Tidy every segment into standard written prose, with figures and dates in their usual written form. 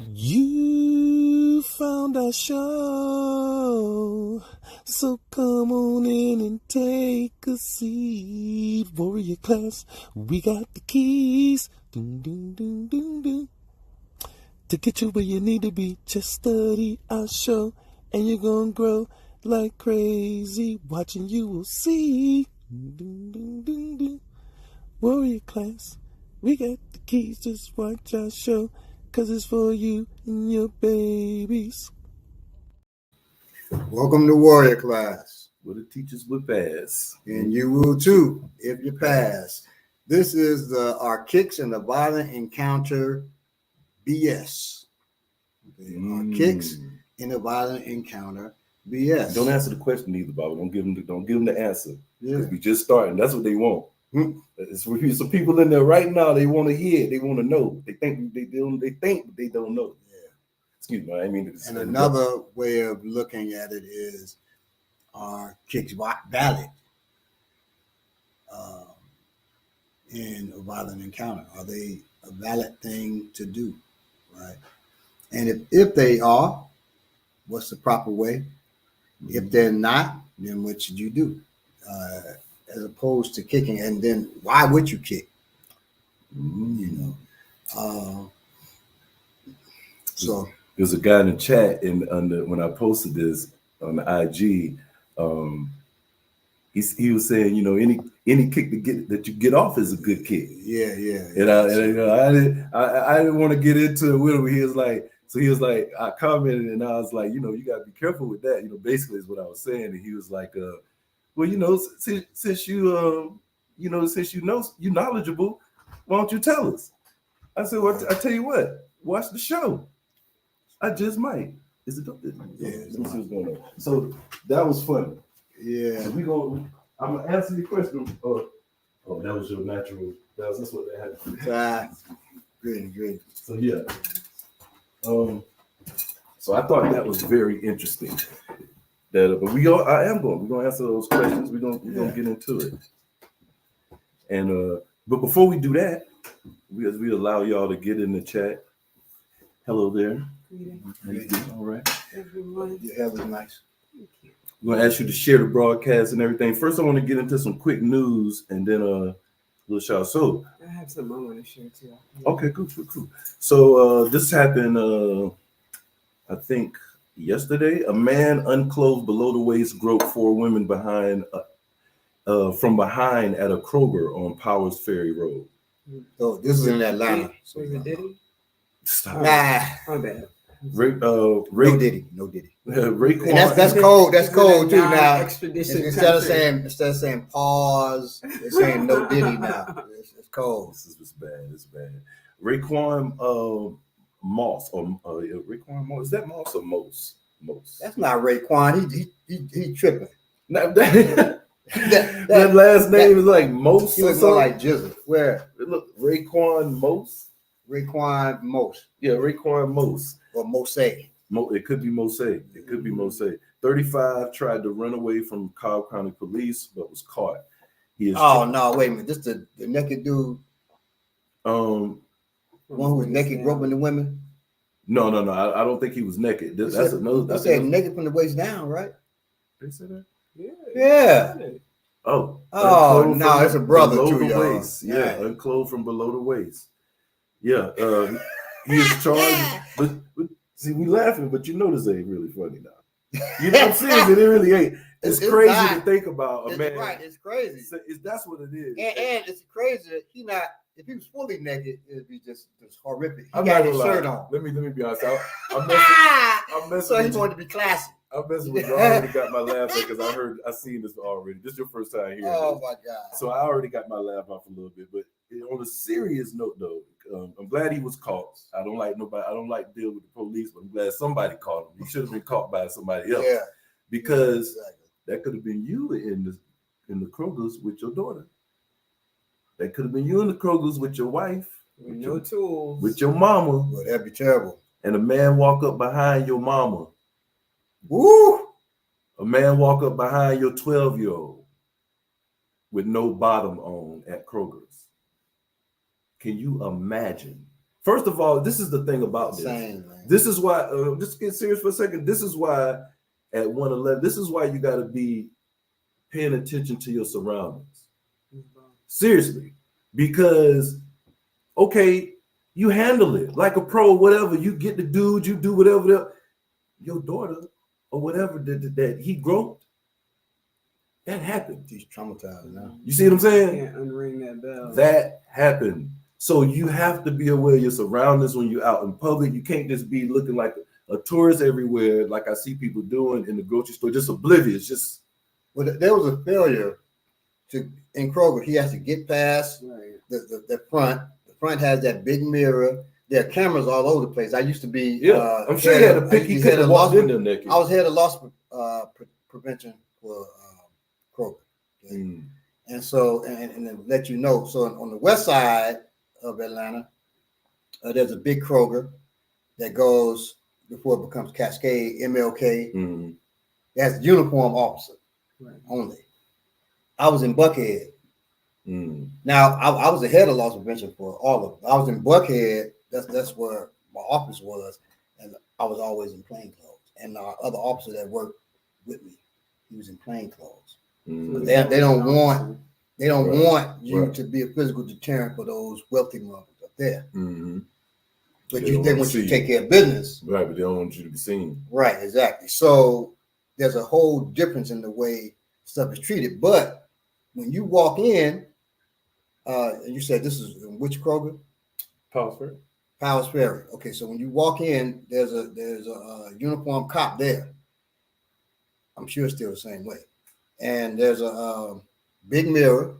You found our show, so come on in and take a seat. Warrior class, we got the keys. Doom, doom, doom, doom, doom. To get you where you need to be, just study our show, and you're gonna grow like crazy. Watching you will see. Doom, doom, doom, doom. Warrior class, we got the keys, just watch our show, 'cause it's for you and your babies. Welcome to Warrior Class. Where the teachers would pass. And you will too, if you pass. This is our Kicks in the Violent Encounter BS. Our Kicks in the Violent Encounter BS. Don't answer the question either, Bobby. Don't give them the answer. Yeah. We just starting. That's what they want. It's some people in there right now. They want to hear. They want to know. They think they don't know. Yeah. Excuse me. I mean. And another way of looking at it is our Kicks valid in a violent encounter. Are they a valid thing to do? Right. And if they are, what's the proper way? If they're not, then what should you do? As opposed to kicking, and then why would you kick? You know. So there's a guy in the chat when I posted this on the IG. He was saying, you know, any kick that you get off is a good kick. Yeah. And I didn't want to get into it with him. He was like, I commented and I was like, you know, you got to be careful with that. You know, basically is what I was saying. And he was like, well, you know, since you know you're knowledgeable, why don't you tell us? I said, well, I tell you what, watch the show. I just might. Is it? Yeah. Let me see what's going on. So that was funny. Yeah. So I'm gonna answer your question. Oh, that was your natural. That's what that happened. Great. So yeah. So I thought that was very interesting. But we're gonna answer those questions. We're gonna get into it. And but before we do that, we allow y'all to get in the chat. Hello there. All right. Everyone. Your hair was nice. I'm gonna ask you to share the broadcast and everything. First, I want to get into some quick news and then a little shout. So I have some I want to share too. Okay, cool. So this happened I think yesterday. A man unclothed below the waist groped 4 women from behind at a Kroger on Powers Ferry Road. Oh, this is in Atlanta. Was it Diddy? Stop. Nah, my bad. No Diddy. Raekwon. And that's cold. That's cold too now. Expedition instead of saying pause, they're saying no Diddy now. It's cold. This is bad. Raekwon Moss or Raekwon Moss. Is that Moss or Mose? That's not Raekwon. He tripping. That last name is like Mose. He looks more like Jizzle. Where? Look, Raekwon Mose. Raekwon Mose. Yeah, Raekwon Mose. Or Mose. It could be Mose. 35 tried to run away from Cobb County Police, but was caught. No, wait a minute. This the naked dude. One who was naked groping the women. No. I don't think he was naked. That's another. They said naked from the waist down, right? They said that. Yeah. Oh no, it's a brother too, y'all. Waist. Yeah, unclothed from below the waist. Yeah, he is charged. But see, we laughing, but you know this ain't really funny now. You know what I'm saying? It really ain't. It's crazy to think about a man. Right, it's crazy. That's what it is. And it's crazy that if he was fully naked, it'd be just horrific. He I'm got not his gonna shirt lie. on. Let me be honest. I'm messing So he with you. wanted to be classy. I'm messing with you. I already got my laugh because I seen this already. This is your first time hearing Oh this. my God. So I already got my laugh off a little bit. But on a serious note, though, I'm glad he was caught. I don't like dealing with the police, but I'm glad somebody caught him. He should have been caught by somebody else. Yeah. Because that could have been you in the Kroger's with your daughter. That could have been you in the Kroger's with your wife. With no tools. With your mama. Well, that'd be terrible. And a man walk up behind your mama. Woo! A man walk up behind your 12-year-old with no bottom on at Kroger's. Can you imagine First of all, this is the thing about this. Insane, man. This is why, just get serious for a second. This is why at 111, this is why you got to be paying attention to your surroundings. Seriously. Because, okay, you handle it like a pro, whatever. You get the dude, you do whatever. Your daughter or whatever that he groped, that happened. He's traumatized now. You see what I'm saying? Can't unring that bell. That happened. So you have to be aware of your surroundings when you're out in public. You can't just be looking like a tourist everywhere, like I see people doing in the grocery store, just oblivious. Just Well, there was a failure in Kroger. He has to get past Right. the front. The front has that big mirror. There are cameras all over the place. I used to be. I'm sure he had to pick. He could have walked in there naked. I was head of loss prevention for Kroger, okay? And so and to let you know, so on the west side of Atlanta, there's a big Kroger that goes before it becomes Cascade, MLK. It has a uniform officer only. I was in Buckhead. Now I was the head of loss prevention for all of them. I was in Buckhead. That's where my office was, and I was always in plain clothes. And our other officer that worked with me, he was in plain clothes. But they don't want you to be a physical deterrent for those wealthy motherfuckers up there. But they want you to take care of business. Right, but they don't want you to be seen. Right, exactly. So there's a whole difference in the way stuff is treated. But when you walk in, and you said this is in which Kroger? Powers Ferry. Okay, so when you walk in, there's a uniformed cop there. I'm sure it's still the same way. And there's a big mirror.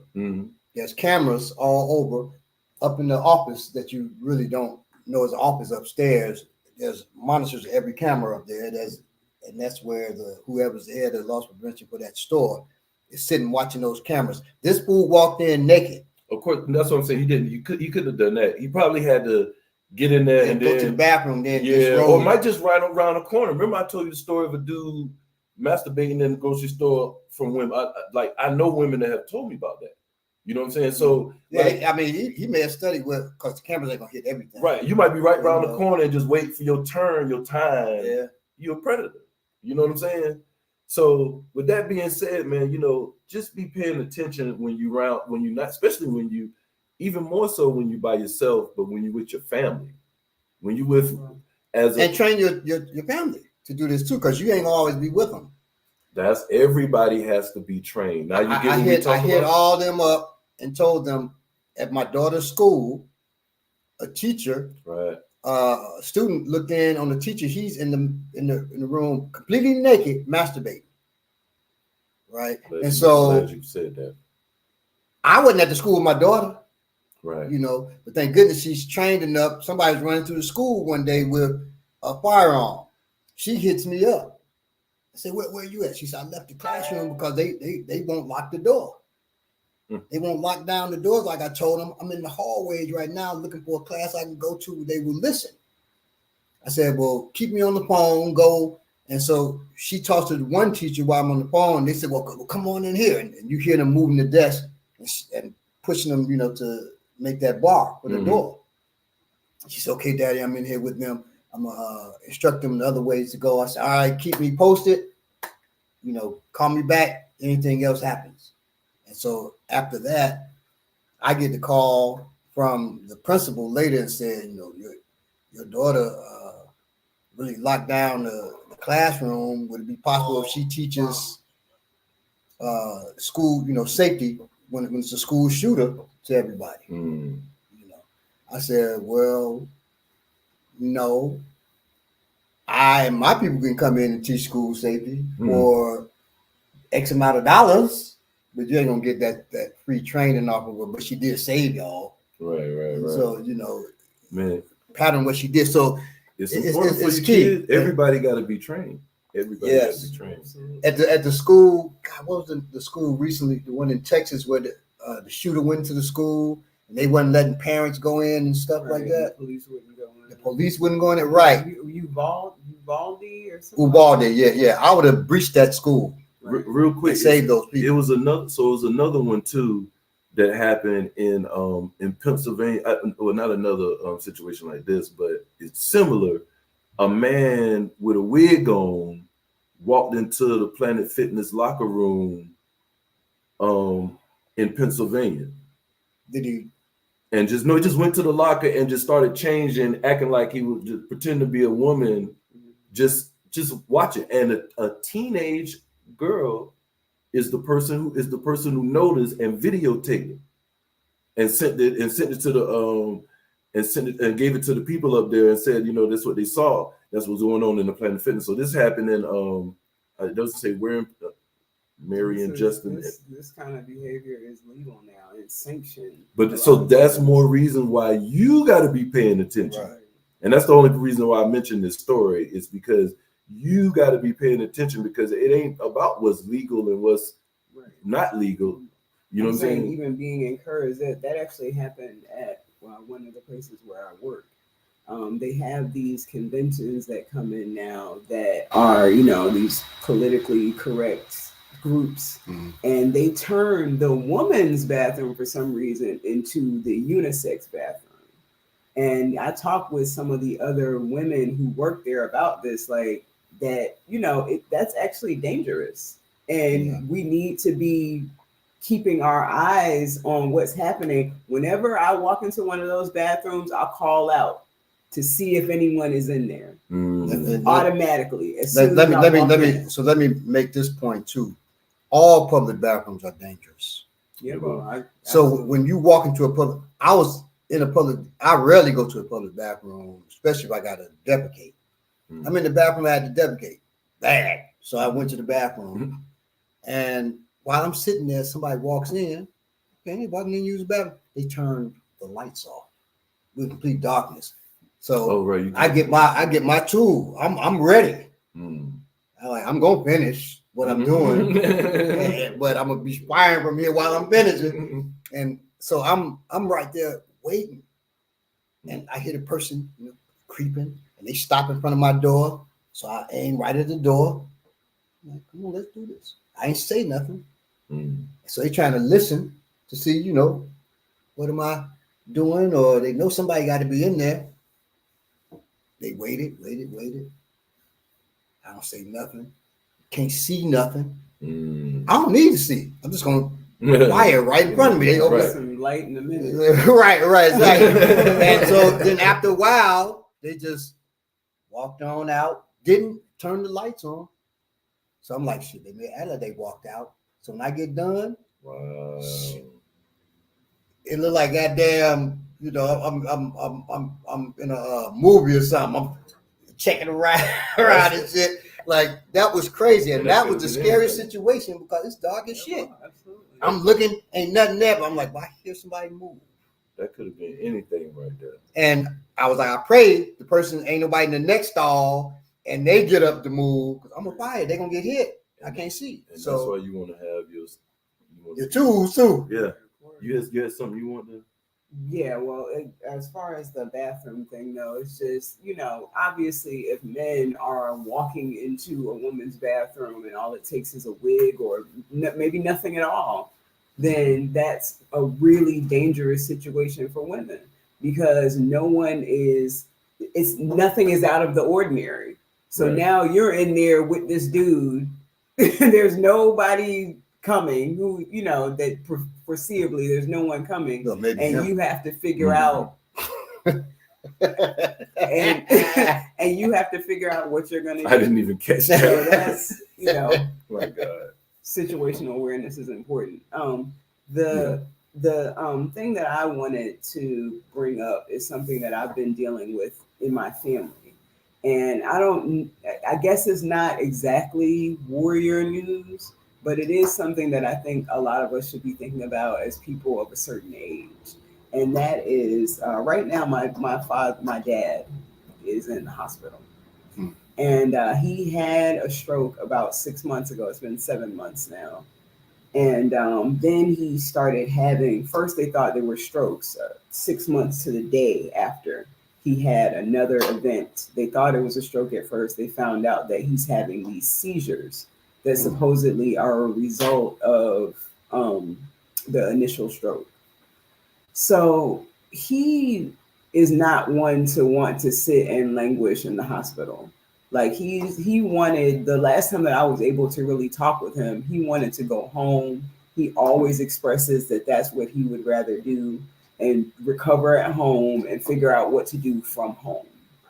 There's cameras all over. Up in the office that you really don't know is an office upstairs. There's monitors every camera up there. And that's where whoever's the head of loss prevention for that store is sitting watching those cameras. This fool walked in naked. Of course, that's what I'm saying. He didn't. He could have done that. He probably had to get in there and go then to the bathroom. Then or might just right around the corner. Remember, I told you the story of a dude masturbating in the grocery store from women. I know women that have told me about that. You know what I'm saying? So yeah, I mean, he may have studied because the cameras ain't gonna hit everything. Right, you might be right around the corner and just wait for your turn, your time. Yeah, you're a predator. You know what I'm saying? So with that being said, man, just be paying attention when you're not, especially when you, even more so when you by yourself, but when you're with your family, when you with and train your family to do this too, because you ain't always be with them. That's everybody has to be trained. Now you get I hit all them up and told them at my daughter's school, a teacher, a student looked in on the teacher. He's in the room completely naked, masturbating. Right. And so glad you said that. I wasn't at the school with my daughter. Right. But thank goodness she's trained enough. Somebody's running through the school one day with a firearm. She hits me up. I said, where you at? She said, I left the classroom because they won't lock the door. They won't lock down the doors like I told them. I'm in the hallways right now looking for a class I can go to where they will listen. I said, well, keep me on the phone, go. And so she talks to the one teacher while I'm on the phone. They said, well come on in here. And you hear them moving the desk and pushing them, to make that bar for the door. She said, okay, Daddy, I'm in here with them. I'm going to instruct them in other ways to go. I said, all right, keep me posted. Call me back. Anything else happens. And so after that, I get the call from the principal later and said, your daughter really locked down the classroom. Would it be possible if she teaches school, safety when it's a school shooter to everybody? I said, well, no. My people can come in and teach school safety for X amount of dollars, but you ain't gonna get that free training off of her. But she did save y'all. Right. So man, pattern what she did. So it's important for your kids. Everybody got to be trained. Everybody got to be trained. At the school, God, what was the school recently? The one in Texas where the shooter went to the school and they wasn't letting parents go in and stuff like that. The police wouldn't go in. The police wouldn't go in it. Right. Uvalde or something? Uvalde, yeah. I would have breached that school. Real quick, save those people. It was another one too that happened in Pennsylvania. Well, not another situation like this, but it's similar. A man with a wig on walked into the Planet Fitness locker room in Pennsylvania. Did he? And just no, he just went to the locker and just started changing, acting like he would just pretend to be a woman, just watching. And a teenage girl is the person who noticed and videotaped it and sent it to the and sent it and gave it to the people up there and said, you know, that's what they saw. That's what's going on in the Planet Fitness. So this happened in it doesn't say where in Mary and Justin. This kind of behavior is legal now. It's sanctioned. But so that's more reason why you got to be paying attention. Right. And that's the only reason why I mentioned this story is because you got to be paying attention, because it ain't about what's legal and what's not legal. You know what I'm saying? Even being encouraged, that actually happened at one of the places where I work. They have these conventions that come in now that are, you know, these politically correct groups, and they turn the woman's bathroom for some reason into the unisex bathroom. And I talked with some of the other women who work there about this, like that, you know, that's actually dangerous. And we need to be keeping our eyes on what's happening. Whenever I walk into one of those bathrooms, I'll call out to see if anyone is in there automatically. Let me make this point too. All public bathrooms are dangerous. Yeah, well, so when you walk into a public, I rarely go to a public bathroom, especially if I got to defecate. I'm in the bathroom, I had to defecate. Bad. So I went to the bathroom, and while I'm sitting there, somebody walks in. Okay, walking in, use the bathroom. They turn the lights off with complete darkness. So I get my tool. I'm ready. I'm gonna finish what I'm doing, but I'm gonna be firing from here while I'm finishing. And so I'm right there waiting, and I hear the person, you know, creeping, and they stop in front of my door. So I aim right at the door. I'm like, come on, let's do this. I ain't say nothing. So they trying to listen to see, you know, what am I doing, or they know somebody got to be in there. They waited. I don't say nothing. Can't see nothing. I don't need to see. I'm just gonna fire right in front of me. They open some light in a minute. right, exactly. And so then after a while, they just walked on out, didn't turn the lights on. So I'm like, shit, they made act like they walked out. So when I get done, it looked like goddamn, you know, I'm in a movie or something. I'm checking around and shit. Like, that was crazy. And that was the scariest situation because it's dark as shit. Absolutely. I'm looking, ain't nothing there, but I'm like, why hear somebody move? That could have been anything right there. And I was like, I pray the person ain't nobody in the next stall and they get up to move, because I'm gonna fire. They're gonna get hit. I can't see. And so that's why you want to have your tools too. Yeah. You had something you want to? Yeah, well, as far as the bathroom thing, though, it's just, you know, obviously if men are walking into a woman's bathroom and all it takes is a wig or maybe nothing at all, then that's a really dangerous situation for women, because nothing is out of the ordinary. So now you're in there with this dude. There's nobody coming who, you know, that foreseeably there's no one coming, and you have to figure out and you have to figure out what you're gonna do. I didn't even catch that. So that's, you know, my God. Situational awareness is important. The thing that I wanted to bring up is something that I've been dealing with in my family, and I guess it's not exactly warrior news, but it is something that I think a lot of us should be thinking about as people of a certain age. And that is right now, my dad is in the hospital. And he had a stroke about 6 months ago. It's been 7 months now. And then he started having, first they thought they were strokes 6 months to the day after he had another event. They thought it was a stroke at first. They found out that he's having these seizures that supposedly are a result of the initial stroke. So he is not one to want to sit and languish in the hospital. Like he wanted, the last time that I was able to really talk with him, he wanted to go home. He always expresses that that's what he would rather do and recover at home and figure out what to do from home.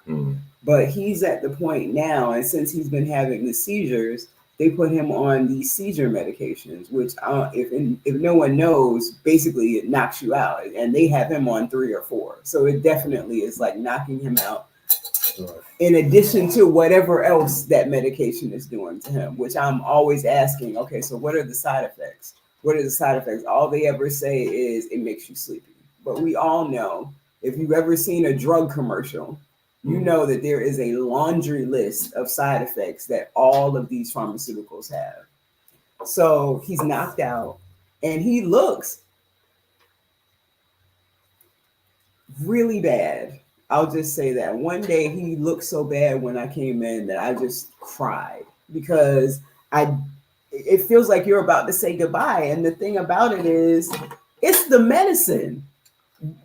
Mm. But he's at the point now, and since he's been having the seizures, they put him on these seizure medications, which if no one knows, basically it knocks you out. And they have him on 3 or 4. So it definitely is like knocking him out. In addition to whatever else that medication is doing to him, which I'm always asking, okay, so what are the side effects? What are the side effects? All they ever say is it makes you sleepy. But we all know, if you've ever seen a drug commercial, you know that there is a laundry list of side effects that all of these pharmaceuticals have. So he's knocked out and he looks really bad. I'll just say that. One day he looked so bad when I came in that I just cried because it feels like you're about to say goodbye. And the thing about it is, it's the medicine.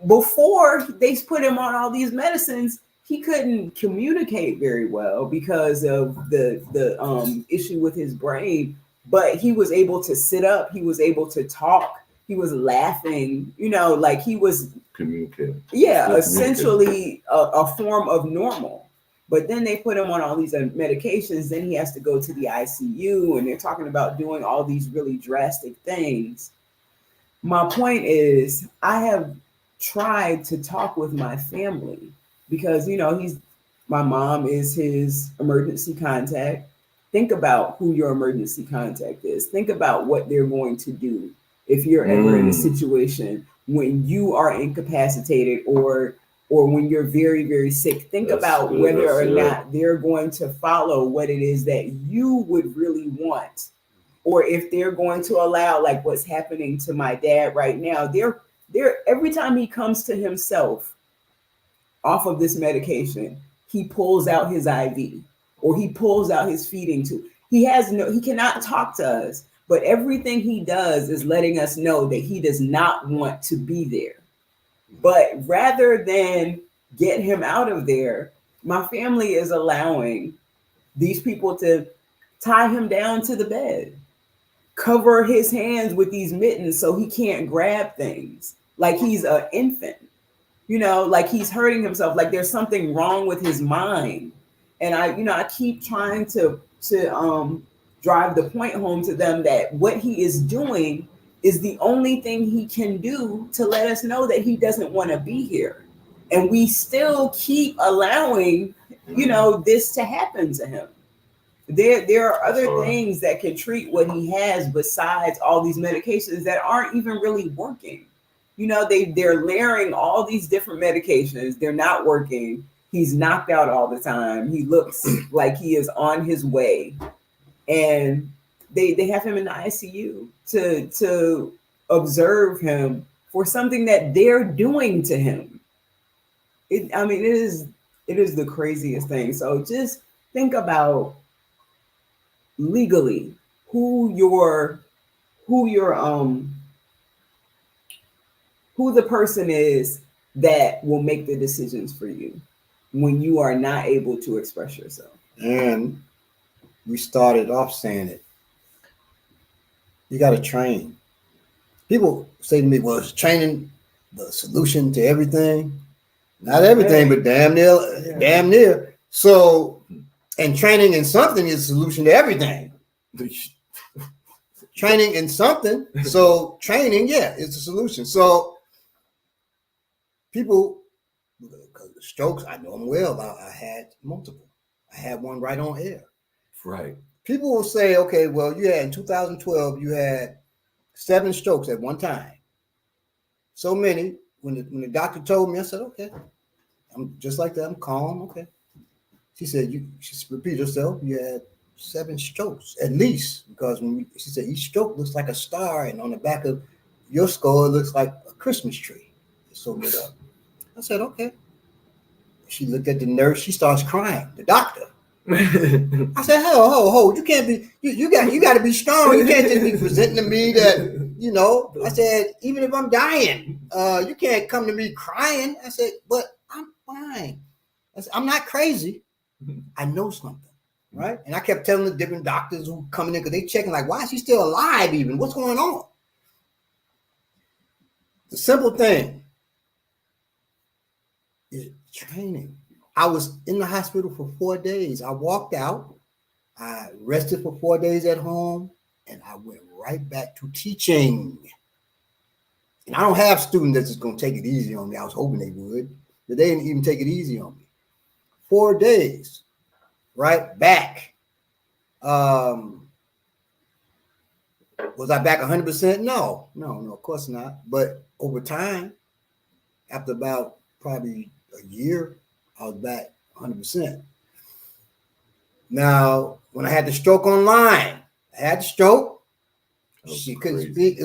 Before they put him on all these medicines, he couldn't communicate very well because of the issue with his brain, but he was able to sit up. He was able to talk. He was laughing, like he was communicating. Yeah, essentially a form of normal. But then they put him on all these medications. Then he has to go to the ICU, and they're talking about doing all these really drastic things. My point is, I have tried to talk with my family because, my mom is his emergency contact. Think about who your emergency contact is. Think about what they're going to do if you're ever in a situation when you are incapacitated or when you're very, very sick. Think about whether or not they're going to follow what it is that you would really want, or if they're going to allow, like what's happening to my dad right now. They're every time he comes to himself off of this medication, he pulls out his IV or he pulls out his feeding tube. He cannot talk to us, but everything he does is letting us know that he does not want to be there. But rather than get him out of there, my family is allowing these people to tie him down to the bed, cover his hands with these mittens so he can't grab things, like he's an infant, like he's hurting himself, like there's something wrong with his mind. And I keep trying to drive the point home to them that what he is doing is the only thing he can do to let us know that he doesn't want to be here. And we still keep allowing, this to happen to him. There are other things that can treat what he has besides all these medications that aren't even really working. They're layering all these different medications. They're not working. He's knocked out all the time. He looks like he is on his way. And they have him in the ICU to observe him for something that they're doing to him. It is the craziest thing. So just think about legally who the person is that will make the decisions for you when you are not able to express yourself. And we started off saying it. You got to train. People say to me, well, is training the solution to everything? Not everything, but damn near. So, and training in something is a solution to everything. Training in something. So training, it's a solution. So people, because the strokes, I know them well. I had multiple. I had one right on air. Right. People will say, okay, well, in 2012, you had 7 strokes at one time. So many. When the doctor told me, I said, okay, I'm just like that. I'm calm. Okay. She said, you should repeat yourself. You had 7 strokes at least, because she said each stroke looks like a star, and on the back of your skull, it looks like a Christmas tree. It's so lit up. I said, okay. She looked at the nurse. She starts crying. The doctor. I said, ho, you can't be. You got to be strong. You can't just be presenting to me that You know, I said, even if I'm dying, you can't come to me crying. I said, but I'm fine. I said, I'm not crazy. I know something, right? And I kept telling the different doctors who coming in because they checking like, why is he still alive? Even what's going on? The simple thing is training. I was in the hospital for 4 days. I walked out. I rested for 4 days at home, and I went right back to teaching. And I don't have students that's just going to take it easy on me. I was hoping they would, but they didn't even take it easy on me. 4 days, right back. Was I back 100%? No, of course not. But over time, after about probably a year, I was back 100%. Now, when I had the stroke online, I had the stroke. She couldn't speak.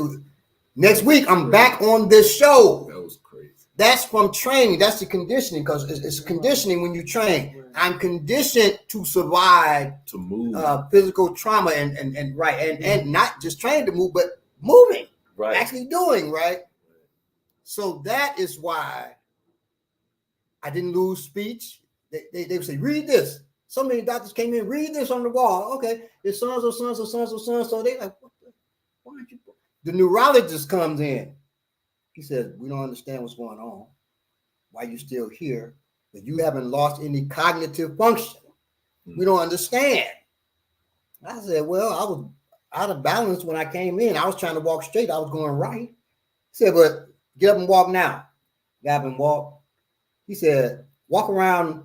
Next week, I'm back on this show. That was crazy. That's from training. That's the conditioning, because it's conditioning when you train. I'm conditioned to survive, to move, physical trauma, and not just trained to move, but moving, right, actually doing, right. So that is why I didn't lose speech. They would say, read this. So many doctors came in, read this on the wall. Okay, it's so-and-so, so-and-so, so-and-so, so-and-so. They like, why aren't you? The neurologist comes in. He says, we don't understand what's going on. Why you still here? But you haven't lost any cognitive function. We don't understand. I said, well, I was out of balance when I came in. I was trying to walk straight. I was going right. He said, but get up and walk now. Get up and walk. He said, walk around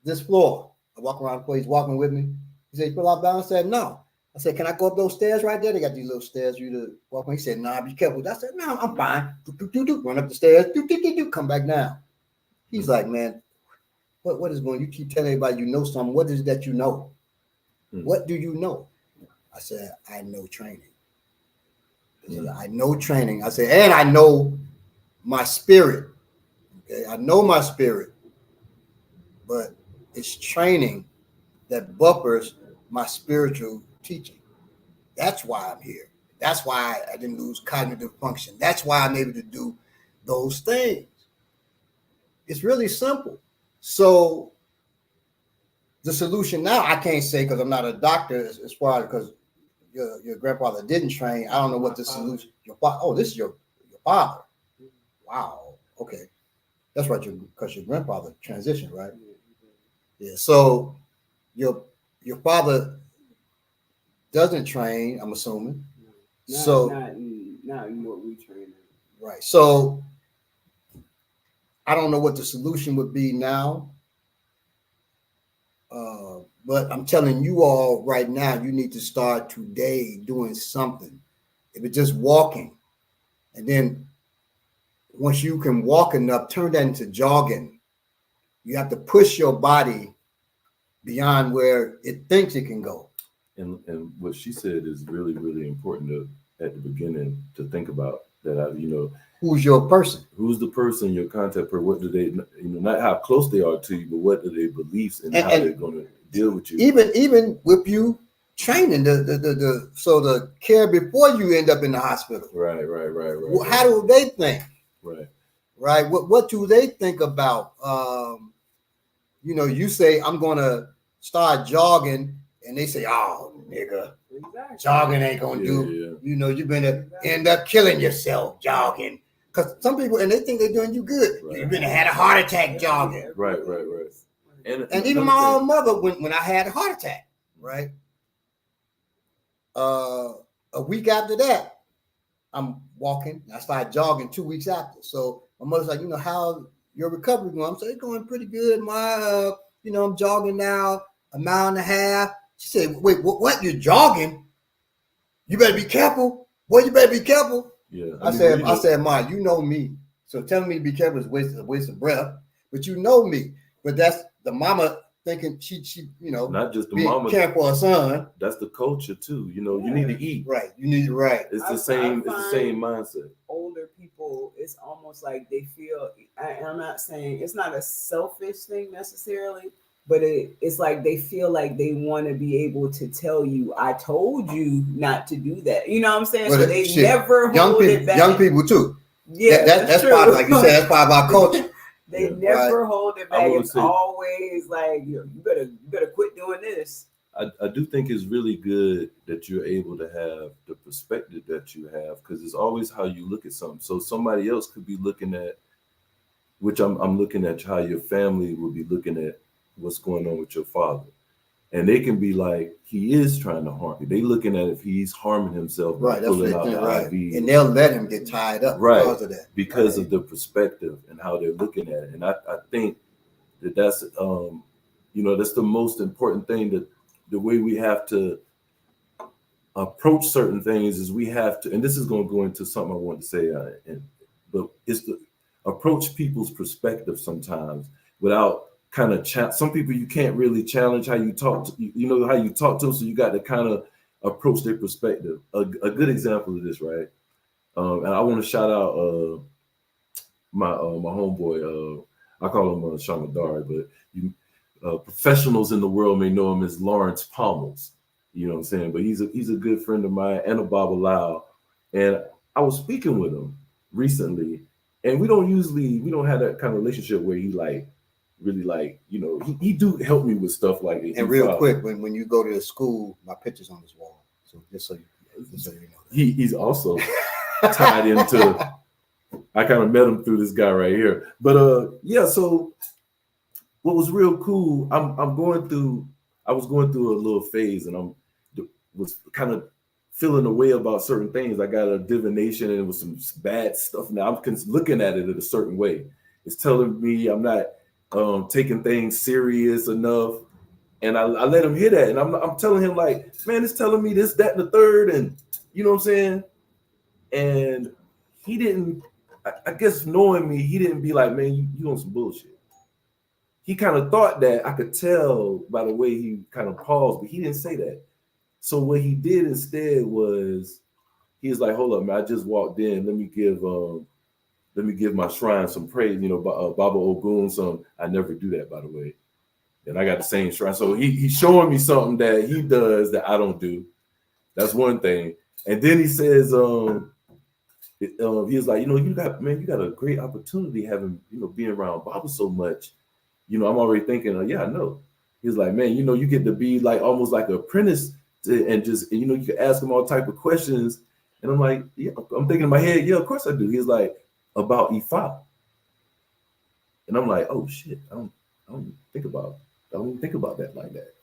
this floor. I walk around the floor. He's walking with me. He said, you feel off balance? I said, no. I said, can I go up those stairs right there? They got these little stairs for you to walk on. He said, nah, be careful. I said, no, I'm fine. Run up the stairs. Come back down. He's like, man, what is going on? You keep telling everybody you know something. What is it that you know? What do you know? I said, I know training. I know training. I said, and I know my spirit. Okay, I know my spirit, but it's training that buffers my spiritual teaching. That's why I'm here. That's why I didn't lose cognitive function. That's why I'm able to do those things. It's really simple. So the solution now, I can't say because I'm not a doctor as far as because your grandfather didn't train. I don't know what the solution. Your father. Oh, this is your father. Wow. Okay, that's right. Because your grandfather transitioned, right? Yeah. So your father doesn't train, I'm assuming. Not in what we train in. Right. So I don't know what the solution would be now. But I'm telling you all right now, you need to start today doing something. If it's just walking, and then once you can walk enough, turn that into jogging. You have to push your body beyond where it thinks it can go. And what she said is really, really important at the beginning to think about that. Who's your person? Who's the person, your contact person? What do they, not how close they are to you, but what are their beliefs and how they're going to deal with you? Even with you training the care before you end up in the hospital. Right. How do they think? Right. What do they think about? You say I'm going to start jogging, and they say, "Oh, nigga, jogging ain't gonna do." Yeah. You're gonna end up killing yourself jogging. Because some people, and they think they're doing you good. Right. You're gonna had a heart attack jogging. Right. And even my own mother, when I had a heart attack, right? A week after that, I'm walking. I started jogging 2 weeks after. So my mother's like, how your recovery going? I'm saying it's going pretty good. I'm jogging now 1.5 miles. She said, wait, what? You're jogging? You better be careful. Boy, you better be careful. Yeah. I said, Ma, you know me. So telling me to be careful is a waste of breath. But you know me. But that's the mama thinking she not just the being mama caring for her son. That's the culture too. You need to eat. Right. You need to right. It's the same mindset. Older people, it's almost like they feel, and I'm not saying it's not a selfish thing necessarily, but it's like they feel like they want to be able to tell you, I told you not to do that. You know what I'm saying? Well, so they shit, never young hold people, it back. young people too. Yeah, That's part of, like you said, that's part of our culture. They Yeah. never hold it back. It's say- always like you better quit doing this. I do think it's really good that you're able to have the perspective that you have, because it's always how you look at something. So somebody else could be looking at, which I'm looking at how your family will be looking at what's going on with your father. And they can be like, he is trying to harm you. They looking at if he's harming himself by Right, that's pulling what out they the think, right. IV. And they'll let him get tied up Right, because of that. because Right. of the perspective and how they're looking at it. And I think that's that's the most important thing, that the way we have to approach certain things is we have to, and this is going to go into something I want to say, but it's to approach people's perspective sometimes without kind of some people you can't really challenge how you talk to, how you talk to them, so you got to kind of approach their perspective. A good example of this, right? And I want to shout out my homeboy, I call him Shamadari, but you professionals in the world may know him as Lawrence Pommels. You know what I'm saying? But he's a good friend of mine and a Baba Lau. And I was speaking with him recently, and we don't have that kind of relationship where he like really like, he do help me with stuff like it. And real quick, when you go to the school, my picture's on this wall. So just so you know that. He's also tied into, I kind of met him through this guy right here. But yeah, so what was real cool, I was going through a little phase, and was kind of feeling a way about certain things. I got a divination, and it was some bad stuff. Now I'm looking at it in a certain way. It's telling me I'm not taking things serious enough. And I let him hear that. And I'm telling him, like, man, it's telling me this, that, and the third. And you know what I'm saying? And he didn't, I guess knowing me, he didn't be like, man, you on some bullshit. He kind of thought that. I could tell by the way he kind of paused, but he didn't say that. So what he did instead was, he was like, hold up, man, I just walked in. Let me give my shrine some praise. Baba Ogun, some. I never do that, by the way. And I got the same shrine. So he's showing me something that he does that I don't do. That's one thing. And then he says, he was like, you got a great opportunity having, being around Baba so much. I'm already thinking, yeah, I know. He's like, man, you get to be like almost like an apprentice and you can ask him all type of questions. And I'm like, yeah, I'm thinking in my head, yeah, of course I do. He's like, about Ifa. And I'm like, oh shit, I don't even think about that like that.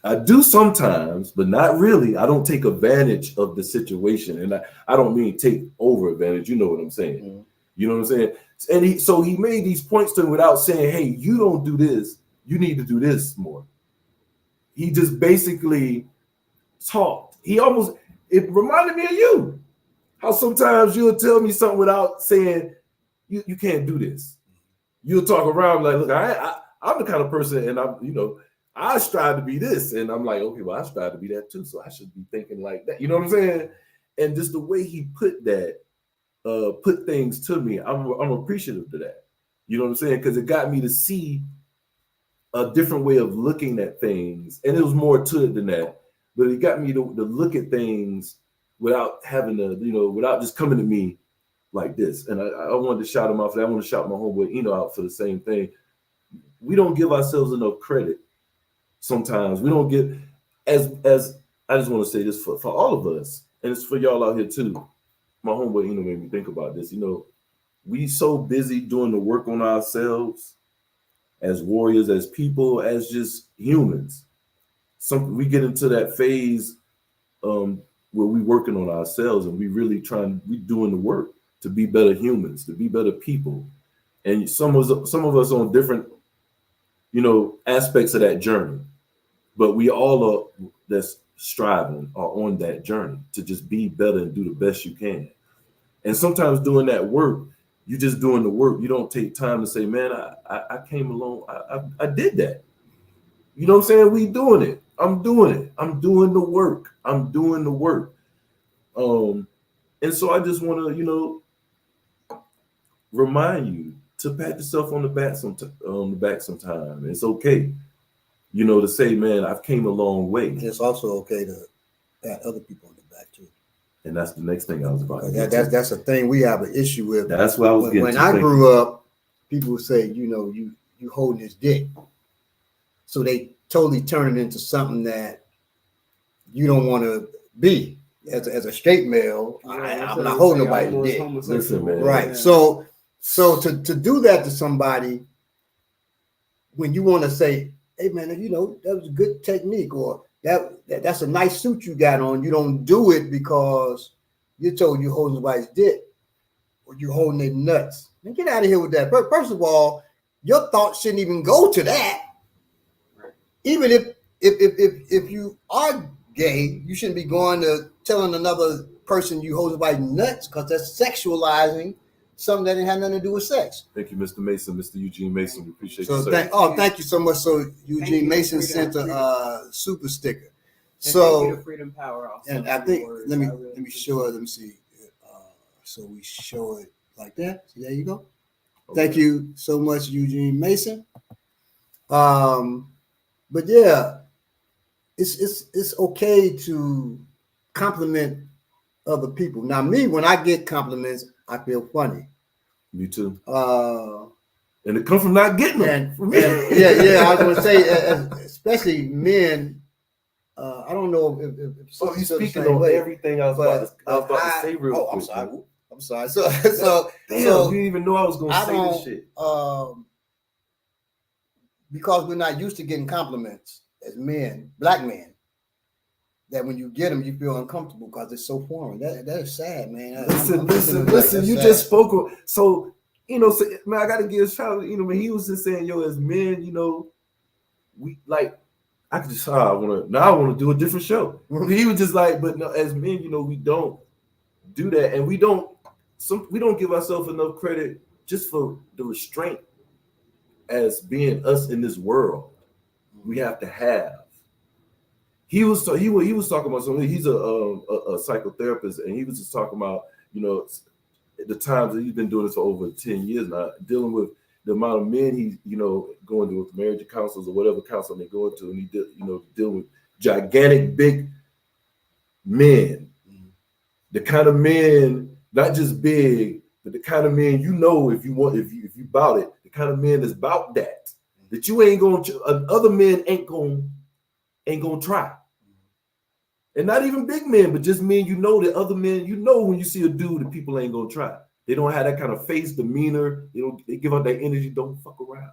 I do sometimes, but not really. I don't take advantage of the situation. And I don't mean take over advantage. You know what I'm saying? Mm-hmm. You know what I'm saying? And he made these points to him without saying, hey, you don't do this. You need to do this more. He just basically talked. It reminded me of you. How sometimes you'll tell me something without saying, you can't do this. You'll talk around like, look, I'm the kind of person, and I strive to be this. And I'm like, okay, well, I strive to be that too. So I should be thinking like that. You know what I'm saying? And just the way he put that, put things to me, I'm appreciative to that. You know what I'm saying? Because it got me to see a different way of looking at things. And it was more to it than that. But it got me to look at things without having to, without just coming to me like this. And I wanted to shout him out for that. I want to shout my homeboy Eno out for the same thing. We don't give ourselves enough credit. Sometimes we don't get as I just want to say this for all of us, and it's for y'all out here too. My homeboy Eno made me think about this. We so busy doing the work on ourselves as warriors, as people, as just humans. We get into that phase where we working on ourselves, and we doing the work to be better humans, to be better people. And some of us on different, aspects of that journey. But we all are that's striving are on that journey to just be better and do the best you can. And sometimes doing that work, you're just doing the work. You don't take time to say, man, I came along. I did that. You know what I'm saying? We doing it. I'm doing it. I'm doing the work. I'm doing the work. And so I just want to, remind you to pat yourself on the back sometime. It's okay, you know, to say, man, I've came a long way. It's also okay to pat other people on the back too. And that's the next thing I was about to get That's a thing we have an issue with. That's what I was getting when to. I grew up, people would say, you know, you holding his dick. So they totally turn it into something that you don't want to be. As a straight male, I'm not holding nobody's dick. Listen, man. Right. Yeah. So to do that to somebody, when you want to say, hey man, you know, that was a good technique, or that's a nice suit you got on, you don't do it because you're told you're holding somebody's dick or you're holding their nuts. And get out of here with that. First of all, your thoughts shouldn't even go to that. Even if you are gay, you shouldn't be going to telling another person you hold somebody's nuts, because that's sexualizing something that didn't have nothing to do with sex. Thank you, Mr. Mason, Mr. Eugene Mason. We appreciate so you. Thank you so much. So Eugene Mason sent a super sticker. And so thank you to Freedom Power also. And I think let me show it. Let me see. So we show it like that. So there you go. Okay. Thank you so much, Eugene Mason. But yeah, it's okay to compliment other people. Now, me, when I get compliments, I feel funny. Me too. And it comes from not getting them. Yeah. I was going to say, especially men. I don't know if so you're speaking on everything I was about to say real quick. I'm sorry. Damn, so you didn't even know I was going to say this shit. Because we're not used to getting compliments as men, black men, that when you get them, you feel uncomfortable because it's so foreign. That is sad, man. Listen. You sad. Just spoke. So, you know, man, I got to give a shout out. You know, man, he was just saying, yo, as men, you know, we like, I could just, I want to do a different show. He was just like, but no, as men, you know, we don't do that. And we don't give ourselves enough credit just for the restraint as being us in this world. We have to have. He was talking about something. He's a psychotherapist, and he was just talking about, you know, the times that he's been doing this for over 10 years now, dealing with the amount of men he's, you know, going to with marriage counselors or whatever counseling they're going to, and he did, you know, dealing with gigantic big men, the kind of men, not just big, but the kind of men, you know, if you about it, the kind of men that's about that you ain't going to, other men ain't going to try. And not even big men, but just men, you know, that other men, you know, when you see a dude that people ain't going to try. They don't have that kind of face, demeanor. They give out that energy, don't fuck around.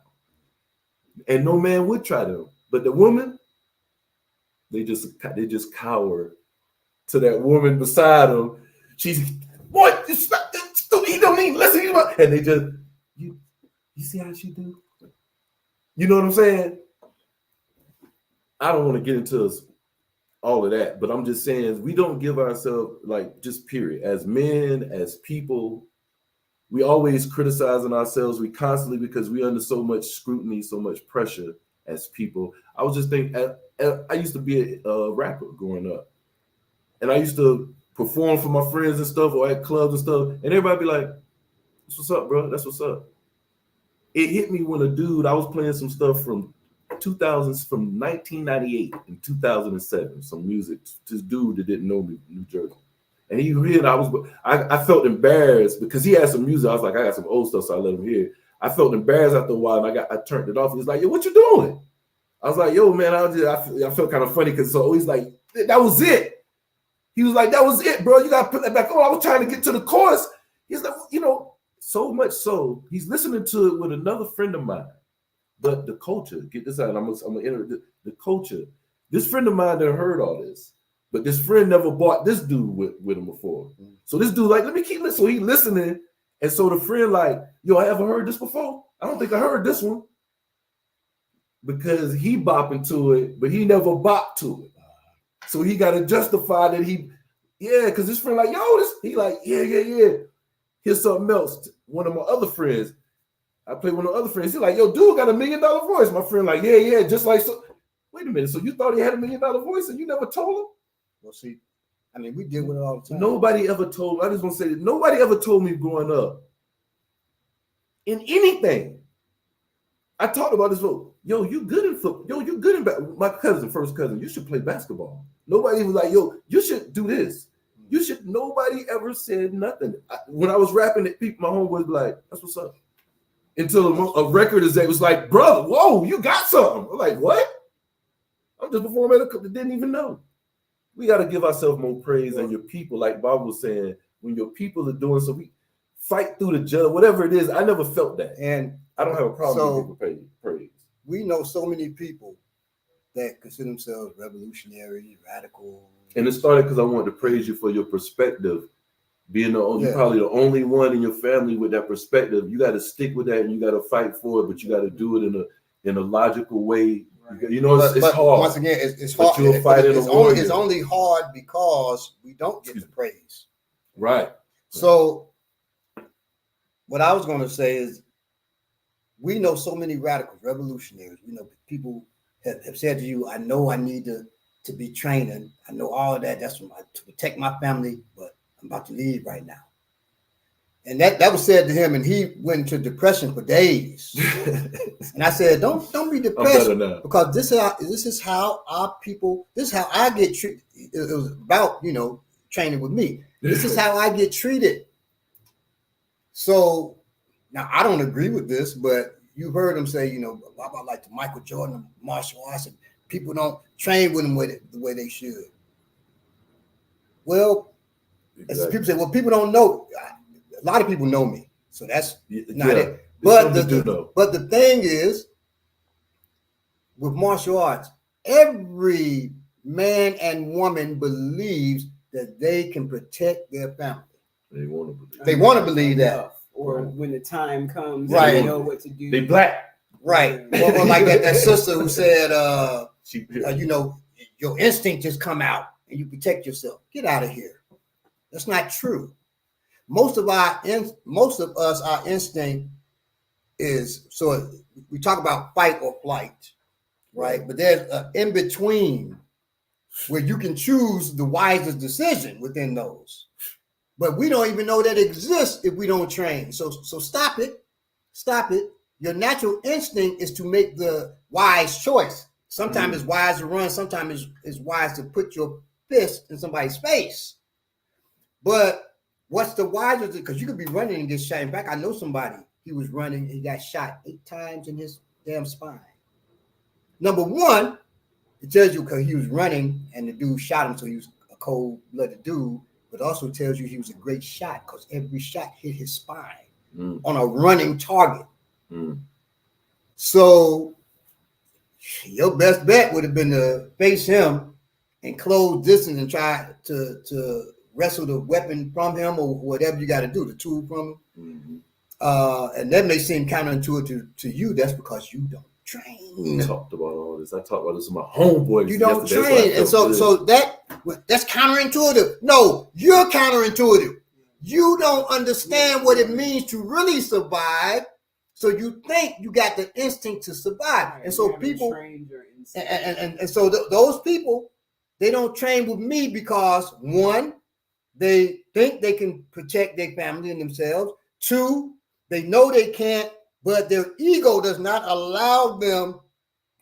And no man would try them. But the woman, they just cower to that woman beside them. She's, boy, he don't even listen. And they just, you see how she do? You know what I'm saying? I don't want to get into all of that, but I'm just saying we don't give ourselves, like, just period. As men, as people, we always criticizing ourselves. We constantly, because we under so much scrutiny, so much pressure as people. I was just thinking, I used to be a rapper growing up, and I used to perform for my friends and stuff, or at clubs and stuff, and everybody be like, "That's what's up, bro. That's what's up." It hit me when I was playing some stuff from 2000s, from 1998 and 2007, some music. This dude that didn't know me from New Jersey, and he heard I felt embarrassed because he had some music. I was like, I got some old stuff, so I let him hear. I felt embarrassed after a while, and I turned it off. He was like, "Yo, what you doing?" I was like, "Yo, man, I felt kind of funny because so he's like, that was it." He was like, "That was it, bro. You gotta put that back on." I was trying to get to the chorus. He's like, you know. So much so, he's listening to it with another friend of mine. But the culture, get this out, I'm gonna enter the culture. This friend of mine that heard all this, but this friend never bought this dude with him before. So this dude like, let me keep listening. So he listening, and so the friend like, yo, I ever heard this before? I don't think I heard this one. Because he bopping to it, but he never bopped to it. So he got to justify that because this friend like, yo, he like, yeah. Here's something else. One of my other friends, I played one of the other friends. He's like, yo, dude got $1 million voice. My friend like, yeah, just like so. Wait a minute. So you thought he had $1 million voice and you never told him? Well, see, I mean, we deal with it all the time. Nobody ever told, I just want to say that nobody ever told me growing up, in anything. I talked about this before. Yo, you good in football. Yo, you good in my first cousin, you should play basketball. Nobody was like, yo, you should do this. You should. Nobody ever said nothing. When I was rapping it, people, my homeboys be like, that's what's up. Until a record is that was like, brother, whoa, you got something. I'm like, what? I'm just performing at a couple, didn't even know. We got to give ourselves more praise and your people, like Bob was saying, when your people are doing so, we fight through the judge, whatever it is. I never felt that. And I don't have a problem with people praise. We know so many people that consider themselves revolutionary, radical. And it started because I wanted to praise you for your perspective. Being you're probably the only one in your family with that perspective. You got to stick with that and you got to fight for it, but you got to do it in a logical way. Right. You know, it's hard. Once again, it's hard. It's only hard because we don't get the praise. Right. So what I was going to say is we know so many radicals, revolutionaries. We know people have said to you, I know I need to be training. I know all of that. That's to protect my family, but I'm about to leave right now. And that was said to him, and he went into depression for days. And I said, don't be depressed, because this is how our people, this is how I get treated. It was about, training with me. This is how I get treated. So now I don't agree with this, but you heard him say, about like the Michael Jordan, martial arts, and people don't train with them the way they should. Well, as people say, well, people don't know. A lot of people know me, so that's not it. But the thing is, with martial arts, every man and woman believes that they can protect their family. They want to believe. They want to believe that. Or when the time comes, right, they know what to do. They black. Right. Or like that sister who said, your instinct just come out and you protect yourself. Get out of here. That's not true. Most of us, our instinct is, so we talk about fight or flight, right? But there's an in between where you can choose the wisest decision within those. But we don't even know that exists if we don't train. So stop it. Stop it. Your natural instinct is to make the wise choice. Sometimes it's wise to run. Sometimes it's wise to put your fist in somebody's face. But what's the wisest? Because you could be running and get shot. In fact, I know somebody, he was running and he got shot 8 times in his damn spine. Number one, it tells you because he was running and the dude shot him, so he was a cold-blooded dude. But also tells you he was a great shot because every shot hit his spine on a running target. So your best bet would have been to face him and close distance and try to wrestle the weapon from him or whatever you got to do, the tool from him. And that may seem counterintuitive to you. That's because you don't train. I talked about all this. I talked about this with my homeboys. You don't train. And so that's counterintuitive. No, you're counterintuitive. You don't understand what it means to really survive. So you think you got the instinct to survive. And so people, and so those people, they don't train with me because 1, they think they can protect their family and themselves. 2, they know they can't, but their ego does not allow them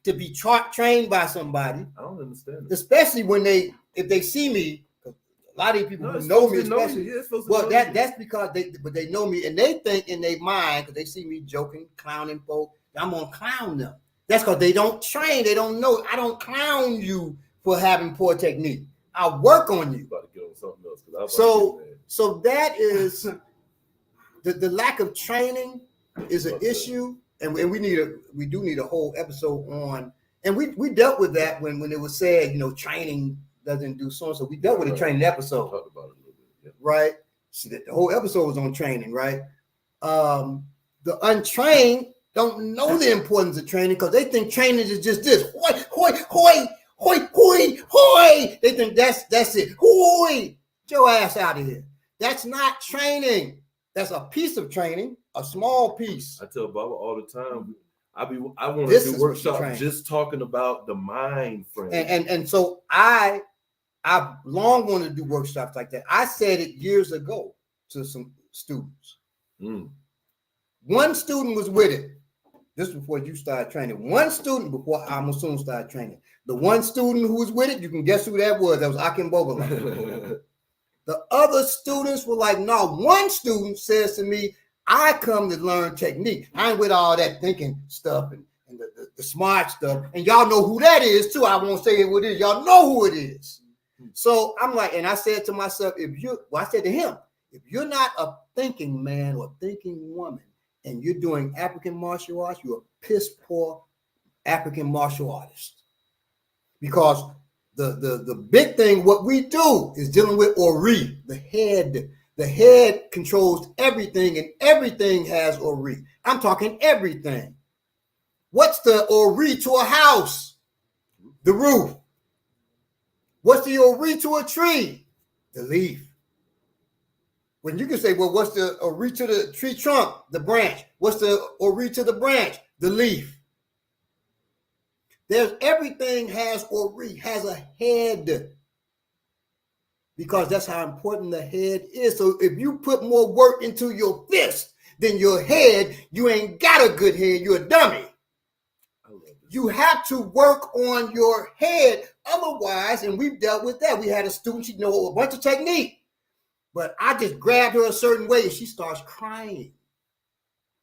to be trained by somebody. I don't understand. Especially if they see me. A lot of these people who know me, especially. Well, that's because they know me and they think in their mind, because they see me joking, clowning folk, I'm gonna clown them. That's because they don't train. They don't know. I don't clown you for having poor technique. I work on you. About to get on something else, so that is the lack of training is an issue, and we do need a whole episode on. And we dealt with that when it was said, training doesn't do so. We dealt with a training episode. Talked about it a little bit, right? So the whole episode was on training, right? The untrained don't know the importance of training because they think training is just this. Hoi, hoi, hoi, hoi, hoi, hoi. They think that's it. Hoi, get your ass out of here. That's not training. That's a piece of training, a small piece. I tell Baba all the time, I want to do workshops just talking about the mind frame. And so I've long wanted to do workshops like that. I said it years ago to some students. One student was with it. This was before you started training. One student, before I'm soon start training. The one student who was with it, you can guess who that was. That was Akin Bogala. The other students were like, no. One student says to me, I come to learn technique. I ain't with all that thinking stuff and the smart stuff. And y'all know who that is too. I won't say who it is. Y'all know who it is. So I'm like, and I said to myself, I said to him, if you're not a thinking man or thinking woman and you're doing African martial arts, you're a piss poor African martial artist. Because the big thing, what we do is dealing with Ori, the head. The head controls everything, and everything has Ori. I'm talking everything. What's the Ori to a house? The roof. What's the Ori to a tree? The leaf. When you can say, well, what's the Ori to the tree trunk? The branch. What's the Ori to the branch? The leaf. Everything has Ori, has a head. Because that's how important the head is. So if you put more work into your fist than your head, you ain't got a good head. You're a dummy. You have to work on your head. Otherwise, and we've dealt with that. We had a student, she know a bunch of technique. But I just grabbed her a certain way and she starts crying.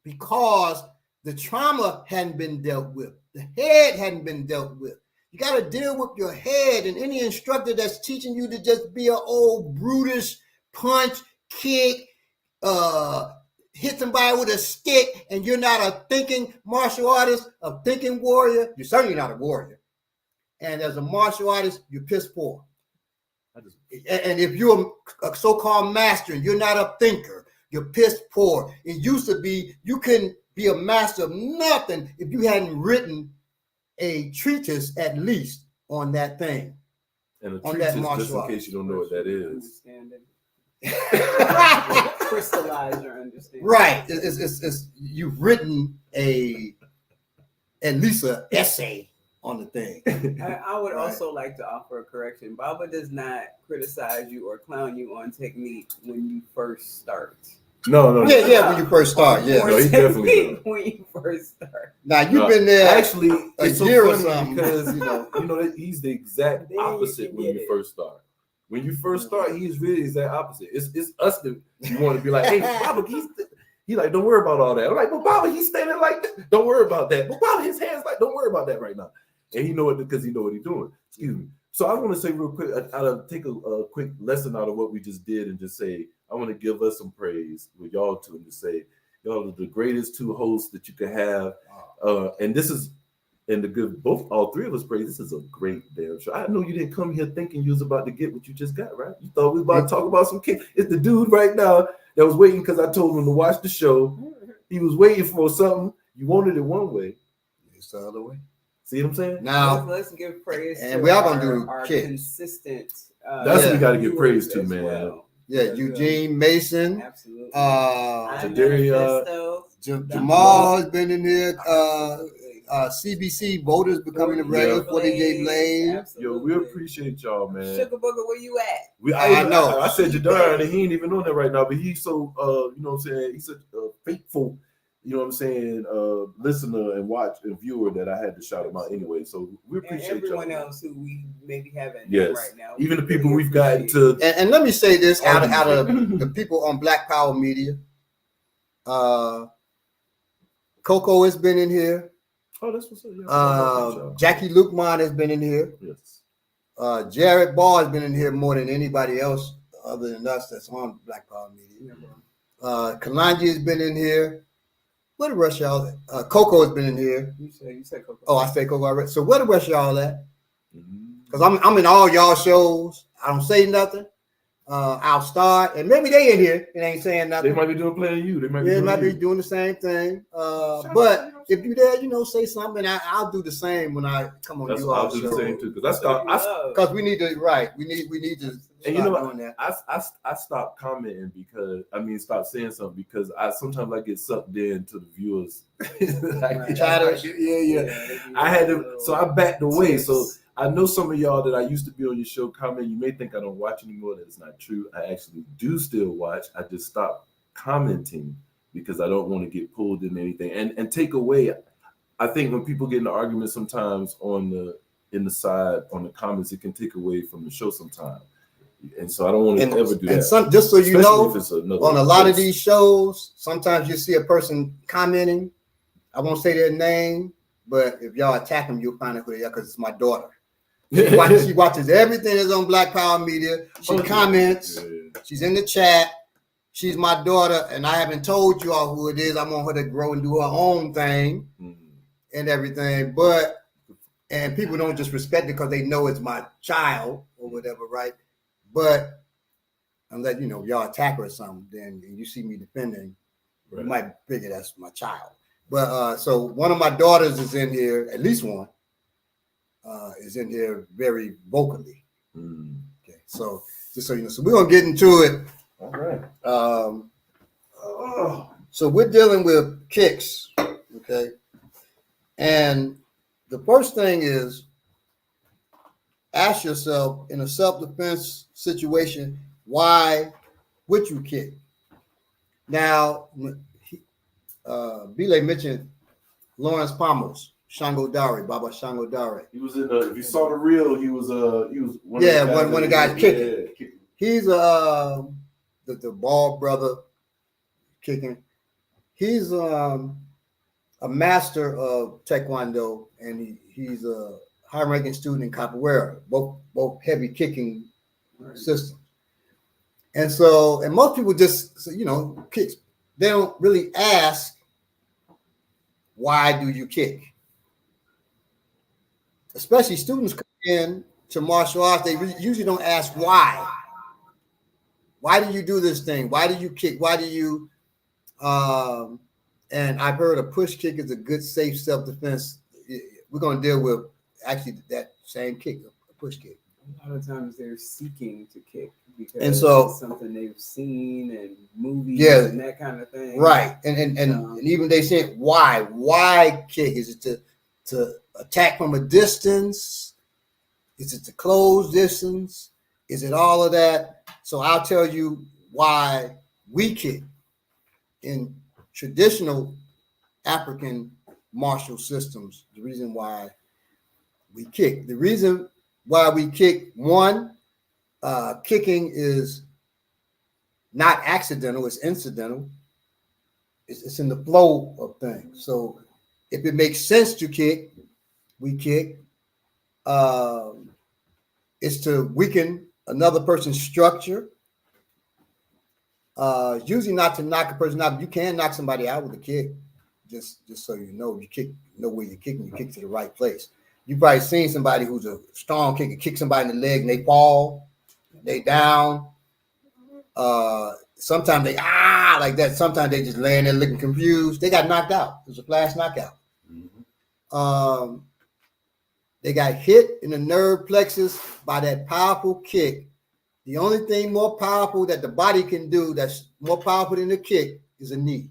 Because the trauma hadn't been dealt with. The head hadn't been dealt with. You got to deal with your head, and any instructor that's teaching you to just be an old brutish punch, kick, hit somebody with a stick, and you're not a thinking martial artist, a thinking warrior, you're certainly not a warrior. And as a martial artist, you're piss poor. And if you're a so-called master and you're not a thinker, you're piss poor. It used to be you couldn't be a master of nothing if you hadn't written a treatise at least on that thing. And a treatise, just in case you don't know what that is. Crystallize your understanding. Right. It's you've written at least an essay on the thing. I would also like to offer a correction. Baba does not criticize you or clown you on technique when you first start. No. Yeah, when you first start, yeah. No, he definitely does. When you first start. Now you've been there actually a it's year so or funny something. because you know he's the exact opposite when you first start. When you first start, he's really the exact opposite. It's us that you want to be like, hey, Baba, he's like, don't worry about all that. I'm like, but Baba, he's standing like that. Don't worry about that. But Baba, his hands like, don't worry about that right now. And he know it because he know what he's doing. Excuse me. So I want to say real quick, I'll take a quick lesson out of what we just did and just say, I want to give us some praise with y'all two and to say, y'all are the greatest two hosts that you can have. And this is, and to give all three of us praise, this is a great damn show. I know you didn't come here thinking you was about to get what you just got, right? You thought we were about to talk about some kids. It's the dude right now that was waiting because I told him to watch the show. He was waiting for something. You wanted it one way. It's the other way. See what I'm saying? Now, let's give praise and to we are gonna do our kids. consistent. That's what we got to give praise to, man. Well. Yeah, Eugene Mason. Absolutely. Jamal has been in here. CBC voters becoming the regular 48 Lane. Yo, we appreciate y'all, man. Sugar Booger, where you at? I know. I said Jadar, and he ain't even on there right now, but he's so you know what I'm saying, he's a faithful, you know what I'm saying, listener and watch and viewer that I had to shout him out anyway. So we appreciate and everyone y'all. else who we maybe haven't Yes. right now. Even the people we've gotten to. And let me say this out of the people on Black Power Media. Coco has been in here. Oh, that's what's up. Yeah. Jackie Lukman has been in here. Yes. Jared Ball has been in here more than anybody else other than us that's on Black Power Media. Kalonji has been in here. Where the rest of y'all at? Coco has been in here. You said Coco. Oh, I said Coco already. So where the rest of y'all at? Because I'm in all y'all shows. I don't say nothing. I'll start, and maybe they in here and ain't saying nothing. They might be playing you. They might be doing the same thing. But if you there, say something. I'll do the same when I come on you all. I'll do the same too because we need to We need to. And you know what? I stopped commenting because stop saying something because sometimes I get sucked into the viewers. Chatters. Yeah. I had to, so I backed away. So I know some of y'all that I used to be on your show comment. You may think I don't watch anymore. That's not true. I actually do still watch. I just stopped commenting because I don't want to get pulled into anything and take away. I think when people get into arguments sometimes in the side on the comments, it can take away from the show sometimes. And so I don't want to ever do that. Just so you know, on a lot of post. these shows, sometimes you see a person commenting. I won't say their name, but if y'all attack them, you'll find out who they are, because it's my daughter. She watches everything that's on Black Power Media. She comments. Yeah. She's in the chat. She's my daughter, and I haven't told you all who it is. I want her to grow and do her own thing and everything. And people don't just respect it because they know it's my child or whatever, right? But unless, you know, y'all attack her or something, then you see me defending, you might figure that's my child. But so one of my daughters is in here, at least one, is in here very vocally. Okay, so just so you know, so we're gonna get into it. All right. So we're dealing with kicks, okay? And the first thing is, ask yourself, in a self-defense situation, why would you kick? Now, Bile mentioned Lawrence Palmer's Shango Dare, Baba Shango Dare. He was in if you saw the reel, he was one of the guys kicking. Yeah. He's the Ball brother kicking. He's a master of Taekwondo, and he's a high-ranking student in capoeira, both heavy kicking systems. And so, and most people just, you know, kicks. They don't really ask, why do you kick? Especially students come in to martial arts, they usually don't ask why. Why do you do this thing? Why do you kick? Why do you, and I've heard a push kick is a good, safe self-defense. We're going to deal with actually that same kick, a push kick. A lot of times they're seeking to kick because and so, it's something they've seen in movies and that kind of thing. Right. And even they say, why kick? Is it to attack from a distance? Is it to close distance? Is it all of that? So I'll tell you why we kick in traditional African martial systems. The reason why we kick. The reason why we kick, one, kicking is not accidental, it's incidental. It's in the flow of things. So if it makes sense to kick, we kick. It's to weaken another person's structure. Usually not to knock a person out. You can knock somebody out with a kick. Just so you know, you kick, know where you're kicking, you kick to the right place. You've probably seen somebody who's a strong kicker kick somebody in the leg and they fall, they down. Sometimes they like that. Sometimes they just laying there looking confused. They got knocked out. It was a flash knockout. They got hit in the nerve plexus by that powerful kick. The only thing more powerful that the body can do that's more powerful than the kick is a knee,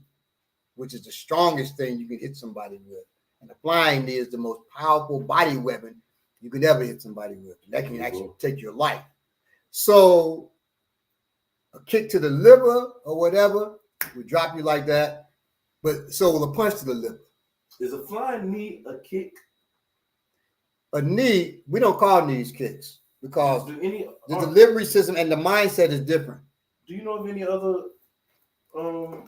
which is the strongest thing you can hit somebody with. And a flying knee is the most powerful body weapon you could ever hit somebody with. That can actually take your life. So a kick to the liver or whatever would drop you like that. But so will a punch to the liver. Is a flying knee a kick? A knee, we don't call knees kicks because the delivery system and the mindset is different. Do you know of any other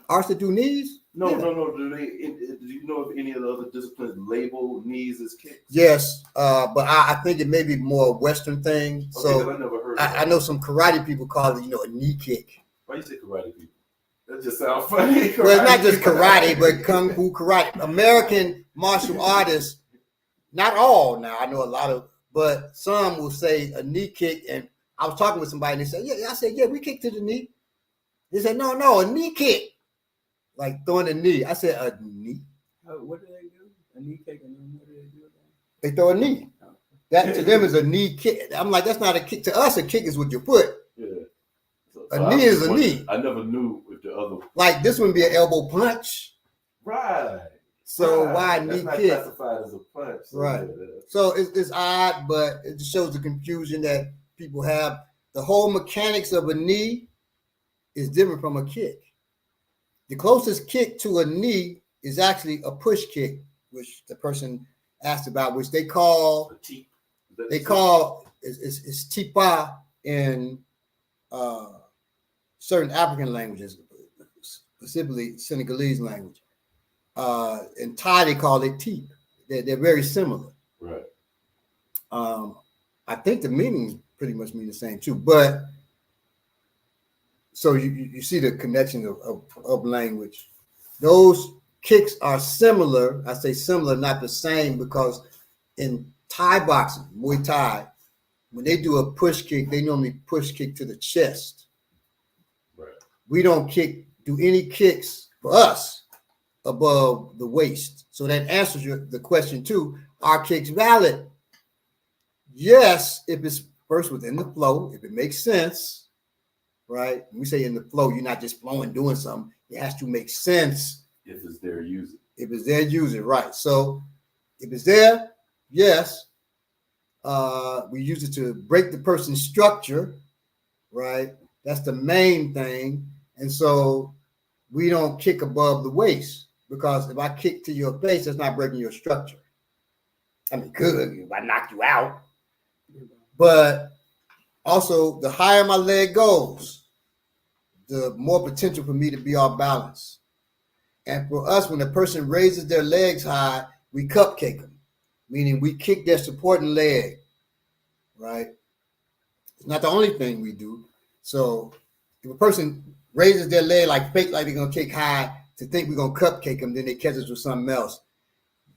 arts that do knees? No. Do you know of any of the other disciplines label knees as kicks? Yes, but I think it may be more a Western thing. Okay, so I never heard. I know some karate people call it, a knee kick. Why you say karate people? That just sounds funny. Well, it's not just karate, but kung fu karate. American martial artists, not all now. I know a lot of, but some will say a knee kick. And I was talking with somebody and they said, yeah. I said, yeah, we kick to the knee. They said, no, a knee kick. Like throwing a knee. I said, a knee. What do they do? A knee kick, and then what do they do? They throw a knee. That to them is a knee kick. I'm like, that's not a kick. To us, a kick is with your foot. Yeah. So a knee is a knee. I never knew if the other. Like this would be an elbow punch. Right. So why knee not kick? Classified as a punch. So right. So it's odd, but it just shows the confusion that people have. The whole mechanics of a knee is different from a kick. The closest kick to a knee is actually a push kick, which the person asked about, which they call it's tipa in certain African languages, specifically Senegalese language. In Thai, they call it teep. They're very similar. Right. I think the meanings pretty much mean the same too. But so you see the connection of language. Those kicks are similar. I say similar, not the same, because in Thai boxing, Muay Thai, when they do a push kick, they normally push kick to the chest. Right. We don't do any kicks for us above the waist. So that answers the question too. Are kicks valid? Yes, if it's first within the flow, if it makes sense, right? When we say in the flow, you're not just flowing doing something. It has to make sense. If it's there, use it. If it's there, use it, right? So if it's there, yes. We use it to break the person's structure, right? That's the main thing. And so we don't kick above the waist, because if I kick to your face, that's not breaking your structure. I mean, good if I knock you out. But also, the higher my leg goes, the more potential for me to be off balance. And for us, when a person raises their legs high, we cupcake them, meaning we kick their supporting leg, right? It's not the only thing we do. So if a person raises their leg like fake, like they're going to kick high to think we're going to cupcake them, then they catch us with something else.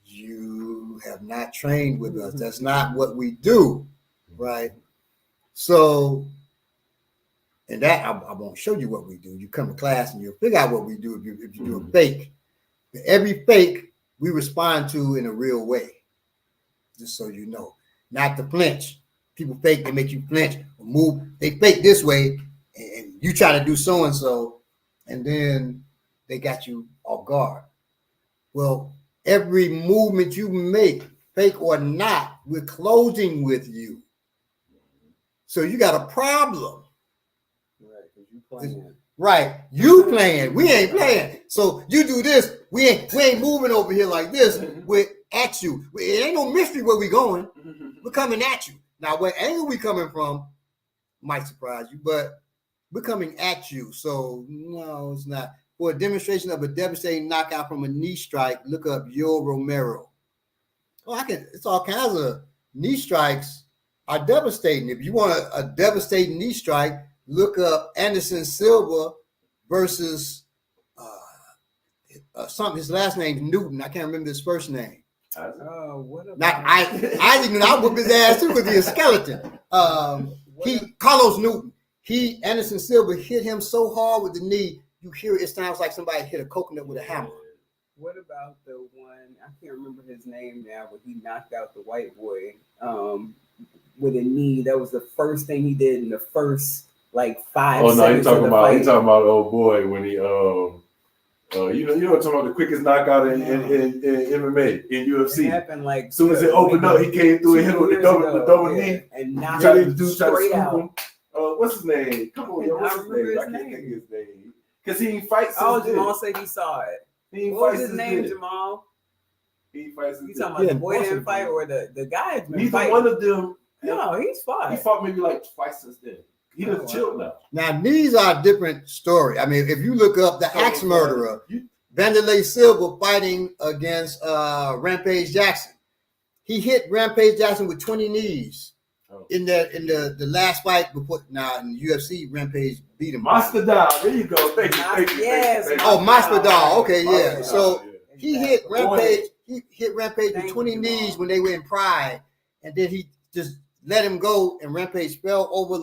You have not trained with us. That's not what we do, right? So, and that I won't show you what we do. You come to class and you'll figure out what we do if you do a fake. Every fake we respond to in a real way, just so you know. Not to flinch. People fake, they make you flinch or move. They fake this way, and you try to do so-and-so, and then they got you off guard. Well, every movement you make, fake or not, we're closing with you. So you got a problem. Right, because you playing. Right, you playing. We ain't playing. So you do this. We ain't moving over here like this. We're at you. It ain't no mystery where we going. We're coming at you. Now, what angle we coming from might surprise you, but we're coming at you. So no, it's not. For a demonstration of a devastating knockout from a knee strike, look up Yo Romero. Oh, it's all kinds of knee strikes are devastating. If you want a devastating knee strike, look up Anderson Silva versus something. His last name's Newton. I can't remember his first name. What about Not I whoop his ass too because he's a skeleton. Carlos Newton. Anderson Silva hit him so hard with the knee, you hear it sounds like somebody hit a coconut with a hammer. What about the one, I can't remember his name now, but he knocked out the white boy with a knee. That was the first thing he did in the first like 5 Oh no, seconds. he's talking about old boy when he you know talking about the quickest knockout in MMA in UFC. It happened like as soon as it opened up, he came through and hit him with the double knee and knocked him him straight out. Him. What's his name? Come on, yo, what's his name? I can't think of his name. Because he fights. Oh, Jamal said he saw it. What was his name, Jamal? He fights. You talking about the boy didn't fight or the guy? Neither one of them. No, he's fought. He fought maybe like twice since then. He done chilled now. Now, these are a different story. I mean, if you look up the axe murderer, Vanderlei Silva fighting against Rampage Jackson, he hit Rampage Jackson with 20 knees in the last fight before. Now in UFC, Rampage beat him. Masvidal, there you go. Thank you. Yes. Oh, Masvidal. Okay, yeah. So he hit Rampage. He hit Rampage with 20 knees when they were in Pride, and then he just let him go, and Rampage fell over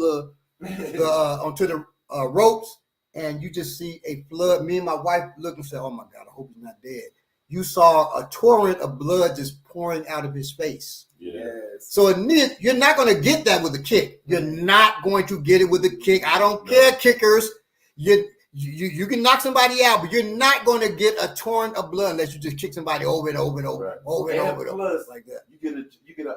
onto the ropes, and you just see a flood. Me and my wife looked and said, "Oh my God, I hope he's not dead." You saw a torrent of blood just pouring out of his face. Yes. So you're not going to get that with a kick. You're not going to get it with a kick. I don't care, kickers. You can knock somebody out, but you're not going to get a torrent of blood unless you just kick somebody over and over and over, right. over and over, plus, like that. You get a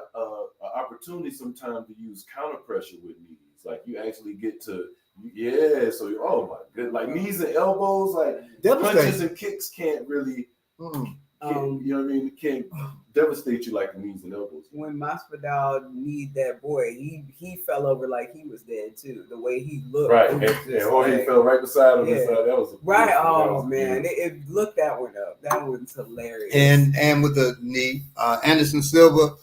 opportunity sometimes to use counter pressure with knees. Like you actually get to Yeah, so oh my good, like knees and elbows, like Devastating. punches and kicks can't really, Mm. you know what I mean? It can't devastate you like the knees and elbows. When Masvidal kneed that boy, he fell over like he was dead too. The way he looked, Right, it and, was and just Jorge like- fell right beside him. Yeah. That was right. that Oh was man, beautiful. it looked that one up. That one's hilarious. And with the knee, Anderson Silva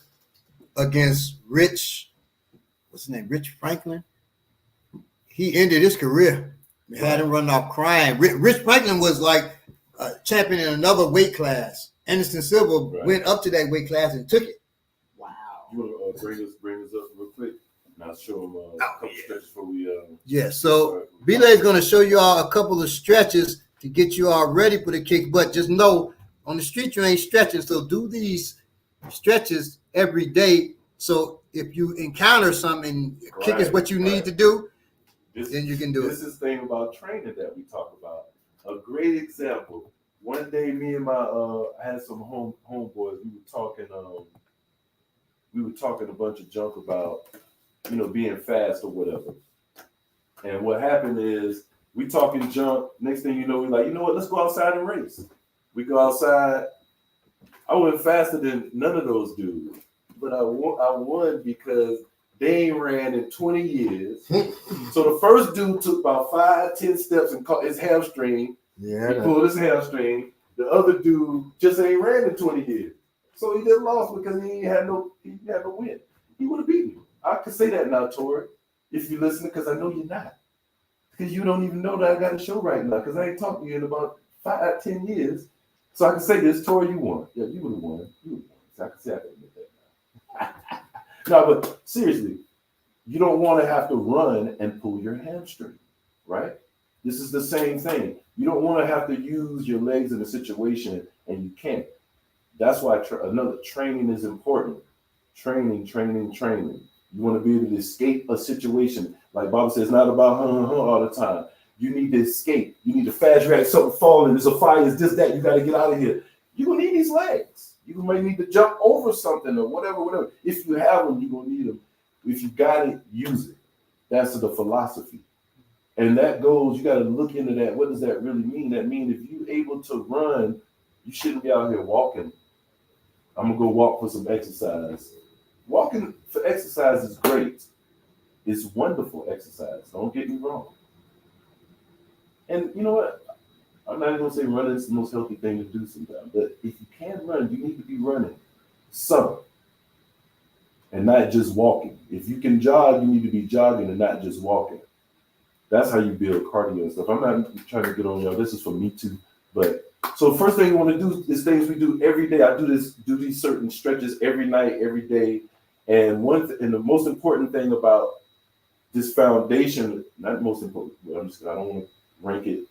against Rich, what's his name? Rich Franklin. He ended his career. Had him running off crying. Rich Franklin was like a champion in another weight class. Anderson Silva went up to that weight class and took it. Wow. You want to bring us up real quick? And I'll show them a couple stretches before we. Yeah. So Belay is going to show you all a couple of stretches to get you all ready for the kick. But just know, on the street you ain't stretching. So do these stretches every day. So if you encounter something, kick is what you need to do. Then you can do This is the thing about training that we talk about. A great example. One day, me and my I had some homeboys. We were talking a bunch of junk about, being fast or whatever. And what happened is we talking junk. Next thing you know, we're like, you know what? Let's go outside and race. We go outside. I went faster than none of those dudes, but I won because they ain't ran in 20 years. So the first dude took about 5-10 steps and caught his hamstring. Yeah. He pulled his hamstring. The other dude just ain't ran in 20 years. So he just lost because he had no win. He would have beaten me. I could say that now, Tori, if you listen, because I know you're not. Because you don't even know that I got a show right now, because I ain't talked to you in about 5-10 years. So I can say this, Tori, you won. Yeah, you would have won. So I can say I can admit that now. No, but seriously, you don't want to have to run and pull your hamstring, right? This is the same thing. You don't want to have to use your legs in a situation and you can't. That's why training is important. Training. You want to be able to escape a situation. Like Bob says, it's not about all the time. You need to escape. You need to fast react. Something falling. There's a fire. It's this, that. You got to get out of here. You're going to need these legs. You might need to jump over something or whatever. If you have them, you're going to need them. If you got it, use it. That's the philosophy. And that goes, you got to look into that. What does that really mean? That means if you're able to run, you shouldn't be out here walking. I'm going to go walk for some exercise. Walking for exercise is great. It's wonderful exercise. Don't get me wrong. And you know what? I'm not even going to say running is the most healthy thing to do sometimes. But if you can run, you need to be running some. And not just walking. If you can jog, you need to be jogging and not just walking. That's how you build cardio and stuff. I'm not trying to get on y'all. This is for me too. But so first thing you want to do is things we do every day. I do these certain stretches every night, every day. And the most important thing about this foundation, not most important, I don't want to rank it.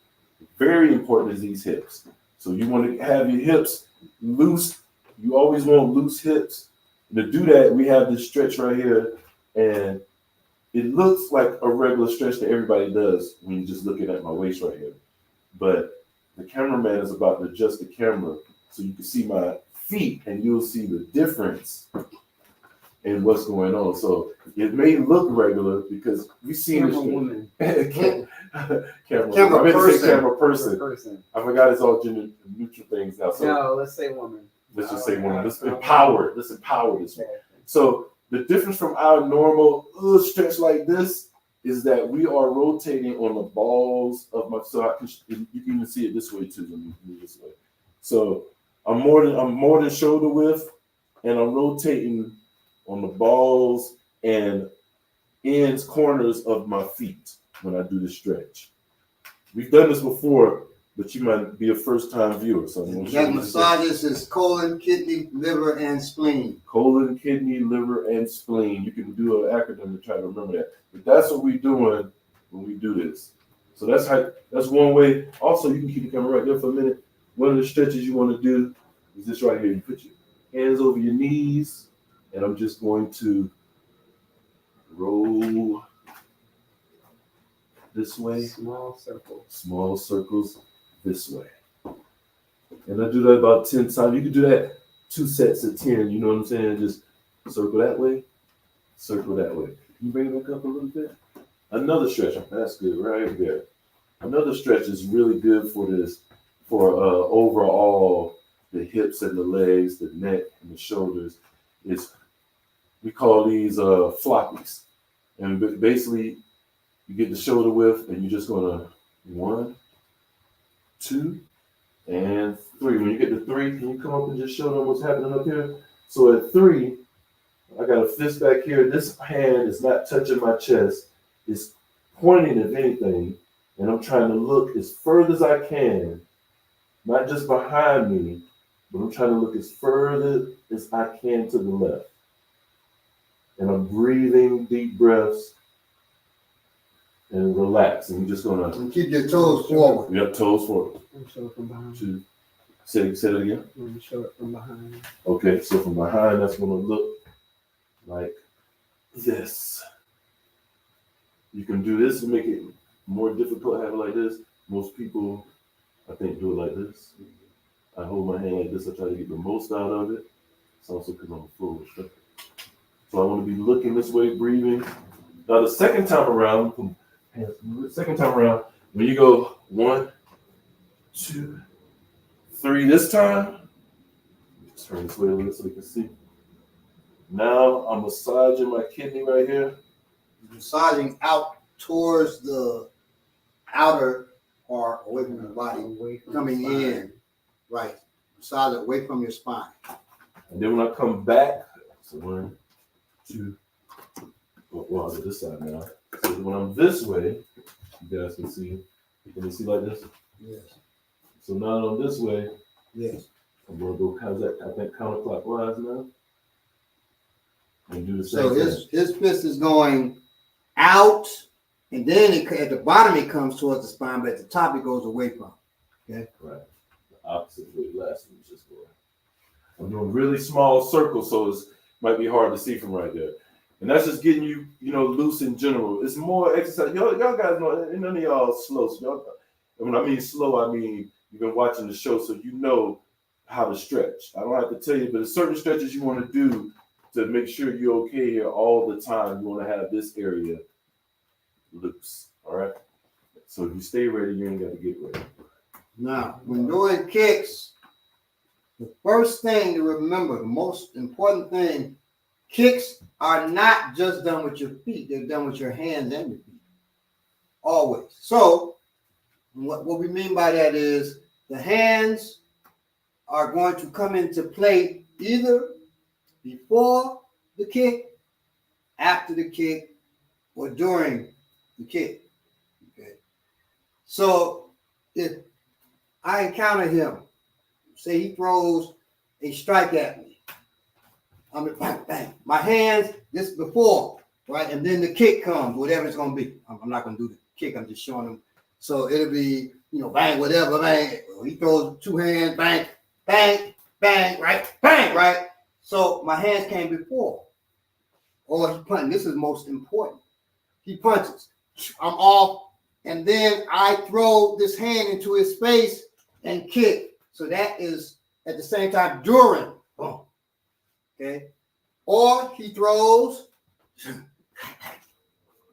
Very important is these hips. So you want to have your hips loose. You always want loose hips. To do that, we have this stretch right here, and it looks like a regular stretch that everybody does when you're just looking at my waist right here. But the cameraman is about to adjust the camera so you can see my feet, and you'll see the difference in what's going on. So it may look regular because we've seen woman. camera person. I forgot it's all gender neutral things now. So No, let's say woman. let's just say woman. Let's empower this one. So the difference from our normal stretch like this is that we are rotating on the balls of my. So you can even see it this way too. Let me move this way. So I'm more than shoulder width, and I'm rotating on the balls and corners of my feet when I do the stretch. We've done this before, but you might be a first-time viewer. So that massages is colon, kidney, liver, and spleen. Colon, kidney, liver, and spleen. You can do an acronym to try to remember that. But that's what we're doing when we do this. So that's one way. Also, you can keep the camera right there for a minute. One of the stretches you want to do is this right here. You put your hands over your knees, and I'm just going to roll this way. Small circles this way. And I do that about 10 times. You can do that 2 sets of 10. You know what I'm saying? Just circle that way. Can you bring it back up a little bit? Another stretch. That's good right there. Another stretch is really good for this, for overall the hips and the legs, the neck and the shoulders. Is we call these floppies, and basically you get the shoulder width, and you're just gonna 1, 2, and 3. When you get to 3, can you come up and just show them what's happening up here? So at 3, I got a fist back here. This hand is not touching my chest. It's pointing, if anything, and I'm trying to look as further as I can, not just behind me, but I'm trying to look as further as I can to the left. And I'm breathing deep breaths and relax. And you're just gonna And keep your toes forward. Yep, toes forward. And show it from behind. 2. Say that again. And show it from behind. Okay, so from behind, that's gonna look like this. You can do this to make it more difficult, have it like this. Most people, I think, do it like this. I hold my hand like this. I try to get the most out of it. It's also because I'm full of stuff. So I want to be looking this way, breathing. Now the second time around, when you go 1, 2, 3 this time, just turn this way a little so you can see. Now I'm massaging my kidney right here. Massaging out towards the outer part, away from the body, coming in, right. Massage it away from your spine. And then when I come back, so 1, 2, well, to this side now. So when I'm this way, you guys can see. Can you see like this? Yes. So now I'm this way. Yes. I'm gonna go counterclockwise now. And do the same So thing. his fist is going out, and then at the bottom it comes towards the spine, but at the top it goes away from. Okay. Right. The opposite way last one was just going. I'm doing really small circles, so it might be hard to see from right there. And that's just getting you, loose in general. It's more exercise. Y'all guys know, none of y'all slow. So y'all, and when I mean slow, I mean you've been watching the show, so you know how to stretch. I don't have to tell you, but there's certain stretches you want to do to make sure you're okay here all the time. You want to have this area loose. All right. So if you stay ready, you ain't got to get ready. Now, when doing kicks, the first thing to remember, the most important thing, kicks are not just done with your feet, they're done with your hands and your feet. Always. So, what we mean by that is the hands are going to come into play either before the kick, after the kick, or during the kick. Okay. So, if I encounter him, say he throws a strike at me, I'm like, bang, bang. My hands, this before, right? And then the kick comes, whatever it's going to be. I'm not going to do the kick. I'm just showing him. So it'll be, bang, whatever, bang. He throws 2 hands, bang, bang, bang, right? Bang, right? So my hands came before. Or he punches. This is most important. He punches. I'm off. And then I throw this hand into his face and kick. So that is at the same time during. Boom. Okay. Or he throws,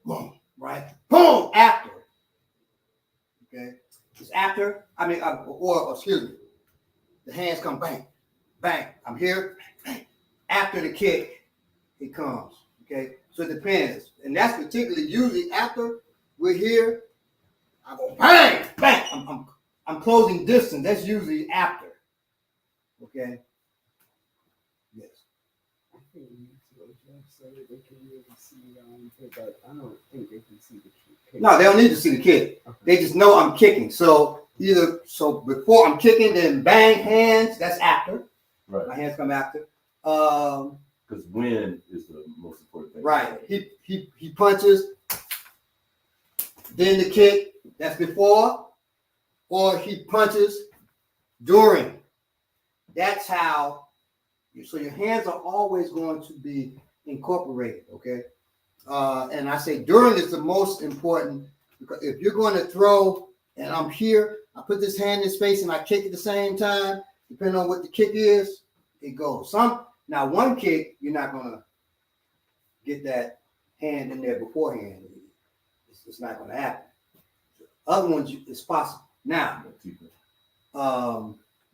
boom, right? Boom, after. Okay. It's after, or excuse me, the hands come bang, bang. I'm here. Bang. After the kick, it comes. Okay. So it depends. And that's particularly usually after we're here, I go bang, bang. I'm closing distance. That's usually after. Okay. Yes. I think what Jeff said, they can really see but I don't think they can see the kick. No, they don't need to see the kick. Okay. They just know I'm kicking. So before I'm kicking, then bang, hands. That's after. Right. My hands come after. Because when is the most important thing. Right. He punches. Then the kick. That's before. Or he punches during. That's how. So your hands are always going to be incorporated, okay? And I say during is the most important, because if you're going to throw and I'm here, I put this hand in his face and I kick at the same time, depending on what the kick is, it goes. Now one kick, you're not going to get that hand in there beforehand. It's not going to happen. Other ones, it's possible. Now,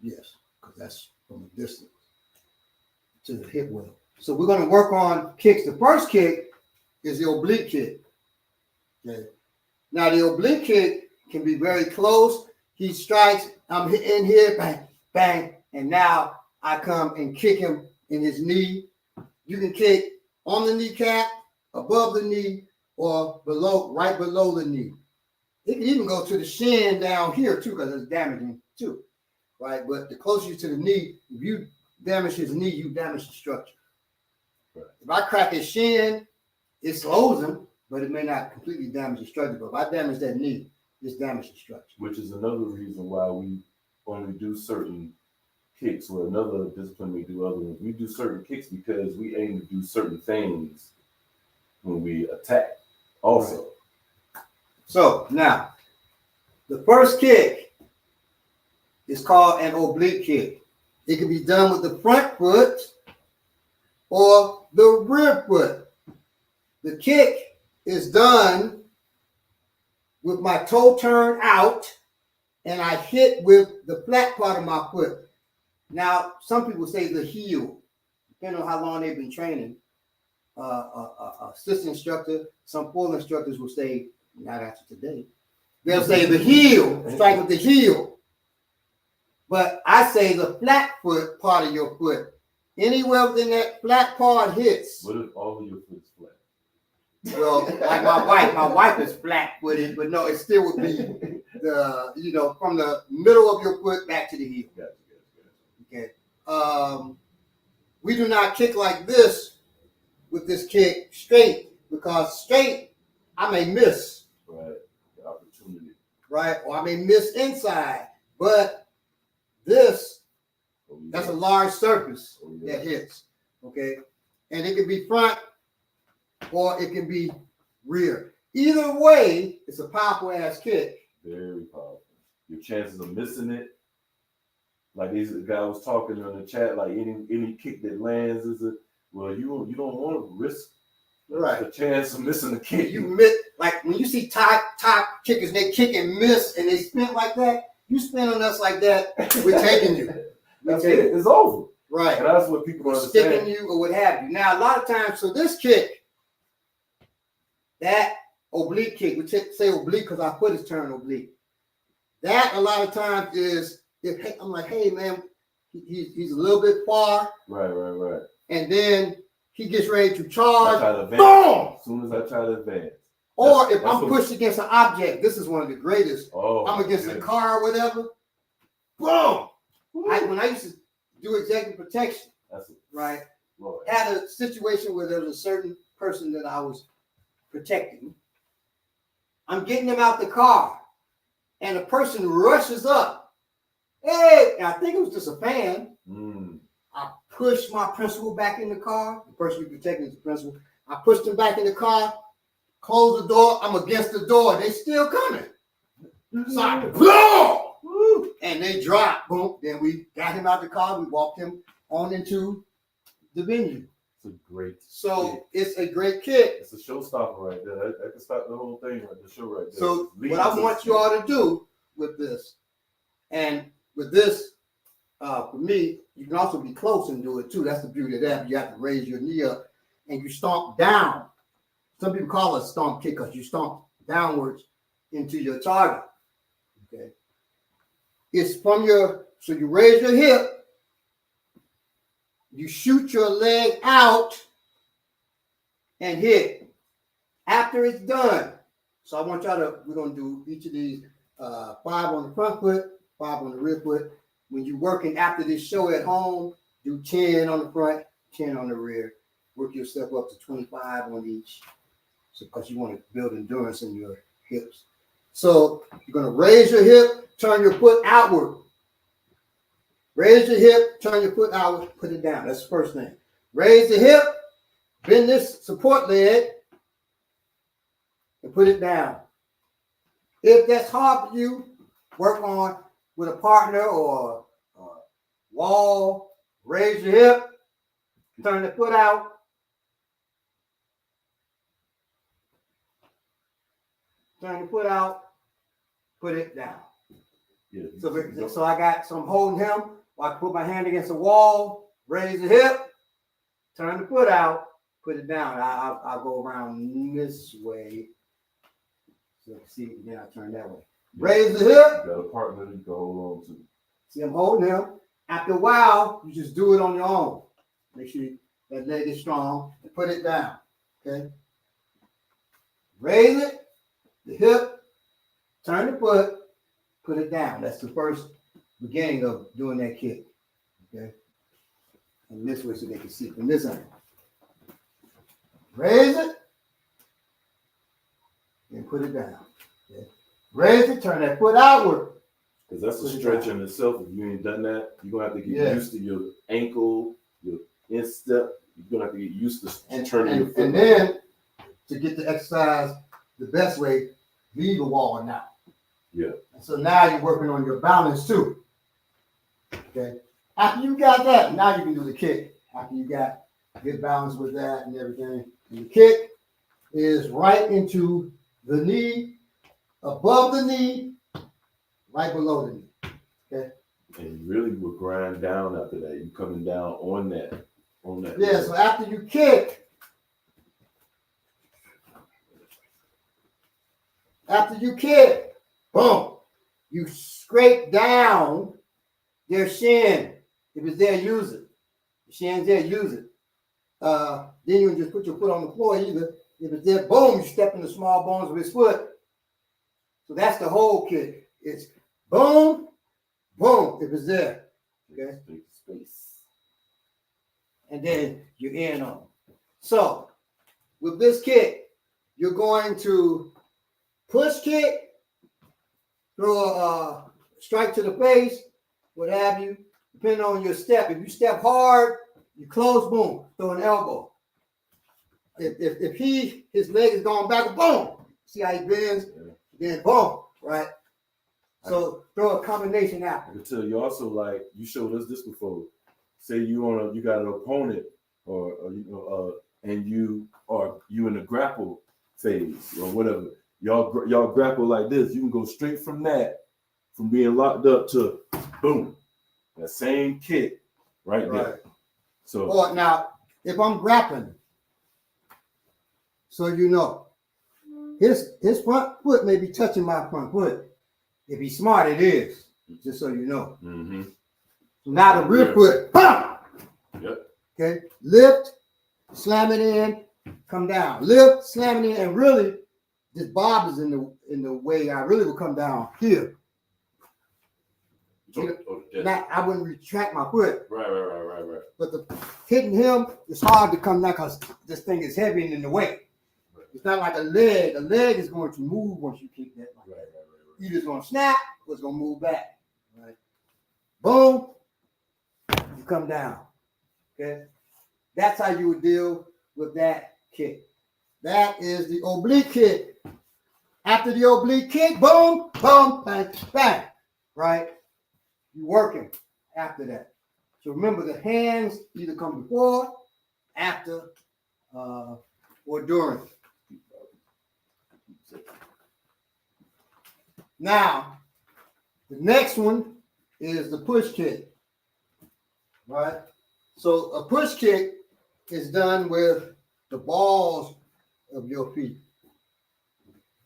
yes, because that's from a distance to the hip well. So we're going to work on kicks. The first kick is the oblique kick. Okay. Now the oblique kick can be very close. He strikes, I'm in here, bang, bang, and now I come and kick him in his knee. You can kick on the kneecap, above the knee, or below, right below the knee. It can even go to the shin down here too, because it's damaging too, right? But the closer to the knee, if you damage his knee, you damage the structure. Right. If I crack his shin, it slows him, but it may not completely damage the structure. But if I damage that knee, it's damage the structure. Which is another reason why we only do certain kicks, or another discipline we do other ones. We do certain kicks because we aim to do certain things when we attack also. Right. So now, the first kick is called an oblique kick. It can be done with the front foot or the rear foot. The kick is done with my toe turned out, and I hit with the flat part of my foot. Now, some people say the heel, depending on how long they've been training. Assistant instructor, some full instructors will say, not after today. They'll say the heel, strike with the heel. But I say the flat foot part of your foot. Anywhere within that flat part hits. What if all of your foot's flat? Well, like my wife is flat footed, but no, it still would be the, from the middle of your foot back to the heel. Okay. We do not kick like this with this kick straight, because straight, I may miss. Right. The opportunity. Right. Or I may miss inside. But this, that's a large surface that hits. Okay. And it can be front or it can be rear. Either way, it's a powerful ass kick. Very powerful. Your chances of missing it, like this guy was talking on the chat, like any kick that lands is a, well, you don't want to risk the chance of missing a kick. You miss, like when you see top kickers, they kick and miss and they spin like that. You spin on us like that, we're taking you. That's it. It's over. Right. And that's what people understand. Sticking you or what have you. Now, a lot of times, so this kick, that oblique kick, we say oblique because our foot is turned oblique. That a lot of times is, if I'm like, hey man, he's a little bit far. Right. And then he gets ready to charge. Boom! As soon as I try to advance. Or if I'm pushed against an object, this is one of the greatest. Oh, I'm against a car or whatever. Boom! When I used to do executive protection, right? Lord. Had a situation where there was a certain person that I was protecting. I'm getting them out the car, and a person rushes up. Hey, and I think it was just a fan. I pushed my principal back in the car. The person you're protecting is the principal. I pushed him back in the car, closed the door. I'm against the door. They still coming. So I boom, and they dropped. Boom. Then we got him out the car. We walked him on into the venue. It's a great. So it's a great kick. It's a showstopper right there. That can stop the whole thing, right? The show right there. So what I want you all to do with this, and with this, for me, you can also be close and do it too. That's the beauty of that. You have to raise your knee up and you stomp down. Some people call it a stomp kick because you stomp downwards into your target. Okay. It's from so you raise your hip, you shoot your leg out and hit. After it's done, so I want we're going to do each of these 5 on the front foot, 5 on the rear foot. When you're working after this show at home, do 10 on the front, 10 on the rear. Work yourself up to 25 on each. So because you want to build endurance in your hips. So you're going to raise your hip, turn your foot outward. Raise your hip, turn your foot outward, put it down. That's the first thing. Raise the hip, bend this support leg, and put it down. If that's hard for you, work on with a partner or a wall. Raise your hip, turn the foot out. turn the foot out, put it down. Yeah. So I'm holding him, I put my hand against the wall, raise the hip, turn the foot out, put it down. I'll go around this way. So see, then I turn that way. Raise the hip. You got a partner you can hold on to. See, I'm holding him. After a while, you just do it on your own. Make sure that leg is strong and put it down. Okay. Raise it, the hip, turn the foot, put it down. That's the first beginning of doing that kick. Okay. And this way so they can see from this end. Raise it and put it down. Okay. Raise it, turn that foot outward. Because that's a stretch in itself. If you ain't done that, you're going to have to get used to your ankle, your instep. You're going to have to get used to turning your foot. And then, to get the exercise the best way, leave the wall now. Yeah. And so now you're working on your balance too. Okay. After you got that, now you can do the kick. After you got good balance with that and everything. And the kick is right into the knee, above the knee, right below the knee. Okay. And you really will grind down after that. You coming down on that. Yeah, so after you kick, boom, you scrape down their shin. If it's there, use it. The shin's there, use it. Then you can just put your foot on the floor either. If it's there, boom, you step in the small bones of his foot. So that's the whole kick. It's boom, boom, if it's there. Okay. Space. And then you're in on. So with this kick, you're going to push kick, throw a strike to the face, what have you, depending on your step. If you step hard, you close, boom, throw an elbow. If his leg is going back, boom, see how he bends, then boom, right? So throw a combination out. I can tell you also, like you showed us this before. Say you got an opponent, and you in a grapple phase or whatever. Y'all grapple like this. You can go straight from being locked up to boom, that same kick right there. So or now, if I'm grappling, so you know, his front foot may be touching my front foot. If he's smart, it is. Just so you know. Mm-hmm. Now the rear foot, bam! Yep. Okay, lift, slam it in, come down. Lift, slam it in, and really, this bob is in the way. I really would come down here. Now, I wouldn't retract my foot. Right. But hitting him, it's hard to come down because this thing is heavy and in the way. Right. It's not like a leg. A leg is going to move once you kick that. Right. You're just going to snap, or it's going to move back. Right. Boom. You come down. Okay. That's how you would deal with that kick. That is the oblique kick. After the oblique kick, boom, boom, bang, bang. Right? You're working after that. So remember, the hands either come before, after, or during. Now, the next one is the push kick. Right? So a push kick is done with the balls of your feet.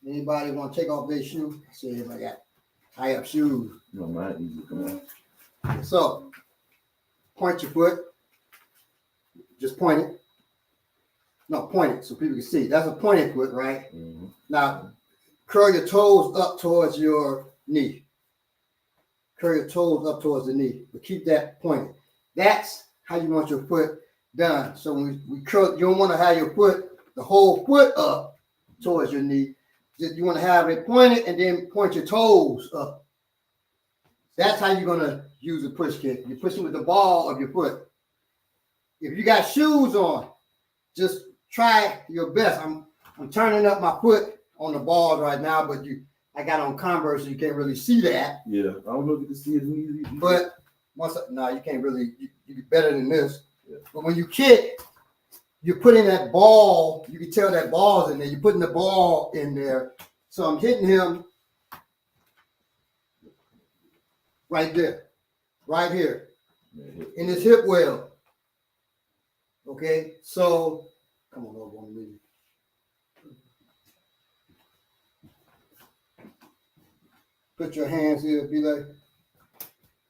Anybody want to take off their shoes? See if I got high up shoes. No, mine easy. Come on. So point your foot. Just point it. No, point it so people can see. That's a pointed foot, right? Mm-hmm. Now curl your toes up towards your knee. Curl your toes up towards the knee, but keep that pointed. That's how you want your foot done. So when we curl, you don't want to have your foot, the whole foot up towards your knee. You want to have it pointed and then point your toes up. That's how you're going to use a push kick. You're pushing with the ball of your foot. If you got shoes on, just try your best. I'm turning up my foot on the balls right now, but I got on Converse, so you can't really see that. Yeah, I don't know if you can see it easy. But you can't really. You get better than this. Yeah. But when you kick, you're putting that ball. You can tell that ball's in there. You're putting the ball in there So I'm hitting him right there, right here, in his hip well. Okay, so come on over on me. Put your hands here, be like,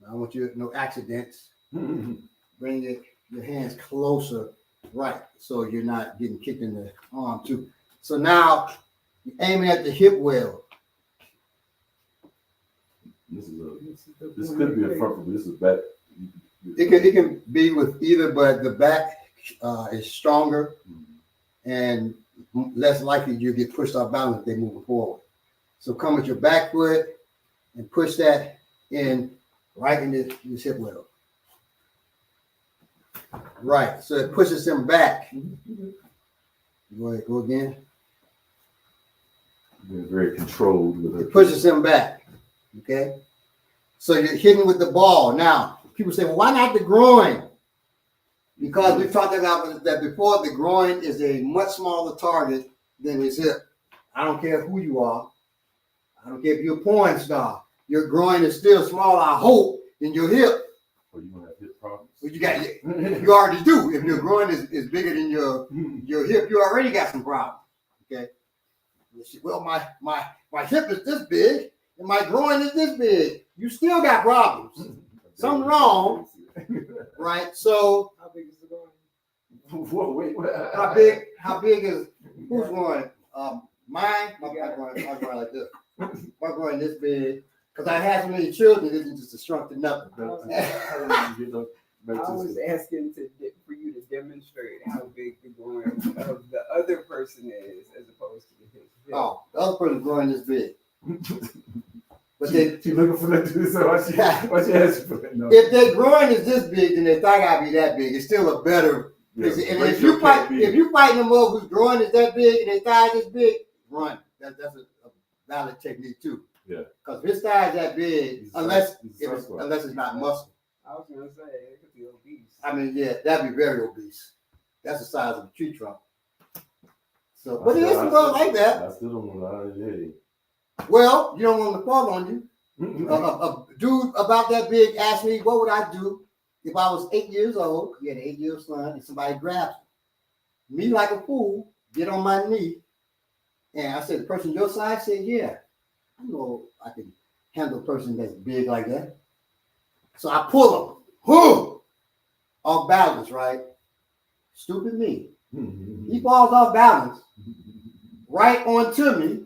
I want you no accidents. Bring your hands closer, right, so you're not getting kicked in the arm too. So now you're aiming at the hip well. This could be a front, but this is back. It can be with either, but the back is stronger and less likely you get pushed off balance if they move forward. So come with your back foot and push that in right in this hip well. Right, so it pushes them back. Go ahead, go again. Being very controlled with it. It pushes them back. Okay, so you're hitting with the ball. Now, people say, well, why not the groin? Because we've talked about that before. The groin is a much smaller target than his hip. I don't care who you are. I don't care if you're a porn star. Your groin is still smaller, I hope, than your hip. Or you don't have hip problems. Well, you already do. If your groin is bigger than your hip, you already got some problems. Okay. Well, my hip is this big and my groin is this big. You still got problems. Something wrong, right? So How big is the groin? Whoa, wait, what? how big is who's groin? Mine, my groin like this. My groin this big. Because I had so many children, it's just a shrunk to nothing. I was asking for you to demonstrate how big the groin of the other person is as opposed to his. Oh, the other person's groin is big. But She looking for that too, so why she asking for that? No. if their groin is this big, then their thigh gotta be that big. It's still a better. Yeah, And if you fighting them up whose groin is that big and their thigh is this big, run. That's a valid technique too. Yeah. Because his thigh is that big, unless it's not muscle. I was gonna say it could be obese. I mean, yeah, that'd be very obese. That's the size of a tree trunk. So, but it is some girls like that. I still don't want to. Well, you don't want them to fall on you. A dude about that big asked me, what would I do if I was 8 years old, he had an 8-year-old son, and somebody grabs me like a fool, get on my knee, and I said, the person your size? Said, yeah, I know I can handle a person that's big like that. So I pull him, off balance, right? Stupid me. He falls off balance, right onto me.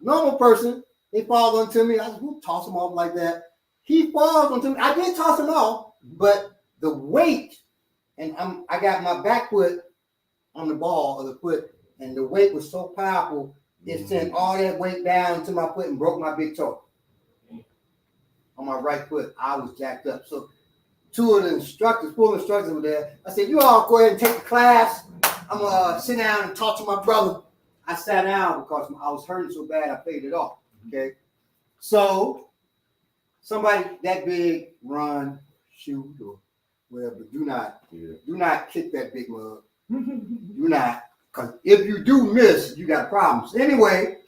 Normal person, they fall onto me. I just toss him off like that. He falls onto me. I did toss him off, but the weight, and I got my back foot on the ball of the foot, and the weight was so powerful, it sent all that weight down to my foot and broke my big toe. On my right foot, I was jacked up. So two of the instructors, full instructors were there. I said, you all go ahead and take the class. I'm going to sit down and talk to my brother. I sat down because I was hurting so bad, I played it off. Okay. So somebody that big, run, shoot, or whatever. Do not kick that big mug. Do not. Because if you do miss, you got problems. Anyway,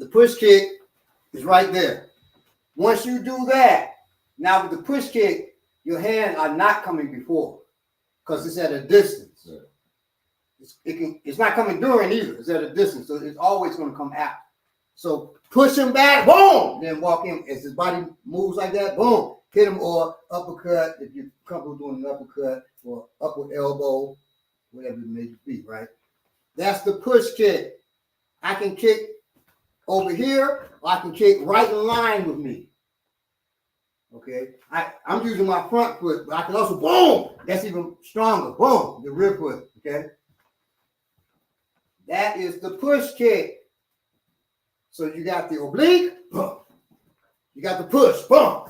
the push kick is right there. Once you do that, now with the push kick, your hands are not coming before because it's at a distance. Right. It's not coming during either. It's at a distance, so it's always going to come out. So push him back, boom, then walk in. As his body moves like that, boom, hit him, or uppercut if you're comfortable doing an uppercut, or upward elbow, whatever it may be, right? That's the push kick. I can kick over here, or I can kick right in line with me. Okay, I'm using my front foot, but I can also, boom, that's even stronger, boom, the rear foot, okay? That is the push kick. So you got the oblique, boom. You got the push, boom.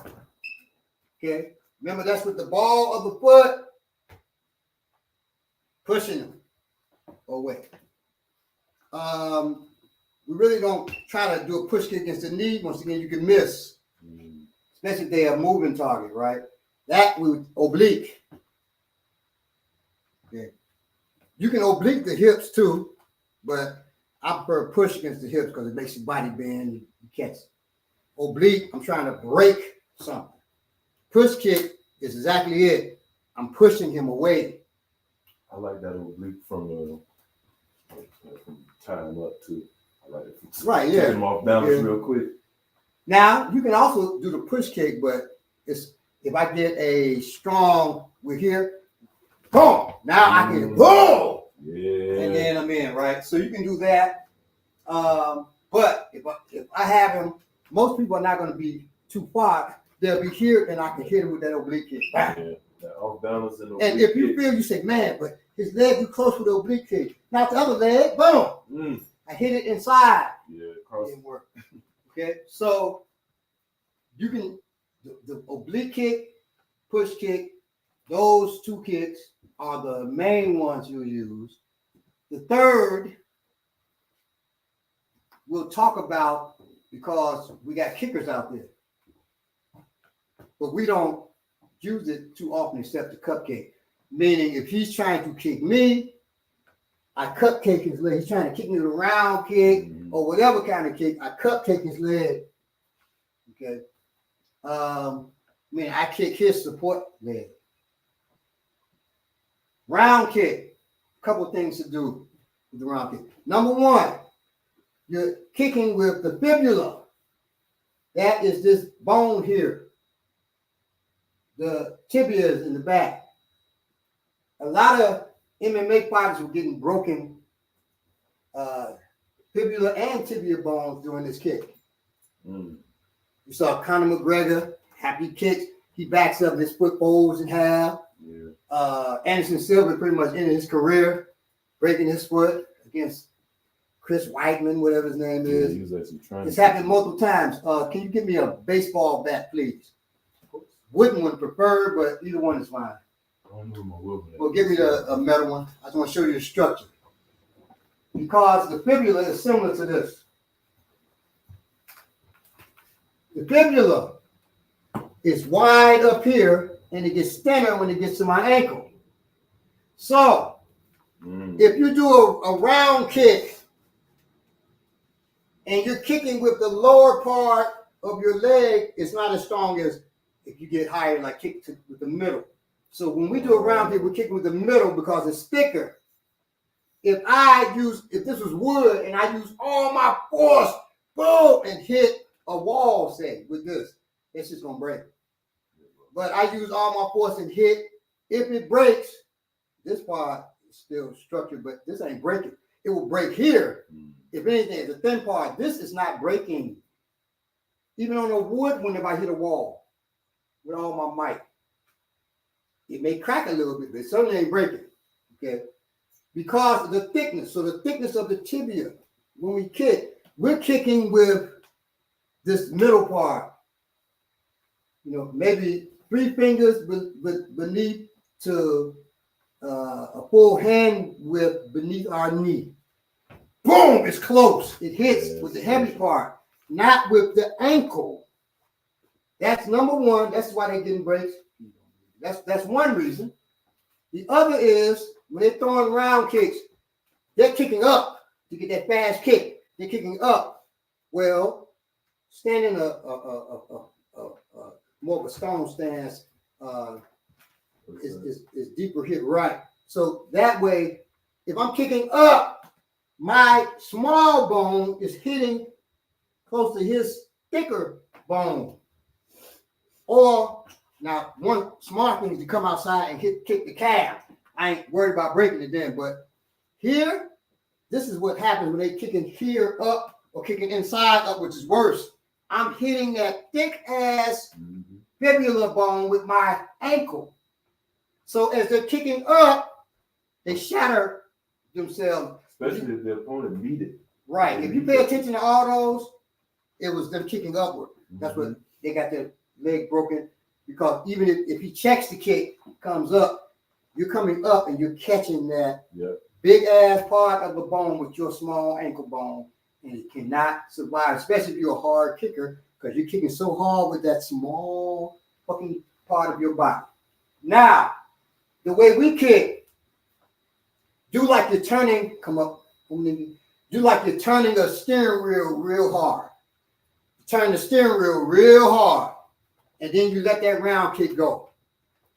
Okay, remember that's with the ball of the foot, pushing them away. We really don't try to do a push kick against the knee. Once again, you can miss. Especially if they have a moving target, right? That would oblique. Okay. You can oblique the hips too, but I prefer push against the hips because it makes your body bend. You catch it. Oblique, I'm trying to break something. Push kick is exactly it. I'm pushing him away. I like that oblique from time up too. I like it. Right, yeah. Take him off balance Yeah. real quick. Now, you can also do the push kick, but it's if I get a strong, we're here, boom, now I can boom, Yeah. and then I'm in, right? So you can do that. But if I have him, most people are not going to be too far. They'll be here, and I can hit him with that oblique kick. Yeah. That off balance and And if you feel, you say, man, but his leg too close with the oblique kick. Now the other leg, boom. I hit it inside. Yeah, It didn't work. Okay, so you can the oblique kick, push kick, those two kicks are the main ones you'll use. The third we'll talk about because we got kickers out there, but we don't use it too often except the cupcake. Meaning, if he's trying to kick me, I cupcake his leg. He's trying to kick me with a round kick or whatever kind of kick. I cupcake his leg. Okay. I kick his support leg. Round kick. A couple things to do with the round kick. Number one, you're kicking with the fibula. That is this bone here. The tibia is in the back. A lot of MMA fighters were getting broken fibula and tibia bones during this kick. You saw Conor McGregor, happy kicks. He backs up and his foot folds in half. Yeah. Anderson Silva pretty much ended his career breaking his foot against Chris Weidman, whatever his name is. He was actually trying. It's happened multiple times. Can you give me a baseball bat, please? Wooden one preferred, but either one is fine. I don't know my wooden. Well, give me a metal one. I just want to show you the structure. Because the fibula is similar to this. The fibula is wide up here and it gets thinner when it gets to my ankle. So, if you do a round kick and you're kicking with the lower part of your leg, it's not as strong as if you get higher, like kick with the middle. So when we do a round kick, we're kicking with the middle because it's thicker. If this was wood and I use all my force, boom, and hit a wall, say, with this, it's just gonna break. But I use all my force and hit. If it breaks, this part is still structured, but this ain't breaking. It will break here. If anything, the thin part, this is not breaking. Even on the wood, whenever I hit a wall with all my might, it may crack a little bit, but it certainly ain't breaking. Okay. Because of the thickness. So the thickness of the tibia, when we kick, we're kicking with this middle part. Maybe 3 fingers beneath to a full hand width beneath our knee. Boom! It's close. It hits with the heavy part, not with the ankle. That's number one. That's why they're getting breaks. That's one reason. The other is when they're throwing round kicks, they're kicking up to get that fast kick. They're kicking up. Well, standing more of a stone stance is deeper hit right. So that way, if I'm kicking up, my small bone is hitting close to his thicker bone. Or now, one smart thing is to come outside and kick the calf. I ain't worried about breaking it then, but here, this is what happens when they kicking here up or kicking inside up, which is worse. I'm hitting that thick ass fibula bone with my ankle. So as they're kicking up, they shatter themselves. Especially if the opponent beat it. Right. If you pay attention to all those, it was them kicking upward. That's what they got their leg broken. Because even if he checks the kick, comes up, you're coming up and you're catching that big ass part of the bone with your small ankle bone, and it cannot survive, especially if you're a hard kicker, because you're kicking so hard with that small fucking part of your body. Now, the way we kick, do like you're turning, come up, Do like you're turning a steering wheel real hard. You turn the steering wheel real hard, and then you let that round kick go.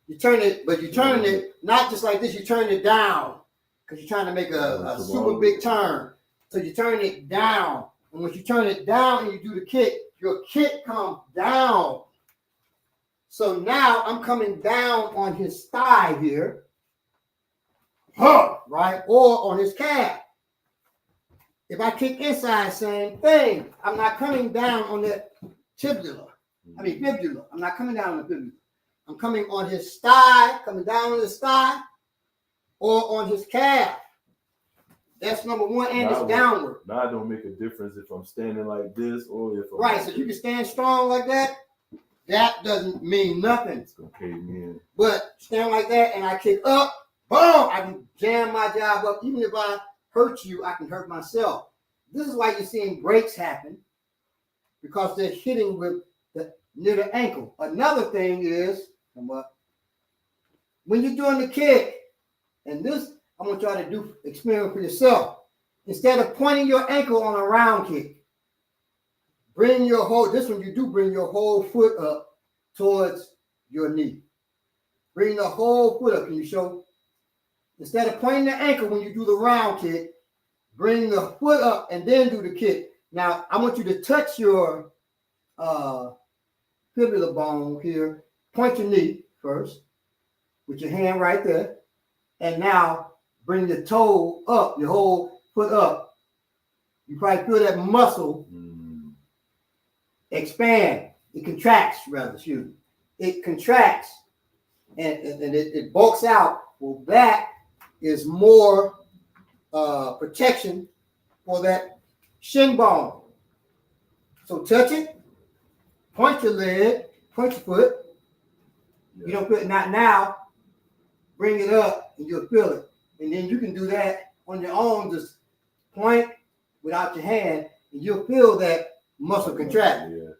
You turn it, but you turn it not just like this. You turn it down because you're trying to make a super big turn. So you turn it down, and once you turn it down and you do the kick, your kick comes down. So now I'm coming down on his thigh here, right, or on his calf. If I kick inside, same thing. I'm not coming down on that fibula. I'm not coming down on the fibula. I'm coming on his thigh, coming down on his thigh, or on his calf. That's number one, and it's downward. Now it don't make a difference if I'm standing like this or if I'm right. So you can stand strong like that. That doesn't mean nothing. It's gonna cave me in. But stand like that, and I kick up, boom! I can jam my job up. Even if I hurt you, I can hurt myself. This is why you're seeing breaks happen, because they're hitting with near the ankle. Another thing is, when you're doing the kick, and this I want y'all to experiment for yourself. Instead of pointing your ankle on a round kick, bring your whole foot up towards your knee. Bring the whole foot up. Can you show? Instead of pointing the ankle when you do the round kick, bring the foot up and then do the kick. Now, I want you to touch your fibula bone here. Point your knee first with your hand right there. And now bring the toe up, your whole foot up. You probably feel that muscle expand. It contracts, rather, excuse me. It contracts and it bulks out. Well, that is more protection for that shin bone. So touch it, point your leg, point your foot. Yeah. You don't feel it, not now. Bring it up and you'll feel it. And then you can do that on your own, just point without your hand, and you'll feel that muscle contract. Yeah.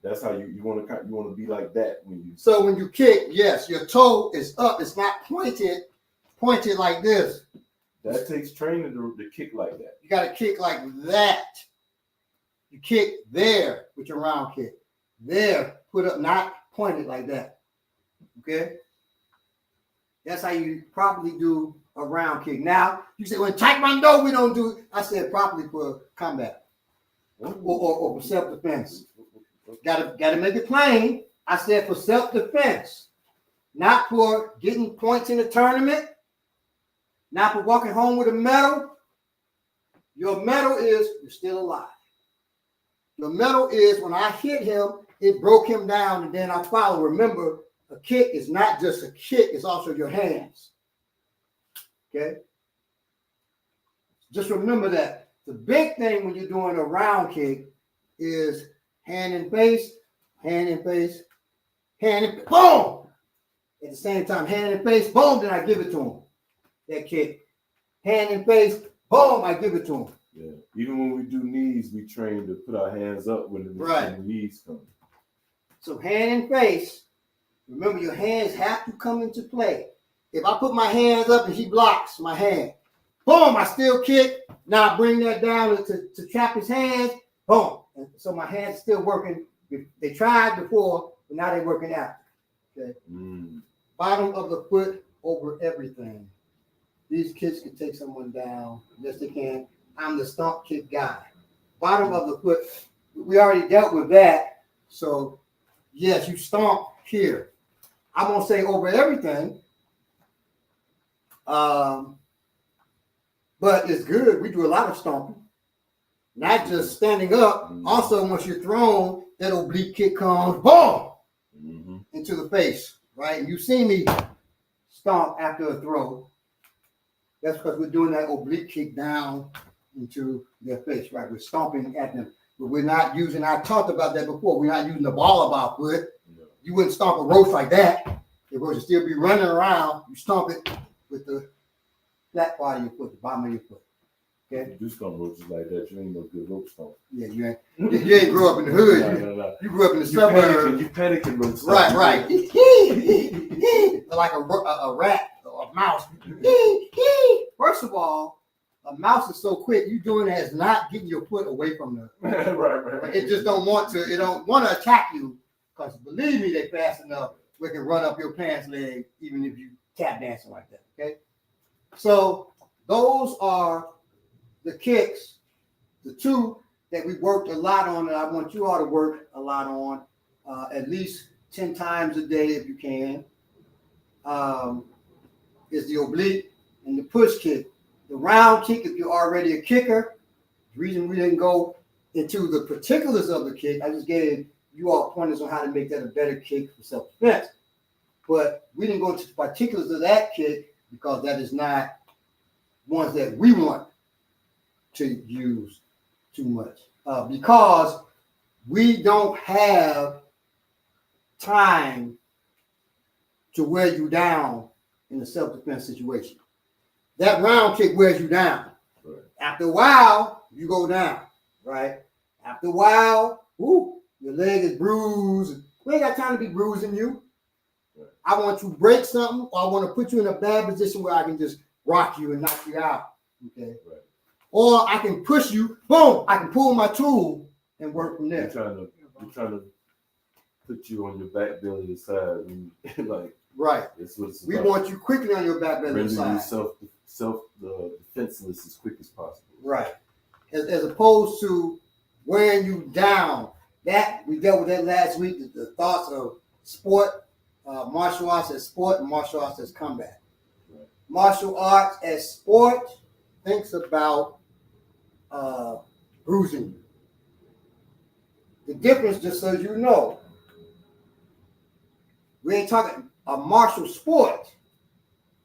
That's how you want to be like that when you. So when you kick, yes, your toe is up. It's not pointed like this. That takes training to kick like that. You got to kick like that. You kick there with your round kick. There, put up, not pointed like that. Okay? That's how you properly do a round kick. Now, you say, well, in Taekwondo, we don't do it. I said properly for combat or for self-defense. Gotta make it plain. I said for self-defense, not for getting points in the tournament, not for walking home with a medal. Your medal is you're still alive. Your medal is when I hit him, it broke him down, and then I follow. Remember, a kick is not just a kick, it's also your hands. Okay? Just remember that. The big thing when you're doing a round kick is hand and face, hand and face, hand and boom! At the same time, hand and face, boom, then I give it to him. That kick. Hand and face, boom, I give it to him. Yeah. Even when we do knees, we train to put our hands up when the knees come. So hand and face, remember your hands have to come into play. If I put my hands up and he blocks my hand, boom, I still kick. Now I bring that down to trap his hands, boom. And so my hands are still working. They tried before, but now they're working after. Okay. Bottom of the foot over everything. These kids can take someone down. Yes, they can. I'm the stomp kick guy. Bottom of the foot. We already dealt with that. So, yes, you stomp here. I'm going to say over everything. But it's good. We do a lot of stomping. Not just standing up. Also, once you're thrown, that oblique kick comes, boom, into the face, right? And you see me stomp after a throw. That's because we're doing that oblique kick down into their face, right? We're stomping at them. But we're not using, I talked about that before, we're not using the ball of our foot. You wouldn't stomp a roach like that. The roach would still be running around. You stomp it with the flat part of your foot, the bottom of your foot. Okay? You do stomp roaches like that, you ain't no good roach stomp. Yeah, you ain't grew up in the hood. No. You grew up in the suburbs. You panicking roach stomp. Right. Like a rat or a mouse. First of all, a mouse is so quick. You doing it as not getting your foot away from the. right. It just don't want to. It don't want to attack you because believe me, they fast enough. We can run up your pants leg even if you tap dancing like that. Okay. So those are the kicks, the two that we worked a lot on, and I want you all to work a lot on, at least 10 times a day if you can. Is the oblique and the push kick. The round kick, if you're already a kicker, the reason we didn't go into the particulars of the kick, I just gave you all pointers on how to make that a better kick for self-defense. But we didn't go into the particulars of that kick because that is not ones that we want to use too much. Because we don't have time to wear you down in a self-defense situation. That round kick wears you down. Right. After a while, you go down, right? After a while, your leg is bruised. We ain't got time to be bruising you. Right. I want to break something, or I want to put you in a bad position where I can just rock you and knock you out, okay? Right. Or I can push you, boom, I can pull my tool and work from there. You're trying to put you on your back belly side, like right. We want you quickly on your back belly side. You self defenseless as quick as possible. Right. As opposed to wearing you down. That we dealt with that last week. The thoughts of sport, martial arts as sport, and martial arts as combat. Right. Martial arts as sport thinks about bruising you. The difference, just so you know, we ain't talking a martial sport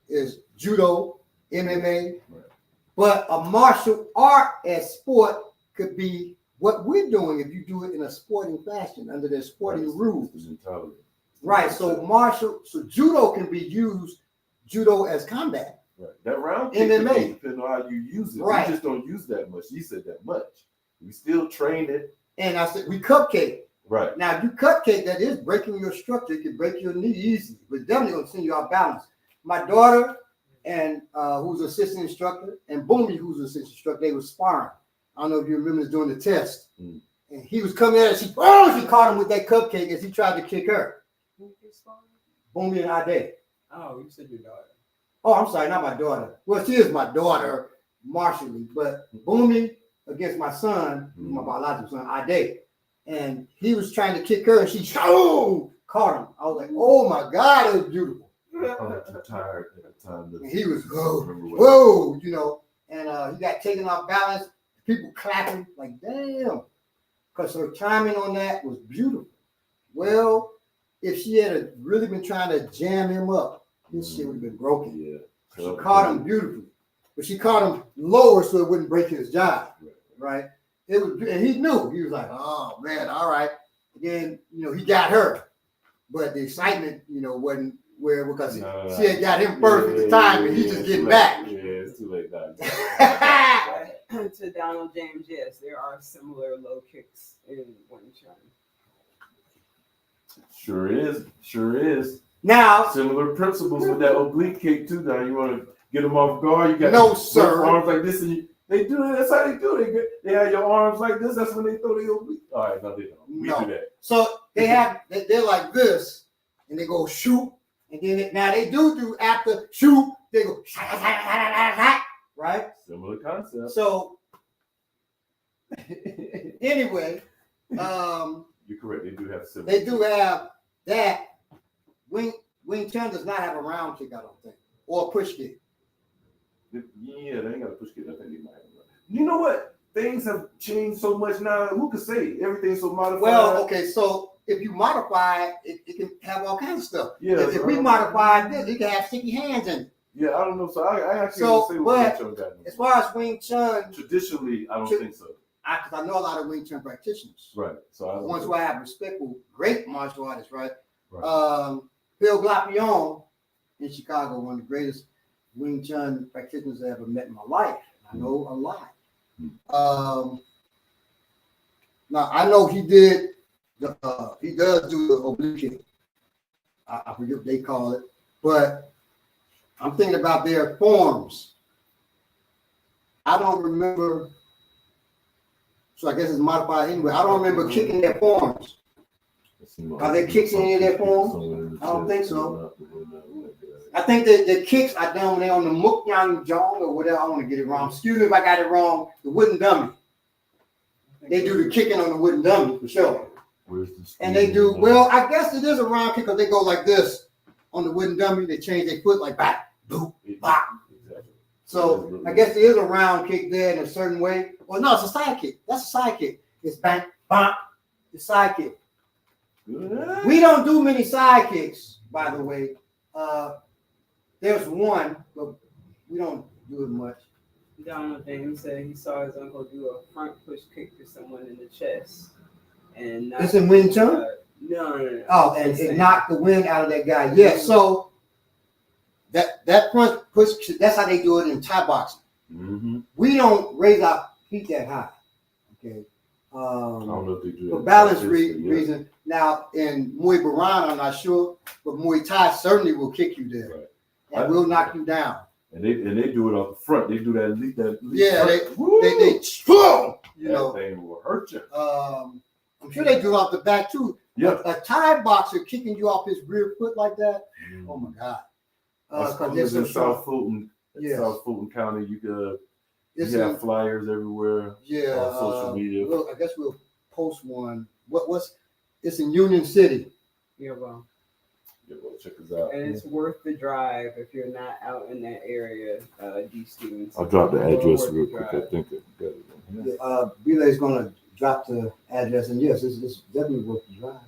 is judo, MMA, right. But a martial art as sport could be what we're doing if you do it in a sporting fashion under their sporting rules. Right. So judo can be used judo as combat. Right. That round kick MMA depending on how you use it. Right. We just don't use that much. You said that much. We still train it. And I said we cupcake. Right. Now, if you cupcake, that is breaking your structure. It can break your knee easily, but definitely going to send you off balance. My daughter and who's an assistant instructor, and Boomy, who's an assistant instructor, they were sparring. I don't know if you remember doing the test. Mm. And he was coming at her. She caught him with that cupcake as he tried to kick her. Boomy and Ade. Oh, you said your daughter. Oh, I'm sorry, not my daughter. Well, she is my daughter, martially, but Boomy against my son, my biological son, Ade. And he was trying to kick her, and she caught him. I was like, "Oh my God, it was beautiful." I'm tired at the time. And he was whoa, and he got taken off balance. People clapping like, "Damn," because her timing on that was beautiful. Well, if she had really been trying to jam him up, this shit would have been broken. Yeah, she caught him beautifully, but she caught him lower so it wouldn't break his jaw. Right? It was, and he knew. He was like, "Oh man, all right." And then he got her, but the excitement, wasn't where because she had got him first at the time, and he's just getting back. Yeah, it's too late now. To Donald James, yes, there are similar low kicks in Wing Chun. Sure is. Now, similar principles with that oblique kick too. Now you want to get them off guard. You got no sir arms like this, and they do it. That's how they do it. They have your arms like this. That's when they throw the oblique. All right, no, they don't. We do that. So they're like this, and they go shoot, and then now they do after shoot. They go right. Similar concept. So anyway, you're correct. They do have similar. They do have that. Wing Chun does not have a round kick, I don't think, or a push kick. Yeah, they ain't got a push kick. I think they might have. You know what? Things have changed so much now. Who could say? Everything's so modified. Well, okay, so if you modify it, it can have all kinds of stuff. Yeah. If we modify this, it can have sticky hands in it. Yeah, I don't know. So I actually don't say what Wing Chun got. As far as Wing Chun, traditionally, I don't think so. Because I know a lot of Wing Chun practitioners. Right. So ones who I have respect for, great martial artists, right? Phil Glapion in Chicago, one of the greatest Wing Chun practitioners I ever met in my life. I know a lot. Now I know he does do the oblique kick. I forget what they call it, but I'm thinking about their forms. I don't remember. So I guess it's modified anyway. I don't remember kicking their forearms. Are there kicks in any of their forearms? I don't think so. I think that the kicks are down there on the Muknyang Jong or whatever. I want to get it wrong. Excuse me if I got it wrong. The wooden dummy. They do the kicking on the wooden dummy for sure. And they do, well, I guess it is a round kick because they go like this on the wooden dummy. They change their foot like back, boop, bop. So I guess there is a round kick there in a certain way. Well, no, it's a side kick. That's a side kick. It's bang, bop, the side kick. We don't do many side kicks, by the way. There's one, but we don't do it much. Donald James said he saw his uncle do a front push kick to someone in the chest. And it's in Wing Chun? No. Oh, and it knocked the wind out of that guy. Yes, so that front push, that's how they do it in Thai boxing. Mm-hmm. We don't raise our feet that high. Okay. I don't know if they do for balance reason. Now in Muay Baran, I'm not sure, but Muay Thai certainly will kick you there. Right. And will knock you down. And they do it off the front. They do that. Yeah, they you know, that thing will hurt you. I'm sure they do it off the back too. Yeah, a Thai boxer kicking you off his rear foot like that. Oh my God! Because in South Fulton, South Fulton County, you have flyers everywhere. Yeah, on social media. Look, I guess we'll post one. It's in Union City. Yeah, well. Yeah, well, check us out. And it's worth the drive if you're not out in that area, D. Stevens. I'll drop the address real quick. I think I got it. Belay's going to drop the address, and yes, it's definitely worth the drive.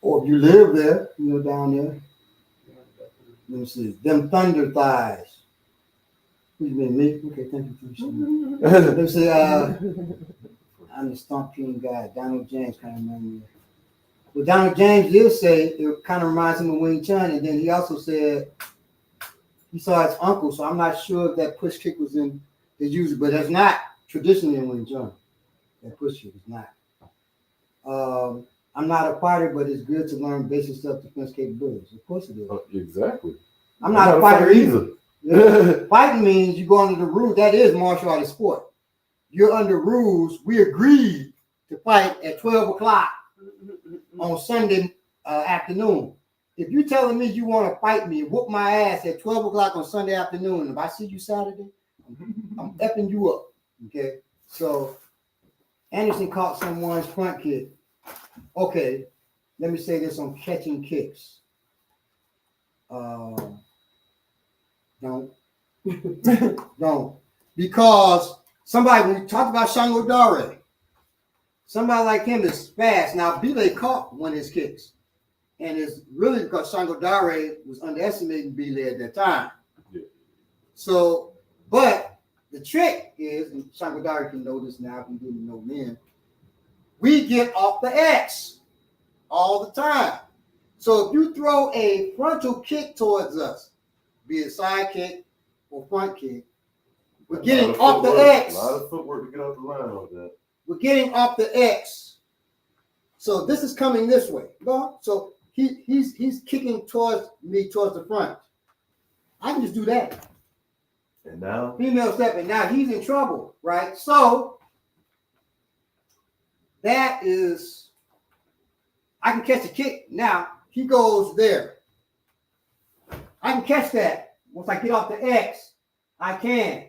Or if you live there, down there. Yeah, let me see. Them Thunder Thighs. Who's been me? Okay, thank you. Let me see. I'm the Stomp King guy. Donald James kind of remember me. Well, Donald James did say it kind of reminds him of Wing Chun, and then he also said he saw his uncle. So I'm not sure if that push kick was in his use, but that's not traditionally in Wing Chun. That push kick is not. I'm not a fighter, but it's good to learn basic self-defense capabilities. Of course it is. Exactly. I'm not a fighter either. Yeah. Fighting means you go under the rules. That is martial arts sport. You're under rules. We agreed to fight at 12 o'clock. On Sunday afternoon. If you're telling me you want to fight me and whoop my ass at 12 o'clock on Sunday afternoon, if I see you Saturday, I'm effing you up. Okay. So Anderson caught someone's front kick. Okay. Let me say this on catching kicks. Don't. Don't. Because somebody, when we talked about Shango Dare, somebody like him is fast. Now, Belay caught one of his kicks. And it's really because Shango Dare was underestimating Belay at that time. Yeah. So, but the trick is, and Shango Dare can know this now, he didn't know then, we get off the X all the time. So if you throw a frontal kick towards us, be it side kick or front kick, we're getting off the X. A lot of footwork to get off the line on that. We're getting off the X. So this is coming this way. So he's kicking towards me, towards the front. I can just do that. And now? Female step, and now he's in trouble, right? So that is, I can catch a kick. Now he goes there. I can catch that. Once I get off the X, I can.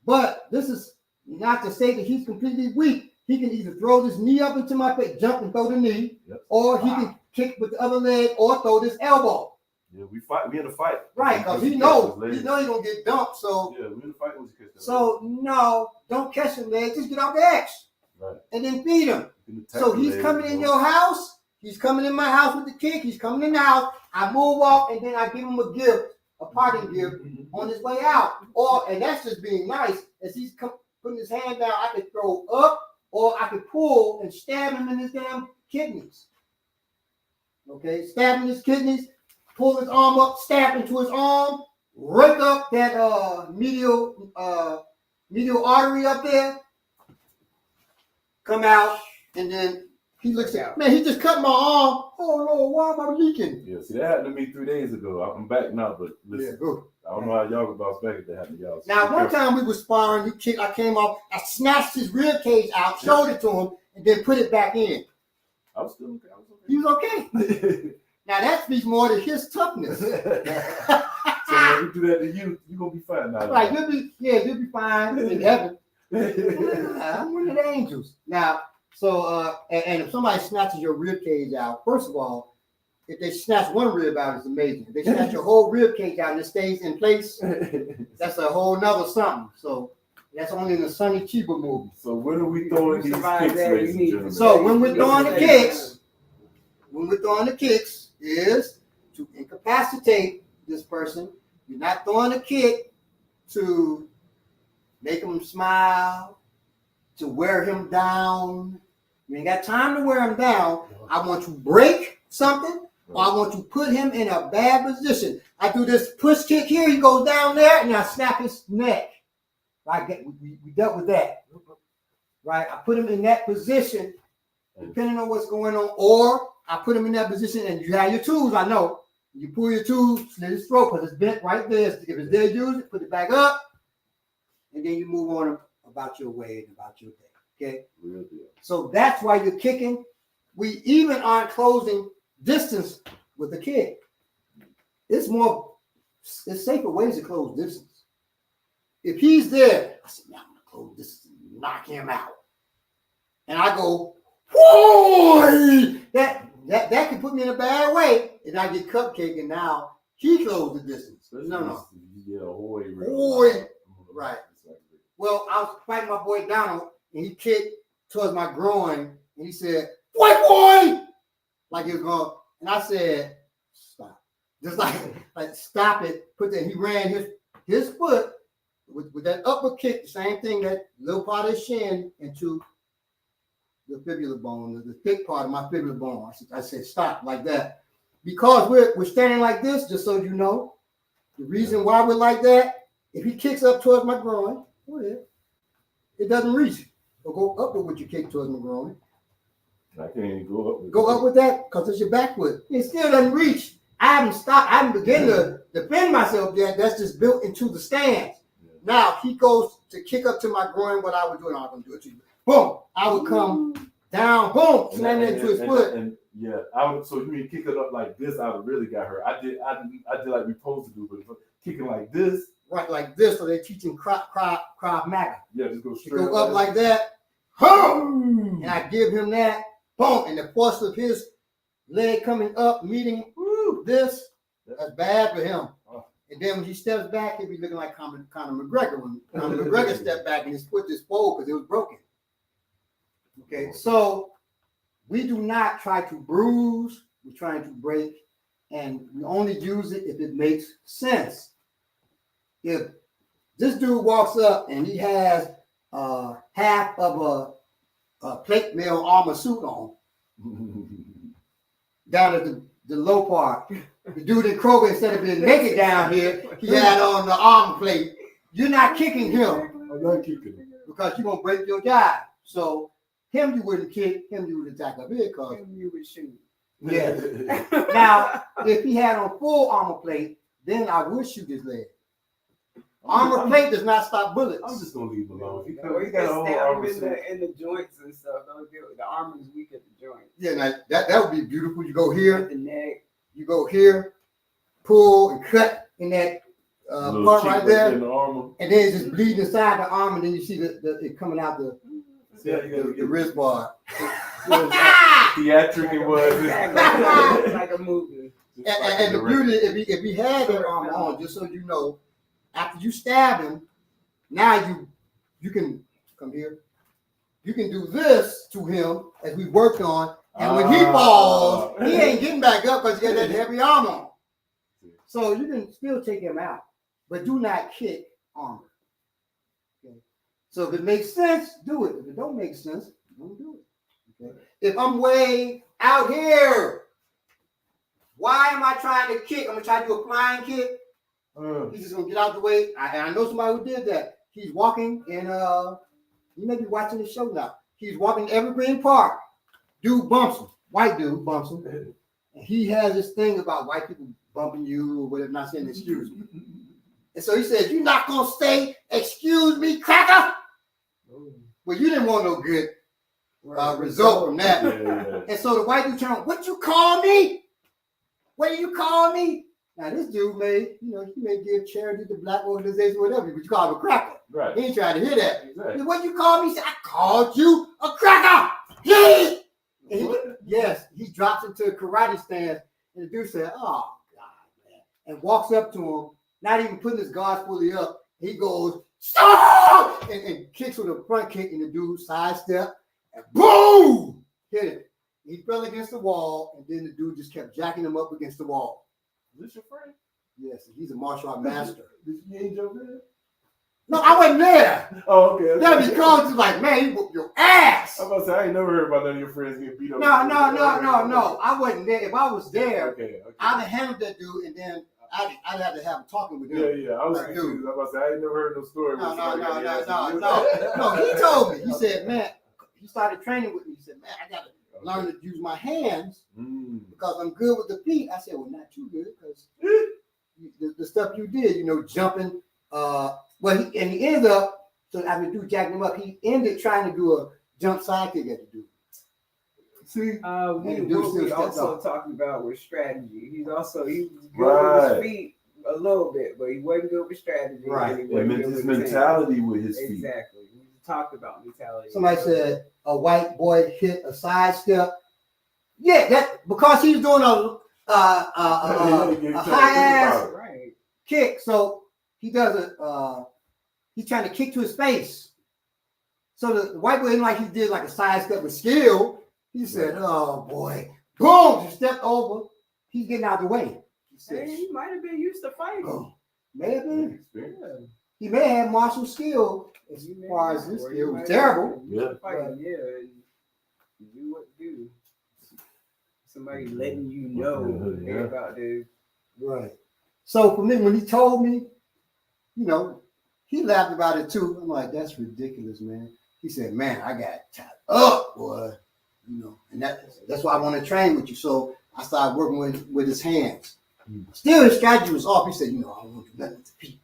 But this is not to say that he's completely weak. He can either throw this knee up into my face, jump and throw the knee, or he can kick with the other leg or throw this elbow. Yeah, we fight. We in a fight. Right, because he knows he's gonna get dumped. So yeah, we in a fight when he catch that. So no, don't catch him, leg. Just get off the X. Right. And then feed him. So he's coming in your house. He's coming in my house with the kick. He's coming in the house. I move off and then I give him a gift, a parting gift on his way out. And that's just being nice. As he's putting his hand down, I could throw up. Or I could pull and stab him in his damn kidneys. Okay, stab him in his kidneys, pull his arm up, stab into his arm, rake up that medial artery up there, come out, and then He looks at, man, he just cut my arm. Oh Lord, why am I leaking? Yeah, see, that happened to me 3 days ago. I'm back now, but listen, I don't know how y'all can bounce back if that happened to y'all. So now, one time we were sparring, I came off, I snatched his rib cage out, showed it to him, and then put it back in. I was still okay. He was okay. Now that speaks more to his toughness. So when we do that to you, you're gonna be fine now. Like you'll be fine in heaven. I'm one of the angels. Now, so and if somebody snatches your rib cage out, first of all, if they snatch one rib out, it's amazing. If they snatch your whole rib cage out and it stays in place, that's a whole nother something. So that's only in the Sonny Chiba movie. So when are we throwing these kicks, ladies and gentlemen? So when we're throwing the kicks, is to incapacitate this person. You're not throwing a kick to make him smile, to wear him down. You ain't got time to wear him down. I want to break something, or I want to put him in a bad position. I do this push kick here, he goes down there, and I snap his neck. Right? We dealt with that. Right? I put him in that position, depending on what's going on, or I put him in that position, and you have your tools, I know. You pull your tools, slit his throat, because it's bent right there. If it's there, use it, put it back up, and then you move on about your way and about your day. Okay? Real deal. So that's why you're kicking. We even aren't closing distance with the kick. It's safer ways to close distance. If he's there, I said, man, I'm going to close distance and knock him out. And I go, whoa! That could put me in a bad way, and I get cupcake, and now he closed the distance. No. Yeah, boy. Right. Well, I was fighting my boy Donald, and he kicked towards my groin, and he said, boy! Like he was going, and I said, stop. Just like stop it. And he ran his foot with that upper kick, the same thing, that little part of his shin into the fibula bone, the thick part of my fibula bone. I said, stop, like that. Because we're standing like this, just so you know, the reason why we're like that, if he kicks up towards my groin, it doesn't reach. Or go upward with your kick towards my groin. I can't even go up with Go up with that because it's your back foot. It still doesn't reach. I haven't stopped. I haven't begun to defend myself yet. That's just built into the stance. Yeah. Now, he goes to kick up to my groin. What I would do, and I'm going to do it to you. Boom. I would come down, boom, slam into his foot. I would. So you mean kick it up like this? I would have really got hurt. I did like we supposed to do, but kicking like this, right, like this. So they're teaching Krav Maga. Yeah, just go straight. Go up like that. Boom, and I give him that. Boom, and the force of his leg coming up, meeting this. That's bad for him. And then when he steps back, he'll be looking like Conor McGregor. When Conor McGregor stepped back and his foot just folded because it was broken. Okay, so we do not try to bruise. We're trying to break, and we only use it if it makes sense. If this dude walks up and he has half of a plate mail armor suit on, down at the low part, the dude in Kroger, instead of being naked down here, he had on the armor plate. You're not kicking him. I'm not kicking him. Because you're going to break your guy. So him you wouldn't kick, him you would attack up here because you would shoot. Yes. Now, if he had on full armor plate, then I would shoot his leg. Armor plate does not stop bullets. I'm just gonna leave him alone. You got a whole armor in the joints and stuff. Don't do it. The armor is weak at the joints. Yeah, now that would be beautiful. You go here, the neck. You go here, pull and cut in that part right there, in the armor. And then it's just bleeding inside the arm, and then you see it coming out the wrist bar. Theatric it was. Like a movie. And the beauty, if he had that armor on, just so you know, after you stab him, now you can come here. You can do this to him as we worked on, and when he falls, he ain't getting back up because he got that heavy armor on. So you can still take him out, but do not kick armor. Okay. So if it makes sense, do it. If it don't make sense, don't do it. Okay. If I'm way out here, why am I trying to kick? I'm gonna try to do a flying kick. He's just gonna get out the way. I know somebody who did that. He's walking, and you may be watching the show now. He's walking Evergreen Park, Dude bumps him. White dude bumps him. And he has this thing about white people bumping you or whatever, not saying excuse me. And so he says, "You're not going to say, excuse me, cracker?" Well, you didn't want no good result from that. Yeah. And so the white dude turned, "What you call me? What do you call me?" Now this dude he may give charity to black organizations, whatever, but you call him a cracker. Right. He ain't trying to hear that. Exactly. What you call me? He said, "I called you a cracker." Yes. Yes, he drops into a karate stance, and the dude said, "Oh God, man," and walks up to him, not even putting his guard fully up. He goes, "Stop!" and kicks with a front kick, and the dude sidestep and boom, hit it. He fell against the wall, and then the dude just kept jacking him up against the wall. Is this your friend? Yes, he's a martial art master. Did you ain't jump in? No, I wasn't there. Oh, okay. Yeah, because it's like, man, you whoop your ass. I'm about to say, I ain't never heard about none of your friends getting beat up. No. I wasn't there. If I was there, Okay. I'd have handled that dude, and then I'd have to have him talking with him. Yeah. I was Like, confused. I'm about to say, I ain't never heard no story. No. He told me. He said, man, he started training with me. He said, man, I got to learn to use my hands because I'm good with the feet. I said, well, not too good because the stuff you did, jumping. He ended up, so after the dude jacked him up, he ended trying to do a jump side kick at the dude. See? We also talking about with strategy. He was good with his feet a little bit, but he wasn't good with strategy. Right. And his mentality with his feet. Exactly. We talked about mentality. Somebody said a white boy hit a sidestep. Yeah, that because he's doing a high ass kick, so he does he's trying to kick to his face. So the white boy didn't like he did like a sidestep with skill. He said, "Oh boy, boom!" He stepped over. He's getting out of the way. He said, he might have been used to fighting. Oh, may have been. Yeah. He may have martial skill as far as his skill was terrible. Yeah. Fighting, and you do what to do. Somebody letting you know they're about to. Right. So for me, when he told me, he laughed about it too. I'm like, that's ridiculous, man. He said, man, I got tied up, boy. And that's why I want to train with you. So I started working with his hands. Still, his strategy was off. He said, I don't want to do nothing with the feet.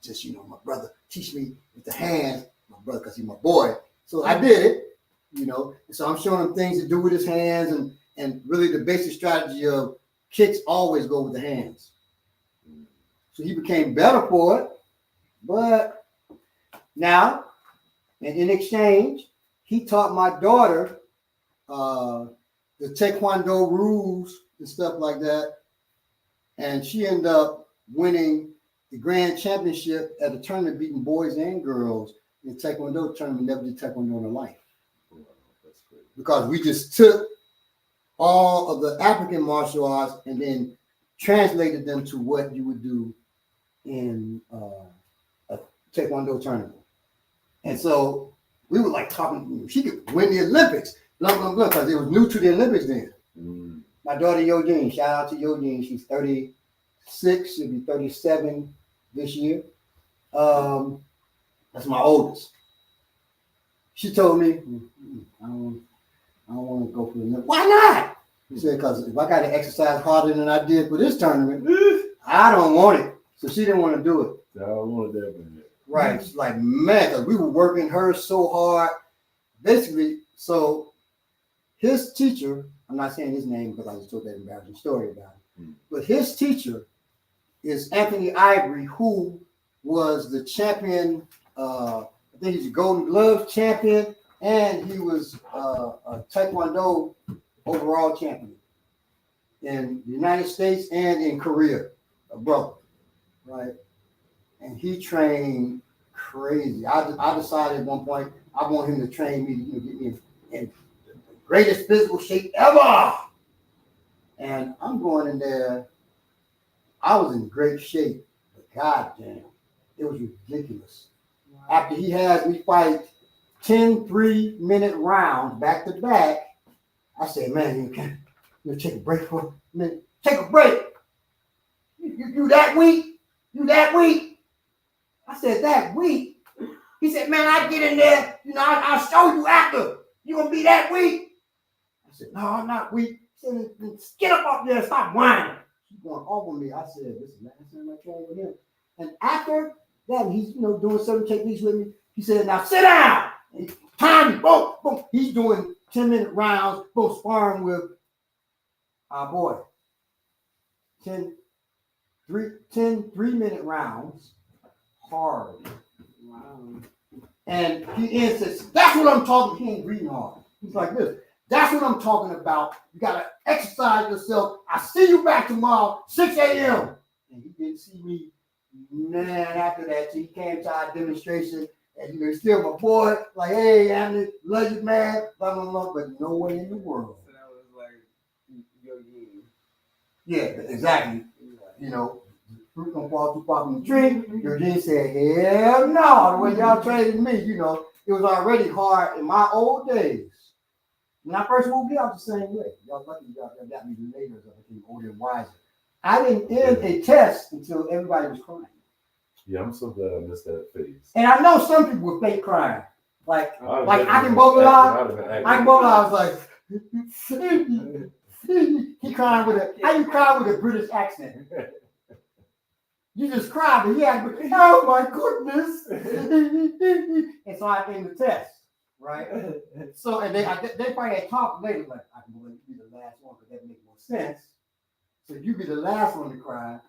Just, my brother teach me with the hands. My brother, because he's my boy. So I did it, And so I'm showing him things to do with his hands. And really the basic strategy of kicks always go with the hands. So he became better for it. But now, and in exchange, he taught my daughter the Taekwondo rules and stuff like that. And she ended up winning the grand championship at a tournament, beating boys and girls in Taekwondo tournament. Never did Taekwondo in her life. That's great. Because we just took all of the African martial arts and then translated them to what you would do in a Taekwondo tournament. And so we were like talking, she could win the Olympics, blah, blah, blah, because it was new to the Olympics then. My daughter, Yojin, shout out to Yojin. She's 36, she'll be 37 this year. That's my oldest. She told me, I don't want to go for the Olympics. Why not? She said, because if I got to exercise harder than I did for this tournament, I don't want it. So she didn't want to do it. I don't want that, man. Right. She's like, man, because we were working her so hard. Basically, so his teacher, I'm not saying his name because I just told that embarrassing story about it, but his teacher is Anthony Ivory, who was the champion, I think he's a Golden Glove champion, and he was a Taekwondo overall champion in the United States and in Korea, a brother, right? And he trained crazy. I decided at one point I want him to train me to get me in the greatest physical shape ever. And I'm going in there. I was in great shape, but goddamn, it was ridiculous. Wow. After he had me fight 10 3-minute rounds back to back, I said, man, you take a break for a minute. Take a break. You that weak? You that weak? I said, that weak? He said, man, I get in there, I'll show you after. You gonna be that weak? said, no, I'm not weak. He said, get up there and stop whining. He's going off on me. I said, this is the last time I trained with him. And after that, he's doing certain techniques with me. He said, now sit down. And time, boom, boom. He's doing 10-minute rounds, both sparring with our boy. 10 3-minute rounds, hard. Wow. And he insists, that's what I'm talking. He ain't reading hard. He's like this. That's what I'm talking about. You got to exercise yourself. I see you back tomorrow, 6 a.m. And he didn't see me, man, after that. So he came to our demonstration, and he's still my boy. Like, hey, Andy, love you, man. Blah, blah, blah. But no way in the world. So that was like your game. Yeah, exactly. Fruit don't fall too far from the tree. Your gene said, hell no, the way y'all traded me, it was already hard in my old days. When I first moved here, I was the same way. Y'all lucky y'all got me later as I became older and wiser. I didn't end a test until everybody was crying. Yeah, I'm so glad I missed that phase. And I know some people were fake crying. Like I can bubble out. I can bubble out. I was like, he crying with how you cry with a British accent? You just cried, but he had to be, oh my goodness. And so I ended the test, right? So, and they probably had talked later, like, I can believe you be the last one, because that makes more sense. So you be the last one to cry.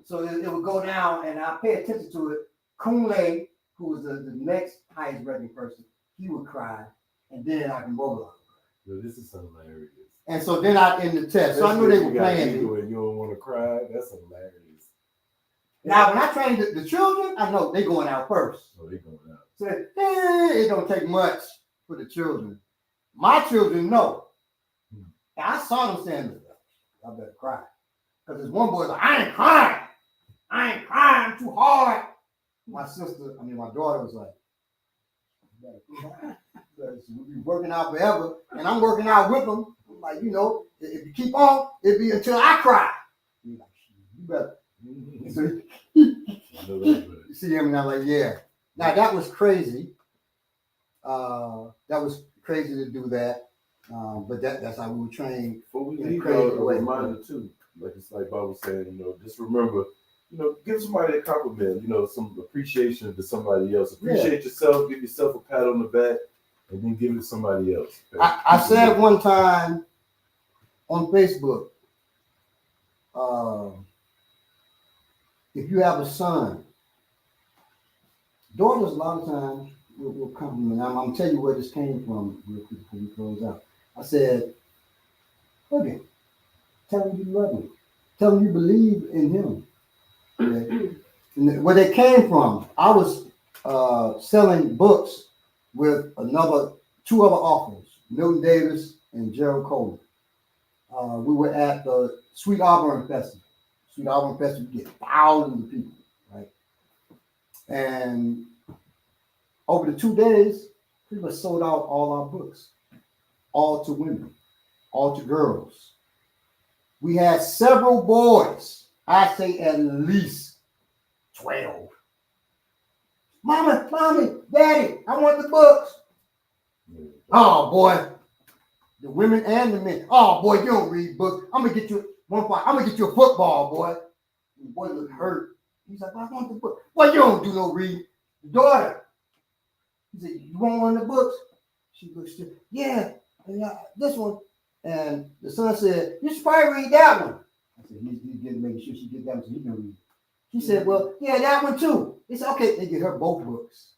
So it would go down, and I pay attention to it. Kunle, who was the next highest rating person, he would cry, and then I can mobilize. Yo, this is hilarious. And so then I end the test. So I knew they were playing me. You don't want to cry? That's hilarious. Now, when I train the children, I know they're going out first. Oh, they're going out. So it don't take much for the children. My children know. And I saw them saying, I better cry. Because there's one boy like, I ain't crying. I'm too hard. My daughter was like, you better cry. Because we'll be working out forever. And I'm working out with them. I'm like, if you keep on, it'll be until I cry. You're like, you better. So, you see him now, like, yeah. Now that was crazy. That was crazy to do that. But that's how we were trained. But we need a reminder too. It's like Bob was saying, just remember, give somebody a compliment, some appreciation to somebody else. Appreciate yourself, give yourself a pat on the back, and then give it to somebody else. I said one time on Facebook, if you have a son, daughters a lot of times will compliment. I'm going to tell you where this came from real quick before we close out. I said, okay, tell him you love him. Tell him you believe in him. Okay? And where they came from, I was selling books with two other authors, Milton Davis and Gerald Coleman. We were at the Sweet Auburn Festival. Sweet Auburn Festival, you get thousands of people, right? And over the 2 days, pretty much sold out all our books, all to women, all to girls. We had several boys, I say at least 12. Mommy, Daddy, I want the books. Oh, boy. The women and the men. Oh, boy, you don't read books. I'm going to get you I'm going to get you a football, boy. And the boy looked hurt. He's like, I want the book. Boy, you don't do no reading. The daughter. He said, you want one of the books? She looked still. Yeah, this one. And the son said, you should probably read that one. I said, he's getting making sure she get that one so he can read. She said, well, yeah, that one too. They said, okay, they get her both books.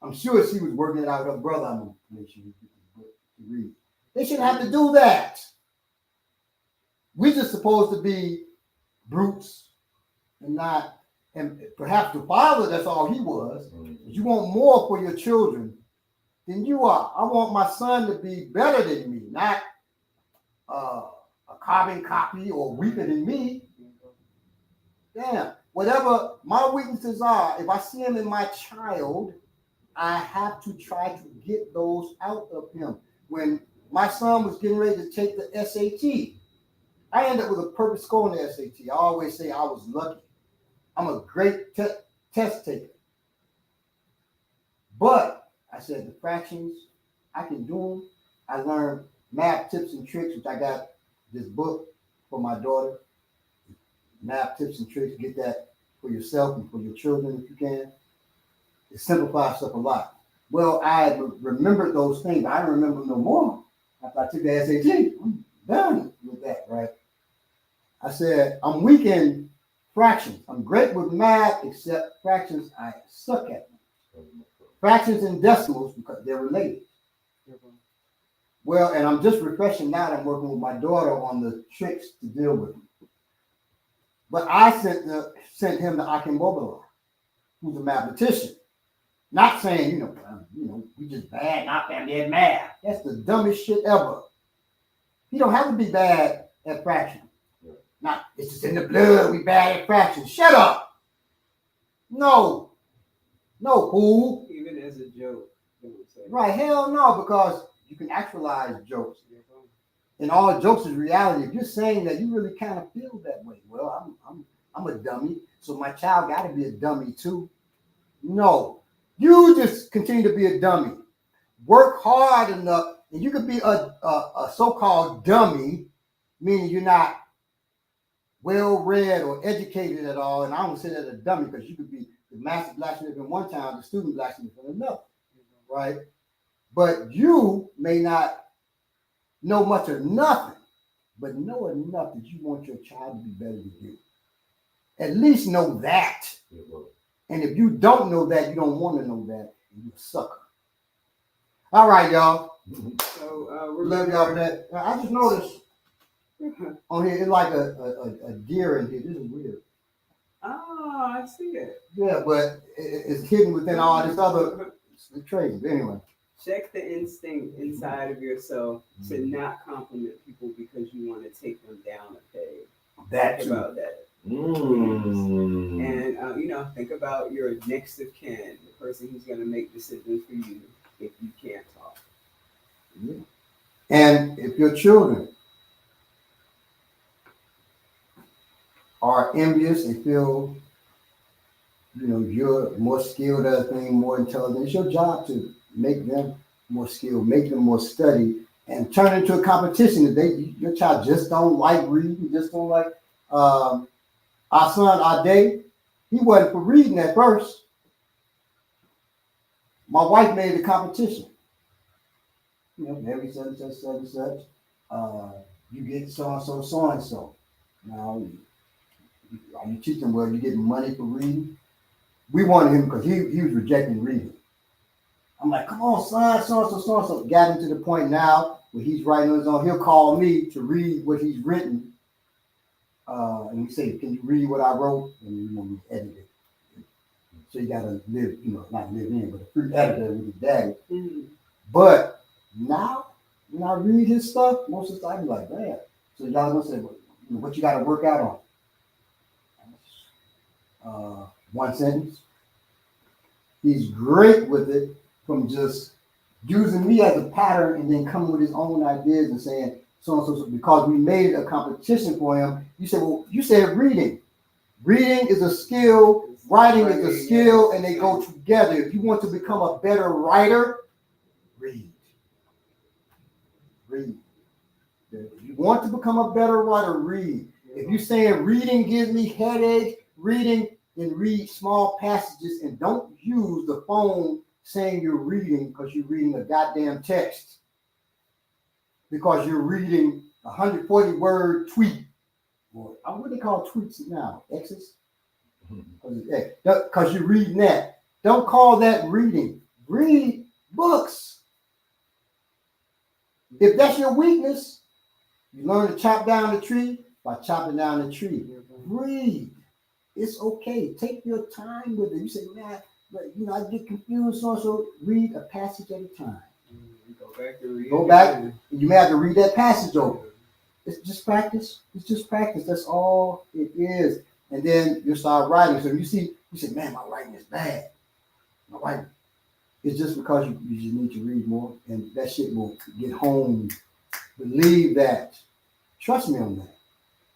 I'm sure she was working it out with her brother. I'm going to make sure he gets the book to read. They shouldn't have to do that. We just supposed to be brutes and perhaps the father, that's all he was. You want more for your children than you are. I want my son to be better than me, not a carbon copy or weaker than me. Damn, whatever my weaknesses are, if I see them in my child, I have to try to get those out of him. When my son was getting ready to take the SAT, I ended up with a perfect score on the SAT. I always say I was lucky. I'm a great test taker. But I said the fractions, I can do them. I learned Math Tips and Tricks, which I got this book for my daughter. Math Tips and Tricks. Get that for yourself and for your children if you can. It simplifies stuff a lot. Well, I remembered those things. I don't remember no more after I took the SAT. I'm done with that, right? I said, I'm weak in fractions. I'm great with math, except fractions, I suck at them. Fractions and decimals, because they're related. Well, and I'm just refreshing now that I'm working with my daughter on the tricks to deal with them. But I sent him to Akimobile, who's a mathematician. Not saying, we just bad, not family at math. That's the dumbest shit ever. He don't have to be bad at fractions. Not, it's just in the blood, we bad at fractions. Shut up. No, fool. Even as a joke. Right, hell no, because you can actualize jokes. And all jokes is reality. If you're saying that, you really kind of feel that way. Well, I'm a dummy, so my child got to be a dummy too. No, you just continue to be a dummy. Work hard enough, and you could be a so-called dummy, meaning you're not well-read or educated at all. And I don't say that a dummy because you could be the master blacksmith in one town, the student blacksmith in another, right? But you may not know much or nothing, but know enough that you want your child to be better than you. At least know that. And if you don't know that, you don't want to know that, you're a sucker. All right, y'all. So we love y'all for that. I just noticed on here, it's like a deer in here. This is weird. Oh, I see it. Yeah, but it's hidden within all this other traits. Anyway. Check the instinct inside of yourself to not compliment people because you want to take them down a peg. Think about that. And think about your next of kin, the person who's going to make decisions for you if you can't talk. Yeah. And if your children are envious and feel, you're more skilled at a thing, more intelligent, it's your job to make them more skilled, make them more study, and turn it into a competition. If your child just don't like reading, just don't like our son Ade, he wasn't for reading at first. My wife made the competition. Every such. You get so and so. Now, are you teaching well? You getting money for reading? We wanted him because he was rejecting reading. I'm like, come on, son, so. Got him to the point now where he's writing on his own. He'll call me to read what he's written. And we say, can you read what I wrote? And we edit it. So you got to live, not live in, but a free editor with his daddy. Mm-hmm. But now, when I read his stuff, most of the time I'm like, man. So y'all gonna say, what you got to work out on? One sentence. He's great with it from just using me as a pattern and then coming with his own ideas and saying so and so. Because we made a competition for him. You said, well, you said reading. Reading is a skill. Writing is a skill, and they go together. If you want to become a better writer, read. Read. If you want to become a better writer, read. If you're saying reading gives me headache, then read small passages and don't use the phone saying you're reading because you're reading a goddamn text. Because you're reading a 140-word tweet. Or what do they call tweets now? X's? Because you're reading that. Don't call that reading. Read books. If that's your weakness, you learn to chop down the tree by chopping down the tree. Read. It's okay. Take your time with it. You say, man, I get confused. So read a passage at a time. Go back and read. Go back. You may have to read that passage over. It's just practice. It's just practice. That's all it is. And then you start writing. So you say, man, my writing is bad. My writing. It's just because you just need to read more, and that shit will get home. Believe that. Trust me on that.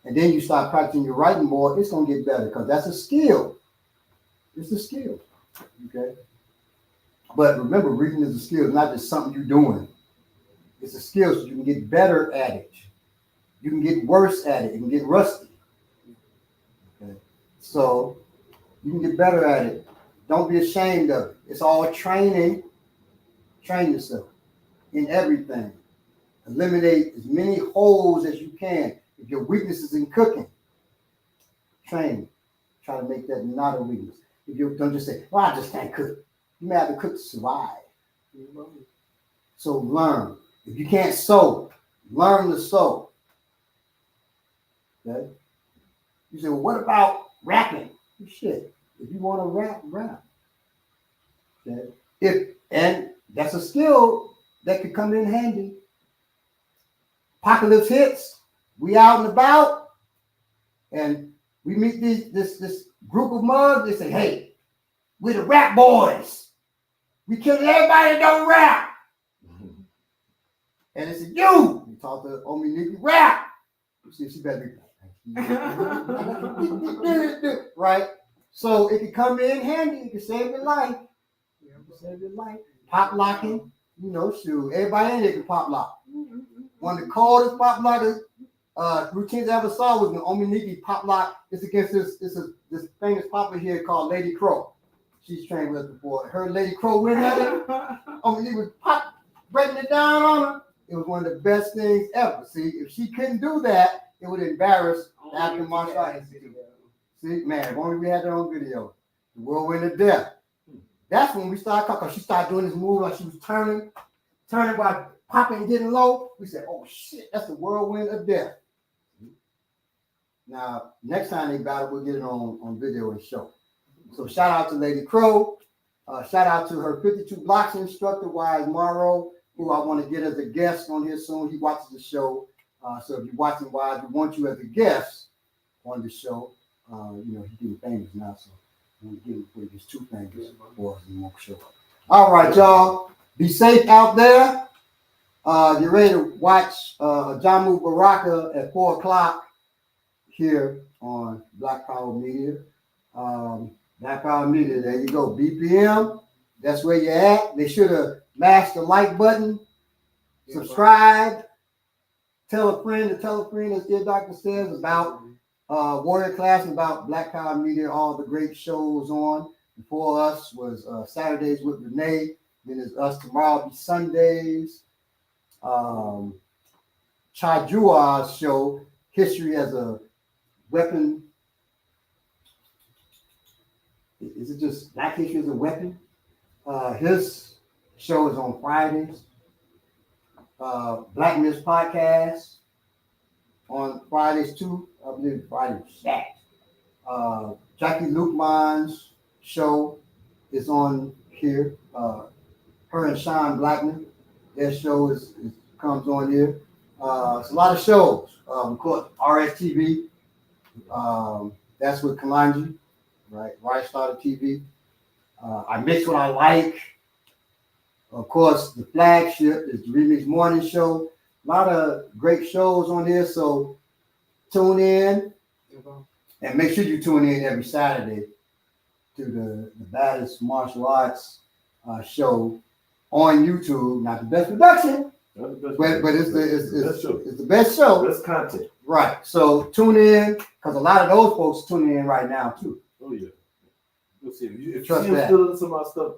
And then you start practicing your writing more, it's going to get better because that's a skill. It's a skill. Okay? But remember, reading is a skill. It's not just something you're doing. It's a skill, so you can get better at it. You can get worse at it. You can get rusty. Okay. So you can get better at it. Don't be ashamed of it. It's all training. Train yourself in everything. Eliminate as many holes as you can. If your weakness is in cooking, train. Try to make that not a weakness. If you don't just say, well, I just can't cook. You may have to cook to survive. So learn. If you can't sew, learn to sew. Okay? You say, well, what about rapping? Shit. If you want to rap, rap. Okay? And that's a skill that could come in handy. Apocalypse hits, we out and about, and we meet this group of mugs. They say, hey, we're the rap boys. We killing everybody that don't rap. And they said, you talk to Ominiki rap. You see, she better be right. So it can come in handy. It can save your life. Save your life. Pop locking, shoot. Everybody in there can pop lock. One of the coldest pop lockers routines I ever saw was when Ominiki pop lock. It's against this famous popper here called Lady Crow. She's trained with us before. Her Lady Crow went at it. Ominiki was pop breaking it down on her. It was one of the best things ever. See, if she couldn't do that, it would embarrass the African martial arts. See, man, if only we had that on video. The whirlwind of death. That's when we started talking. She started doing this move like she was turning while popping and getting low. We said, oh shit, that's the whirlwind of death. Now, next time they battle, we'll get it on video and show. So shout out to Lady Crow. Shout out to her 52 blocks instructor, Wise Morrow, who I want to get as a guest on here soon. He watches the show. So if you're watching Wise, we want you as a guest on the show. He's getting famous now, so I'm going to give him before he gets too famous for us and won't show up. All right, y'all. Be safe out there. Get ready to watch Jamu Baraka at 4 o'clock here on Black Power Media. Black Power Media, there you go. BPM, that's where you're at. They should have mashed the like button, subscribe, tell a friend, as Dear Doctor says, about Warrior Class, about Black Power Media, all the great shows on. Before us was Saturdays with Renee. Then it's us tomorrow, be Sundays. Chajua's show, History as a Weapon. Is it just Black History as a Weapon? His show is on Fridays. Black Miss Podcast on Fridays too. I believe Friday was stacked. Jackie Lukeman's show is on here. Her and Sean Blackman, their show comes on here. It's a lot of shows. Of course, RSTV. That's with Kalanji, right? Right Started TV. I Mix What I Like. Of course, the flagship is the Remix Morning Show. A lot of great shows on here, so tune in. And make sure you tune in every Saturday to the baddest martial arts show on YouTube. Not the best production, but it's the best show. Best content. Right. So tune in, because a lot of those folks tuning in right now too. Oh yeah. Let's see. If you Trust see that. still some of my stuff.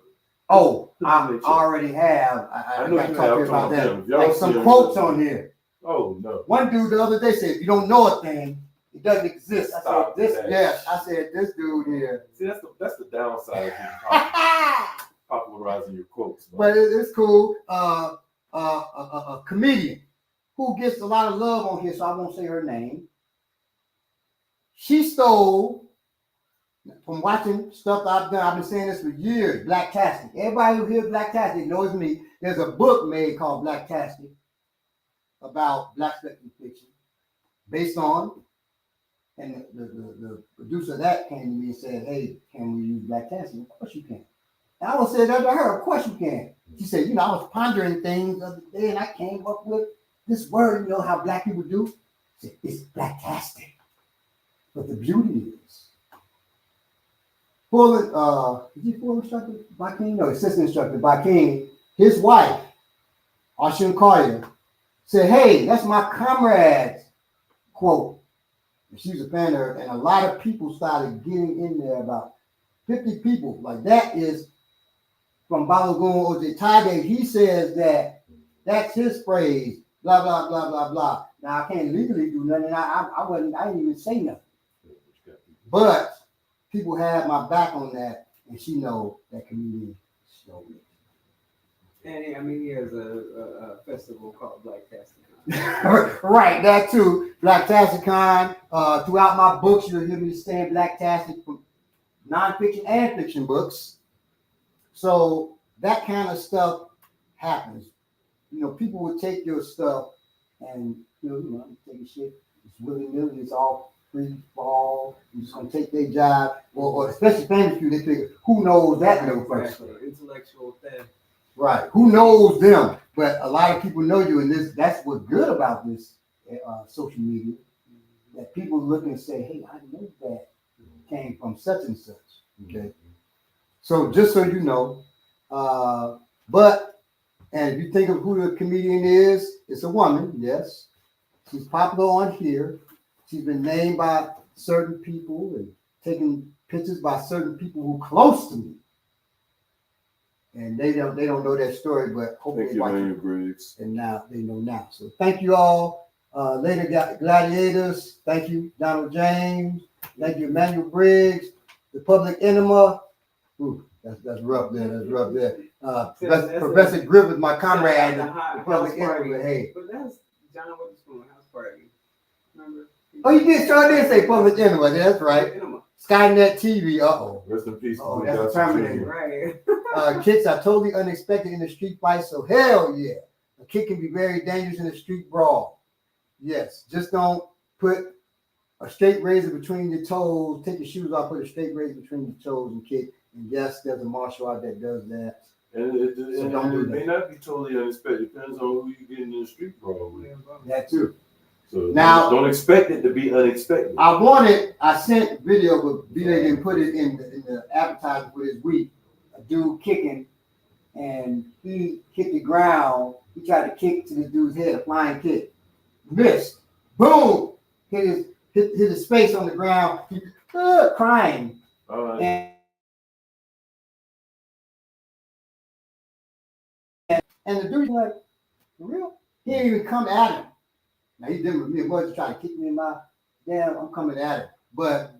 Oh, I already have. I know you talk about that. Like some quotes on here. Oh no. One dude the other day said, "If you don't know a thing, it doesn't exist." I said, "This, yes." I said, "This dude here." See, that's the downside of popularizing your quotes. Man. But it's cool. A comedian who gets a lot of love on here, so I won't say her name. She stole from watching stuff I've done. I've been saying this for years. Blacktastic. Everybody who hears Blacktastic knows me. There's a book made called Blacktastic about black spectrum fiction, based on, and the producer of that came to me and said, "Hey, can we use Blacktastic?" Of course you can. And I would say that to her. Of course you can. She said, I was pondering things the other day, and I came up with this word. You know how black people do? I said, it's Blacktastic. But the beauty is, is he full instructor by King? No, assistant instructor by King. His wife, Ashun Collier, said, hey, that's my comrade's quote. And she was a fan of her, and a lot of people started getting in there, about 50 people. Like, that is from Balogun Ojetage. He says that that's his phrase, blah, blah, blah, blah, blah. Now, I can't legally do nothing. I didn't even say nothing. But people had my back on that, and she know that comedian showed me. And I mean, he has a festival called Black Tasticon. Right, that too. Black Tasticon. Throughout my books, you'll hear me saying Black Tastic from nonfiction and fiction books. So that kind of stuff happens. You know, people would take your stuff and, you know, take a shit. It's willy-nilly. It's all free fall. You're just going to take their job. Or especially famous people, they figure, who knows that little person? Intellectual theft. Right. Who knows them? But a lot of people know you, and that's what's good about this social media. That people look and say, hey, I know that came from such and such. Okay. So just so you know, and if you think of who the comedian is, it's a woman, yes. She's popular on here. She's been named by certain people and taken pictures by certain people who are close to me. And they don't know that story, but hopefully Thank you, Manuel Briggs. And now they know now. So thank you all. Later Gladiators. Thank you, Donald James. Thank you, Emmanuel Briggs, the Public Enema. Ooh, that's rough there. That's rough there. Professor Griffith, my comrade, the Public Enema. Hey. But that's John Witherspoon, House Party. Remember? Oh, you did. Sure did say Public Enema. That's right. Enema. Skynet TV. Uh-oh. Rest in peace. Oh, that's a Terminator. Right. Kicks are totally unexpected in the street fight, so hell yeah. A kick can be very dangerous in a street brawl. Yes, just don't put a straight razor between your toes. Take your shoes off, put a straight razor between your toes and kick. And yes, there's a martial art that does that. And it may not be totally unexpected. It depends on who you get in the street brawl with. That too. So now, don't expect it to be unexpected. I sent video, but B.A. didn't put it in the advertisement for this week. A dude kicking, and he hit the ground. He tried to kick to the dude's head, a flying kick. Missed. Boom! Hit his face on the ground. He crying. All right. And the dude's like, for real? He didn't even come at him. Now he did with me. He was trying to kick me in my damn, I'm coming at him. But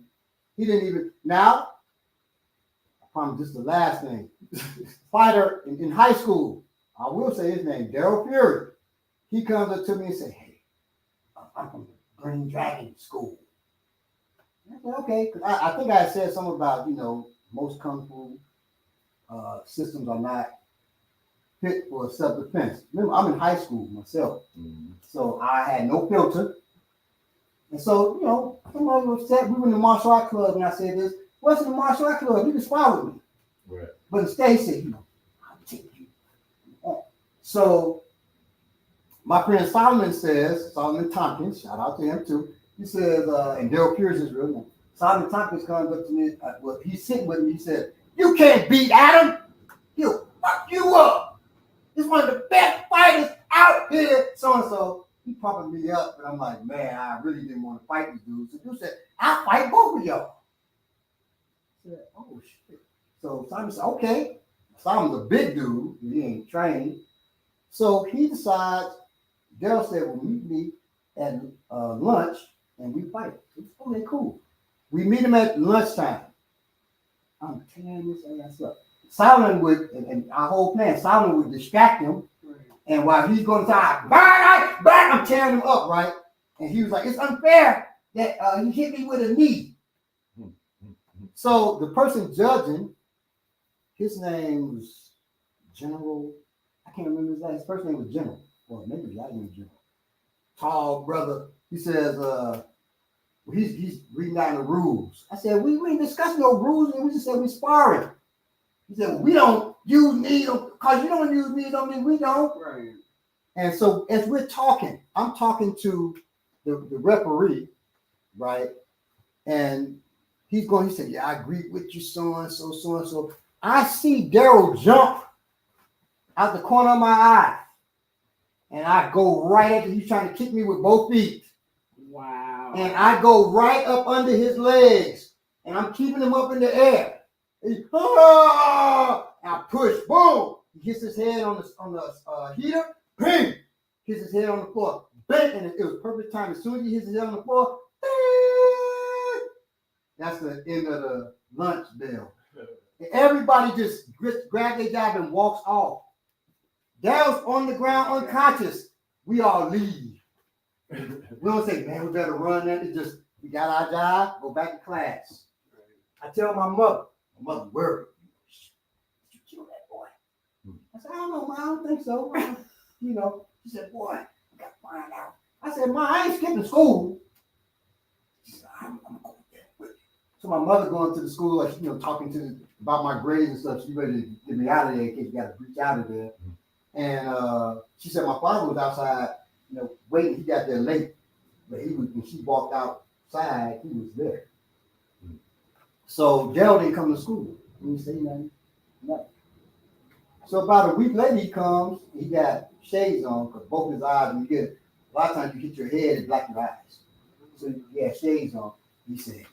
he didn't even. Now, I promise this is the last thing. Fighter in high school, I will say his name, Daryl Fury. He comes up to me and says, hey, I'm from the Green Dragon School. I said, okay. Because I think I said something about, most Kung Fu systems are not fit for self-defense. Remember, I'm in high school myself. Mm-hmm. So I had no filter. And so, somebody was upset. We were in the martial art club, and I said this, what's in the martial art club? You can spar with me. Right. But instead he said, I'll take you. So my friend Solomon Tompkins, shout out to him too. He says, and Daryl Pierce is real name. Solomon Tompkins comes up to me, he's sitting with me, he said, you can't beat Adam. He'll fuck you up. He's one of the best fighters out here. So he pumping me up, but I'm like, man, I really didn't want to fight this dude. So dude said, I'll fight both of y'all. I said, oh shit. So Simon said, okay. Simon's a big dude. He ain't trained. So he decides, Daryl said, well, meet me at lunch and we fight. It's okay, cool. We meet him at lunchtime. I'm tearing this ass up. Solomon would, and our whole plan, Solomon would distract him. And while he's going to talk, bang, I'm tearing him up, right? And he was like, it's unfair that he hit me with a knee. So the person judging, his name was General, I can't remember his name. His first name was General. Or maybe his last name was General. Tall brother. He says, he's reading down the rules. I said, we ain't discussing no rules. We just said we sparring. He said, well, we don't use knees because you don't use knees, don't mean we don't. Right. And so as we're talking, I'm talking to the referee, right? And he said, yeah, I agree with you, so and so. I see Daryl jump out the corner of my eye. and I go right at him. He's trying to kick me with both feet. Wow. And I go right up under his legs, and I'm keeping him up in the air. And I push, boom. He hits his head on the heater, bang. Hits his head on the floor, bang, and it was perfect time. As soon as he hits his head on the floor, that's the end of the lunch bell. And everybody just grabs their job and walks off. Daryl's on the ground unconscious. We all leave. We don't say, man, we better run that. It's just, we got our job, go back to class. I tell my mother worried. Did you kill that boy? I said, I don't know, Ma, I don't think so. You know, she said, boy, I got to find out. I said, Ma, I ain't skipping school. She said, I'm going to go with you. So my mother going to the school, like, you know, talking about my grades and stuff. She ready to get me out of there in case you got to reach out of there. And she said my father was outside, you know, waiting. He got there late, but when she walked outside, he was there. So Dell didn't come to school. He didn't say nothing. So about a week later, he comes. He got shades on because both his eyes. When you get a lot of times, you hit your head and black your eyes. So he had shades on. He said,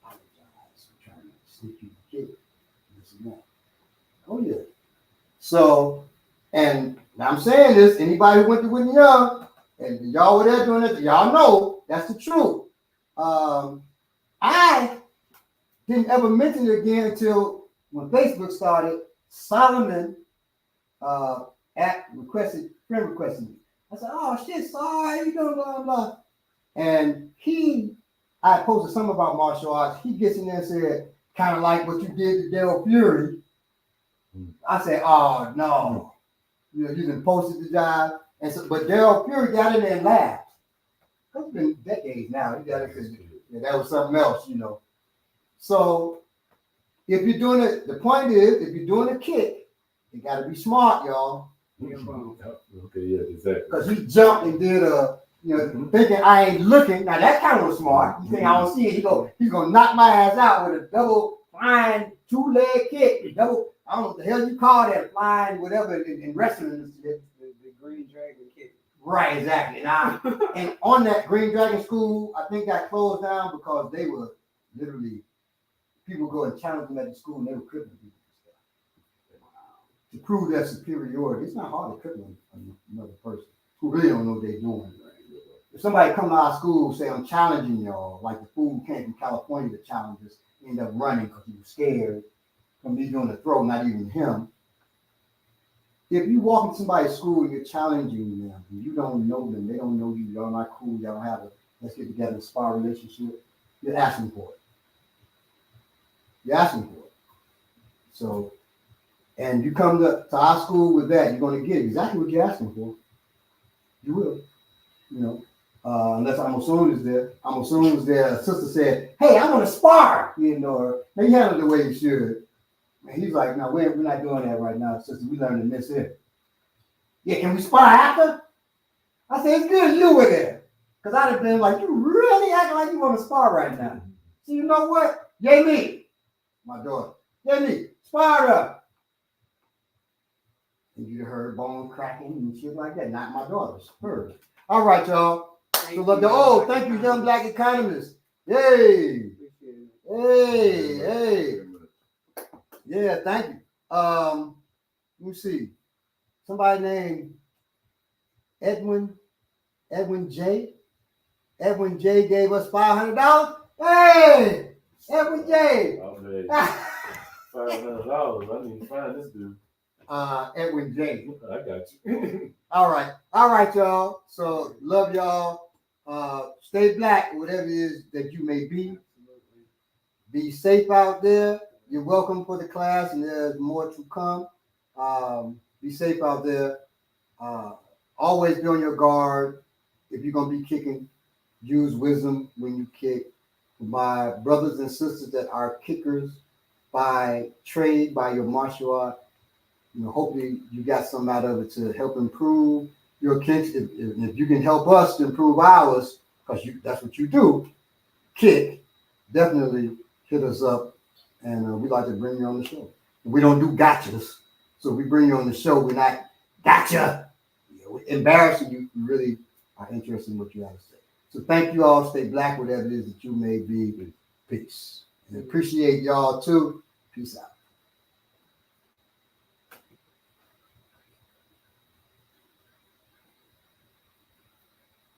"I apologize for trying to sneak you the kid." This and that. Oh yeah. So, and now I'm saying this. Anybody who went to Whitney Young and y'all were there doing it, y'all know that's the truth. I didn't ever mention it again until when Facebook started. Solomon friend requested me. I said, "Oh shit, sorry, you know, blah blah." And I posted something about martial arts. He gets in there and said, kind of like what you did to Dale Fury. I said, "Oh no, you know, you done posted the job." And so, but Dale Fury got in there and laughed. It's been decades now. He got it because that was something else, you know. So if you're doing it, the point is, if you're doing a kick, you got to be smart, y'all. Okay, yeah, exactly. Because he jumped and did thinking I ain't looking. Now that kind of was smart. You think I don't see it? He's gonna knock my ass out with a double flying 2-leg kick. Double, I don't know what the hell you call that, flying whatever in wrestling. The Green Dragon kick. Right, exactly. And on that Green Dragon school, I think got closed down because they were literally people go and challenge them at the school and they were crippling people. To prove their superiority, it's not hard to cripple another person who really don't know what they're doing. If somebody come to our school and say, "I'm challenging y'all," like the fool who came from California to challenge us, end up running because he was scared from me doing the throw, not even him. If you walk into somebody's school and you're challenging them, and you don't know them, they don't know you, y'all not cool, y'all don't have a let's get together and spar relationship, you're asking for it. You're asking for it. So, and you come to our school with that, you're going to get exactly what you're asking for. You will, you know, unless Amosun is there. Amosun was there. A sister said, "Hey, I want to spar." You know her. Now you handle it the way you should. And he's like, "No, we're not doing that right now, sister. We learning this here." "Yeah, can we spar after?" I said, "It's good you were there." Because I'd have been like, "You really acting like you want to spar right now." So you know what? Yay me, my daughter. Yay me, spar up. And you heard bone cracking and shit like that. Not my daughters, hers. All right, y'all. Thank you, young black economist. Yay. Hey. Yeah, thank you. Let me see. Somebody named Edwin J. Edwin J gave us $500. Hey, Edwin J. $500. I need to find this dude. Edwin J. I got you. All right, y'all. So love y'all. Stay black, whatever it is that you may be. Be safe out there. You're welcome for the class, and there's more to come. Be safe out there. Always be on your guard. If you're gonna be kicking, use wisdom when you kick. My brothers and sisters that are kickers by trade, by your martial art, you know, hopefully you got something out of it to help improve your kicks. If you can help us to improve ours, because that's what you do, kick, definitely hit us up. And we'd like to bring you on the show. We don't do gotchas. So if we bring you on the show, we're not gotcha. embarrassing you, you really are interested in what you have to say. So thank you all. Stay black, whatever it is that you may be. Peace. And appreciate y'all too. Peace out.